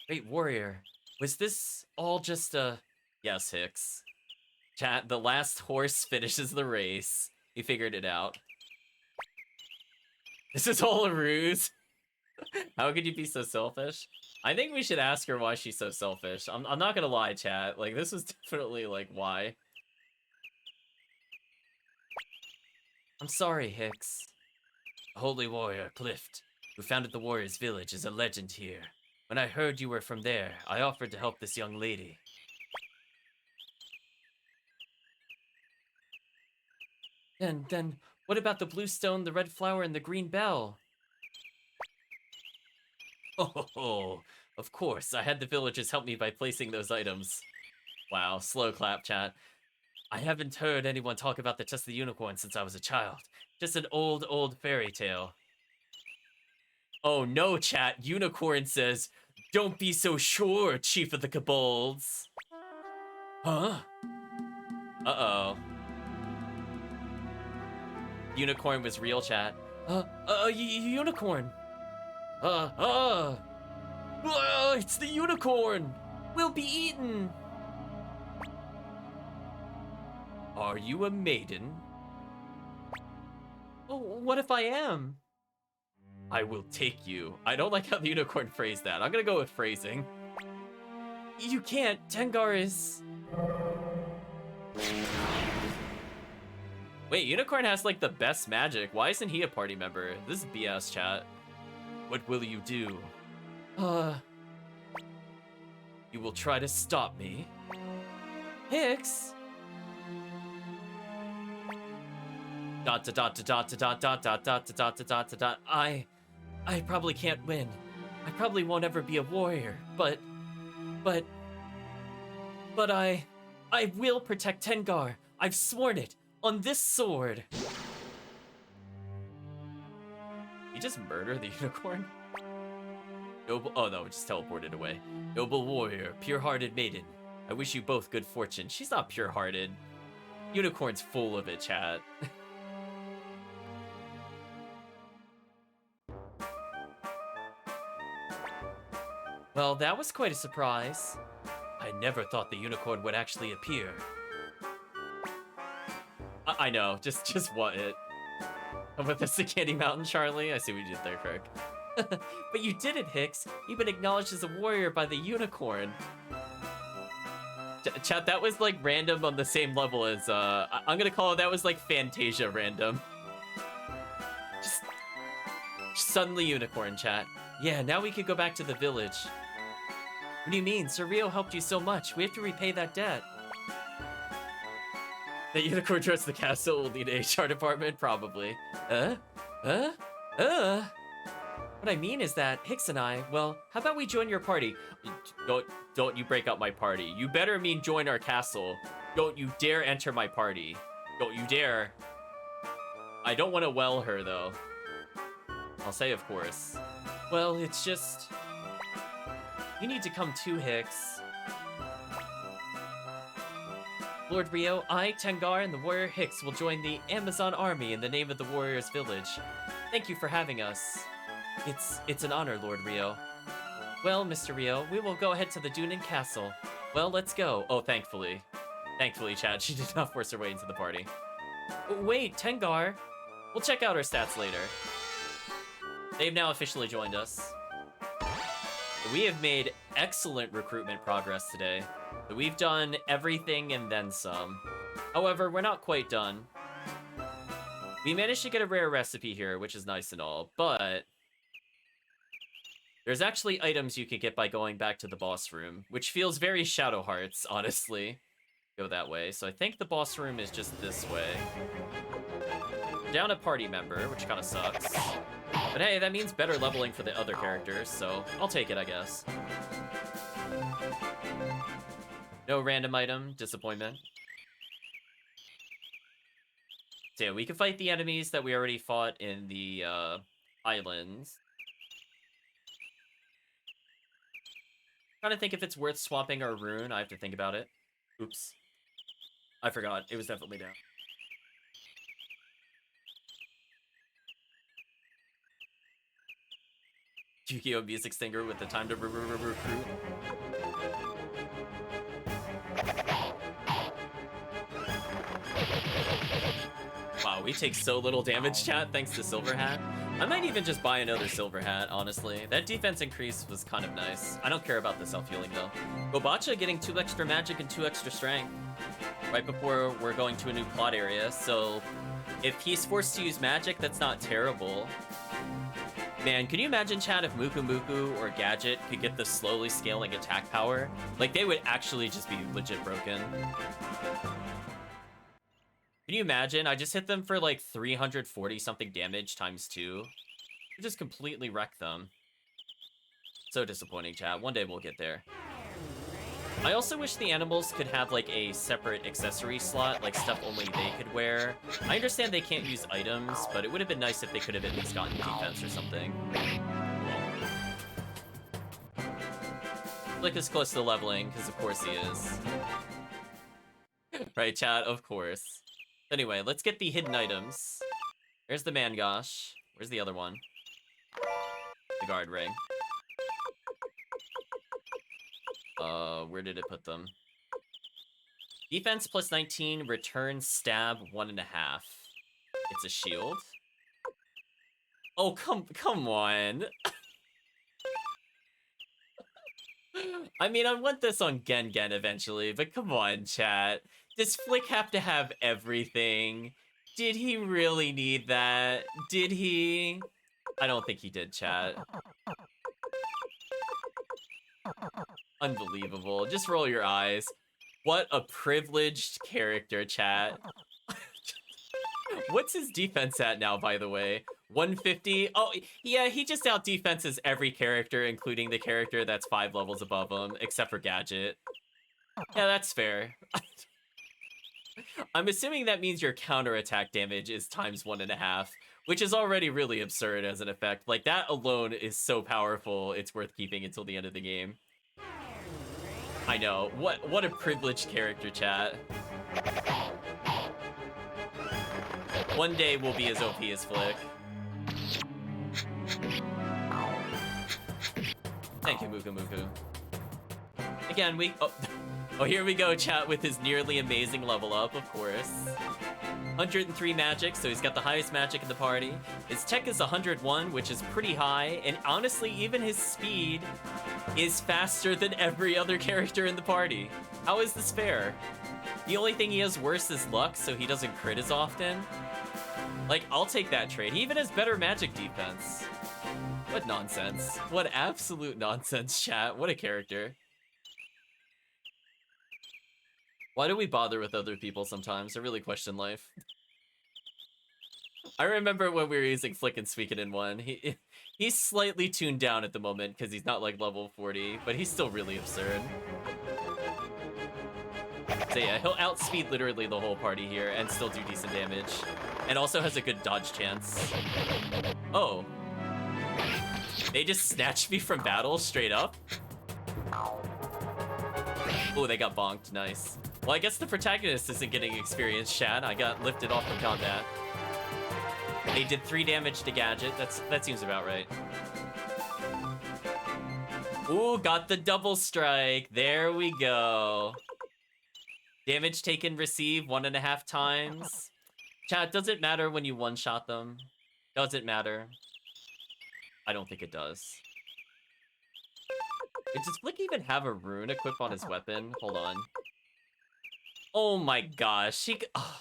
Great warrior. Was this all just a... Yes, Hicks. Chat, the last horse finishes the race. He figured it out. This is all a ruse. How could you be so selfish? I think we should ask her why she's so selfish. I'm not gonna lie, chat. Like, this was definitely, like, why. I'm sorry, Hicks. A holy warrior, Clift, who founded the Warriors' Village, is a legend here. When I heard you were from there, I offered to help this young lady. Then, what about the blue stone, the red flower, and the green bell? Oh, of course, I had the villagers help me by placing those items. Wow, slow clap, chat. I haven't heard anyone talk about the Chest of the Unicorn since I was a child. Just an old fairy tale. Oh no, chat. Unicorn says, "Don't be so sure, Chief of the Kobolds." Huh? Uh-oh. Unicorn was real, chat. Unicorn. It's the unicorn. We'll be eaten. Are you a maiden? Oh, what if I am? I will take you. I don't like how the unicorn phrased that. I'm gonna go with phrasing. You can't. Tengar is... Wait, Unicorn has, like, the best magic. Why isn't he a party member? This is BS, chat. What will you do? You will try to stop me? Hicks? I probably can't win. I probably won't ever be a warrior, but I will protect Tengar. I've sworn it on this sword. You just murder the unicorn? Noble, oh no, it just teleported away. Noble warrior, pure-hearted maiden. I wish you both good fortune. She's not pure-hearted. Unicorn's full of it, chat. Well, that was quite a surprise. I never thought the unicorn would actually appear. I know, just what it. With the Candy Mountain, Charlie? I see what you did there, Kirk. But you did it, Hicks. You've been acknowledged as a warrior by the unicorn. Chat, that was like random on the same level as, I'm gonna call it, that was like Fantasia random. Just suddenly unicorn, chat. Yeah, now we could go back to the village. What do you mean? Sir Rio helped you so much. We have to repay that debt. The unicorn towards the castle will need an HR department? Probably. What I mean is that Hicks and I, well, how about we join your party? Don't you break up my party. You better mean join our castle. Don't you dare enter my party. Don't you dare. I don't want to well her, though. I'll say, of course. Well, it's just... You need to come too, Hicks. Lord Rio, I, Tengar, and the warrior Hicks will join the Amazon army in the name of the warrior's village. Thank you for having us. It's an honor, Lord Rio. Well, Mr. Rio, we will go ahead to the Dunin Castle. Well, let's go. Oh, thankfully. Thankfully, Chad, she did not force her way into the party. Wait, Tengar. We'll check out our stats later. They've now officially joined us. We have made excellent recruitment progress today. We've done everything and then some. However, we're not quite done. We managed to get a rare recipe here, which is nice and all, but there's actually items you can get by going back to the boss room, which feels very Shadow Hearts, honestly. Go that way. So I think the boss room is just this way. Down a party member, which kind of sucks. But hey, that means better leveling for the other characters, so I'll take it, I guess. No random item. Disappointment. So yeah, we can fight the enemies that we already fought in the islands. Trying to think if it's worth swapping our rune. I have to think about it. Oops. I forgot. It was definitely down. Yu-Gi-Oh! Music Stinger with the time to recruit. Wow, we take so little damage, chat, thanks to Silver Hat. I might even just buy another Silver Hat, honestly. That defense increase was kind of nice. I don't care about the self-healing, though. Gobacha getting 2 extra magic and 2 extra strength right before we're going to a new plot area, so if he's forced to use magic, that's not terrible. Man, can you imagine, chat, if Muku Muku or Gadget could get the slowly scaling attack power? Like, they would actually just be legit broken. Can you imagine? I just hit them for like 340 something damage times 2. You just completely wreck them. So disappointing, chat. One day we'll get there. I also wish the animals could have like a separate accessory slot, like stuff only they could wear. I understand they can't use items, but it would have been nice if they could have at least gotten defense or something. Like as close to leveling, because of course he is. Right, chat? Of course. Anyway, let's get the hidden items. There's the Mangosh. Where's the other one? The guard ring. Where did it put them? Defense plus 19, return stab 1.5. It's a shield. Oh, come on. I mean, I want this on Gengen eventually, but come on, chat. Does Flick have to have everything? Did he really need that? Did he? I don't think he did, chat. Unbelievable. Just roll your eyes. What a privileged character, chat. What's his defense at now, by the way? 150? Oh, yeah, he just out-defenses every character, including the character that's 5 levels above him, except for Gadget. Yeah, that's fair. I'm assuming that means your counterattack damage is times 1.5, which is already really absurd as an effect. Like, that alone is so powerful, it's worth keeping until the end of the game. I know. What a privileged character, chat. One day we'll be as OP as Flick. Thank you, Muku Muku. Again, oh, here we go, chat, with his nearly amazing level up, of course. 103 magic, so he's got the highest magic in the party. His tech is 101, which is pretty high, and honestly, even his speed is faster than every other character in the party. How is this fair? The only thing he has worse is luck, so he doesn't crit as often. Like, I'll take that trade. He even has better magic defense. What nonsense. What absolute nonsense, chat. What a character. Why do we bother with other people sometimes? I really question life. I remember when we were using Flick and Suikoden 1. He's slightly tuned down at the moment because he's not like level 40, but he's still really absurd. So yeah, he'll outspeed literally the whole party here and still do decent damage. And also has a good dodge chance. Oh. They just snatched me from battle straight up? Oh, they got bonked. Nice. Well, I guess the protagonist isn't getting experience, chat. I got lifted off from combat. They did 3 damage to Gadget. That seems about right. Ooh, got the double strike. There we go. Damage taken, receive 1.5 times. Chat, does it matter when you one-shot them? Does it matter? I don't think it does. Does Flick even have a rune equipped on his weapon? Hold on. Oh my gosh, oh.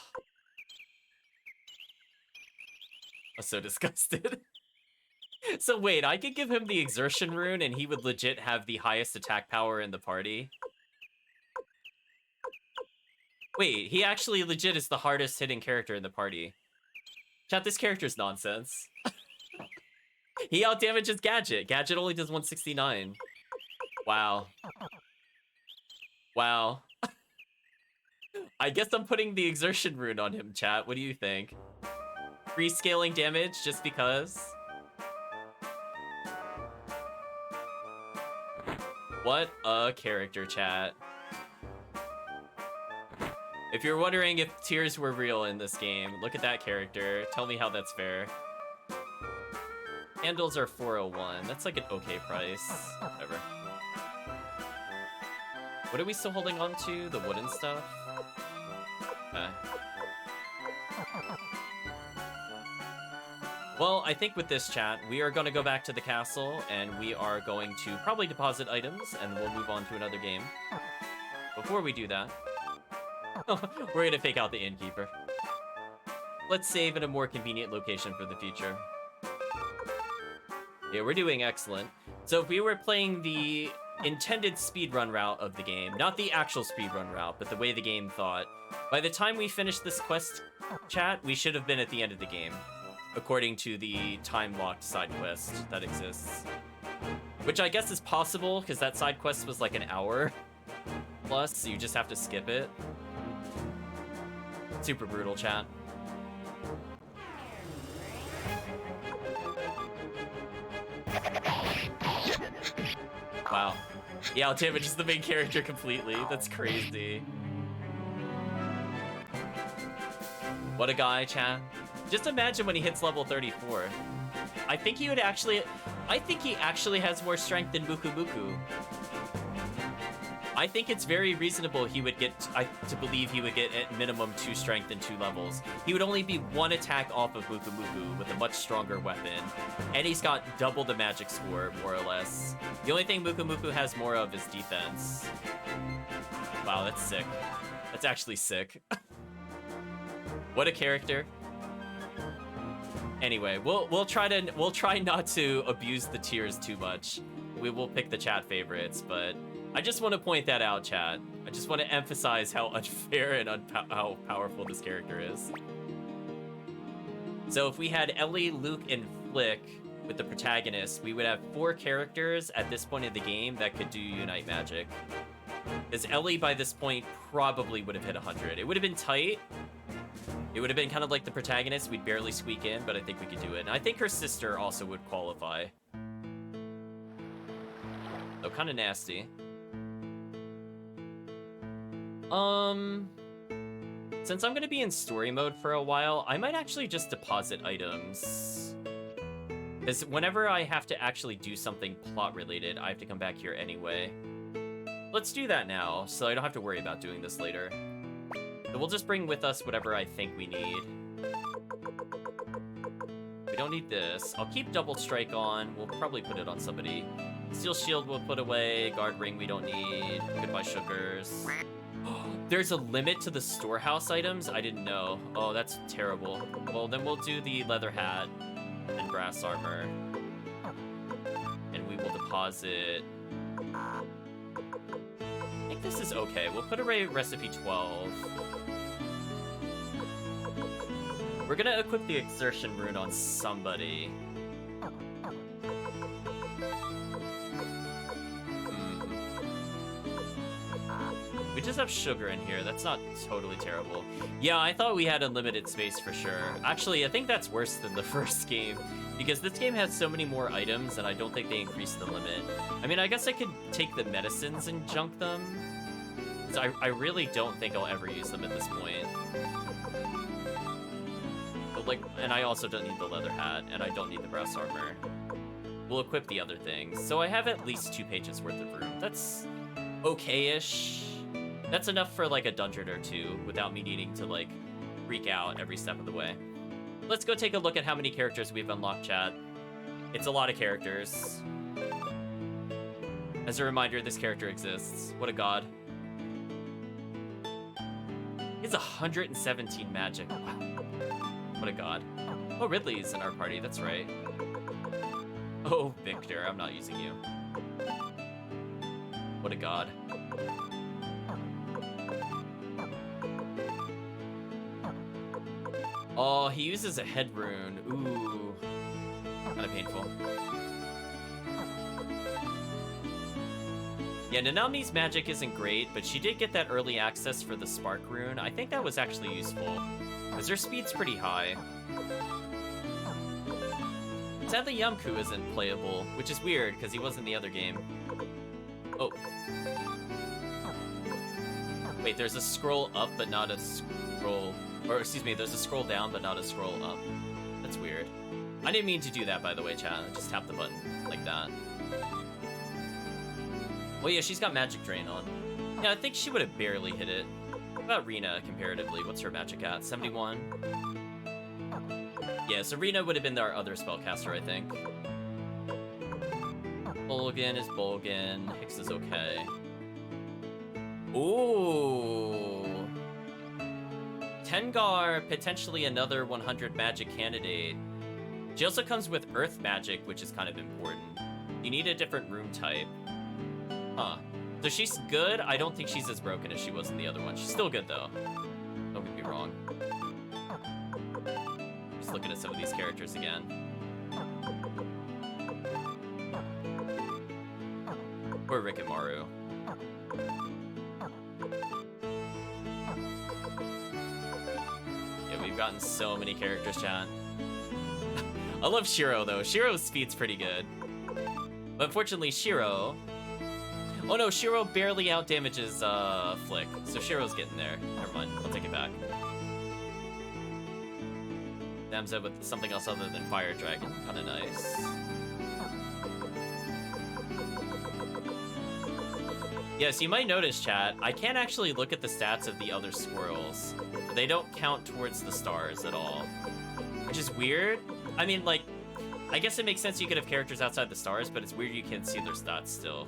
I'm so disgusted. So wait, I could give him the exertion rune and he would legit have the highest attack power in the party? Wait, he actually legit is the hardest hitting character in the party. Chat, this character's nonsense. He outdamages Gadget. Gadget only does 169. Wow. Wow. I guess I'm putting the exertion rune on him, chat. What do you think? Free scaling damage just because? What a character, chat. If you're wondering if tears were real in this game, look at that character. Tell me how that's fair. Handles are 401. That's like an okay price. Whatever. What are we still holding on to? The wooden stuff? Okay. Well, I think with this chat, we are going to go back to the castle, and we are going to probably deposit items, and we'll move on to another game. Before we do that, we're going to fake out the innkeeper. Let's save in a more convenient location for the future. Yeah, we're doing excellent. So if we were playing the intended speedrun route of the game, not the actual speedrun route, but the way the game thought, by the time we finish this quest, chat, we should have been at the end of the game, according to the time-locked side quest that exists. Which I guess is possible, because that side quest was like an hour plus, so you just have to skip it. Super brutal, chat. Wow. Yeah, outdamages the main character completely. That's crazy. What a guy, chat. Just imagine when he hits level 34. I think he actually has more strength than Muku Muku. I think it's very reasonable he would get, to believe he would get at minimum 2 strength and 2 levels. He would only be 1 attack off of Muku Muku with a much stronger weapon. And he's got double the magic score, more or less. The only thing Muku Muku has more of is defense. Wow, that's sick. That's actually sick. What a character. Anyway, we'll try not to abuse the tiers too much. We will pick the chat favorites, but I just want to point that out, chat. I just want to emphasize how unfair and how powerful this character is. So if we had Ellie, Luke, and Flick with the protagonist, we would have 4 characters at this point of the game that could do Unite Magic. Because Ellie, by this point, probably would have hit 100. It would have been tight. It would have been kind of like the protagonist. We'd barely squeak in, but I think we could do it. And I think her sister also would qualify. So kind of nasty. Since I'm gonna be in story mode for a while, I might actually just deposit items. Because whenever I have to actually do something plot-related, I have to come back here anyway. Let's do that now, so I don't have to worry about doing this later. So we'll just bring with us whatever I think we need. We don't need this. I'll keep Double Strike on. We'll probably put it on somebody. Steel Shield we'll put away. Guard Ring we don't need. Goodbye Sugars. There's a limit to the storehouse items? I didn't know. Oh, that's terrible. Well, then we'll do the leather hat and brass armor. And we will deposit... I think this is okay. We'll put away recipe 12. We're gonna equip the exertion rune on somebody. We just have sugar in here. That's not totally terrible. Yeah, I thought we had unlimited space for sure. Actually, I think that's worse than the first game, because this game has so many more items, and I don't think they increased the limit. I mean, I guess I could take the medicines and junk them. So I really don't think I'll ever use them at this point. But like, and I also don't need the leather hat, and I don't need the brass armor. We'll equip the other things. So I have at least 2 pages worth of room. That's okay-ish. That's enough for like a dungeon or 2 without me needing to like freak out every step of the way. Let's go take a look at how many characters we've unlocked, chat. It's a lot of characters. As a reminder, this character exists. What a god. He has 117 magic. Wow. What a god. Oh, Ridley's in our party, that's right. Oh, Victor, I'm not using you. What a god. Oh, he uses a head rune. Ooh. Kinda painful. Yeah, Nanami's magic isn't great, but she did get that early access for the spark rune. I think that was actually useful, because her speed's pretty high. Sadly, Yamku isn't playable, which is weird, because he was in the other game. Oh. Wait, there's a scroll up, but not a scroll... Or, excuse me, there's a scroll down, but not a scroll up. That's weird. I didn't mean to do that, by the way, chat. I just tap the button like that. Well, yeah, she's got Magic Drain on. Yeah, I think she would have barely hit it. What about Rina, comparatively? What's her magic at? 71? Yeah, so Rina would have been our other spellcaster, I think. Bolgan is Bolgan. Hicks is okay. Ooh! Tengar, potentially another 100 magic candidate. She also comes with Earth magic, which is kind of important. You need a different room type. Huh. So she's good. I don't think she's as broken as she was in the other one. She's still good, though. Don't get me wrong. Just looking at some of these characters again. Or Rick and Maru. Yeah, we've gotten so many characters, chat. I love Shiro, though. Shiro's speed's pretty good. But unfortunately, Shiro... Oh no, Shiro barely outdamages Flick, so Shiro's getting there. Never mind, I'll take it back. Damza with something else other than Fire Dragon, kinda nice. Yes, you might notice, chat, I can't actually look at the stats of the other squirrels. They don't count towards the stars at all. Which is weird. I mean, like, I guess it makes sense you could have characters outside the stars, but it's weird you can't see their stats still.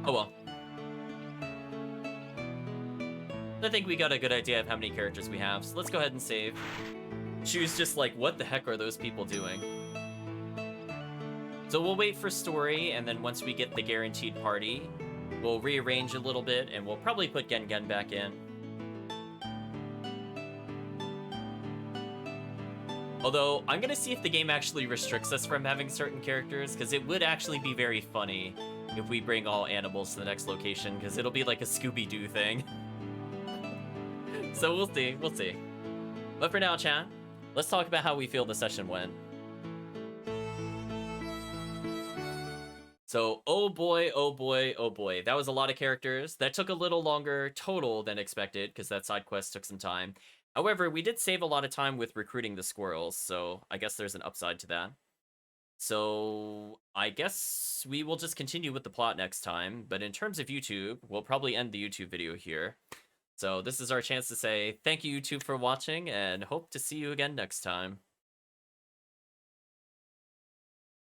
Oh well. I think we got a good idea of how many characters we have, so let's go ahead and save. She was just like, what the heck are those people doing? So we'll wait for story, and then once we get the guaranteed party, we'll rearrange a little bit, and we'll probably put Gen Gen back in. Although, I'm gonna see if the game actually restricts us from having certain characters, because it would actually be very funny if we bring all animals to the next location, because it'll be like a Scooby-Doo thing. So we'll see, we'll see. But for now, chat, let's talk about how we feel the session went. So, oh boy, oh boy, oh boy. That was a lot of characters. That took a little longer total than expected, because that side quest took some time. However, we did save a lot of time with recruiting the squirrels, so I guess there's an upside to that. So I guess we will just continue with the plot next time, but in terms of YouTube, we'll probably end the YouTube video here. So this is our chance to say thank you, YouTube, for watching, and hope to see you again next time.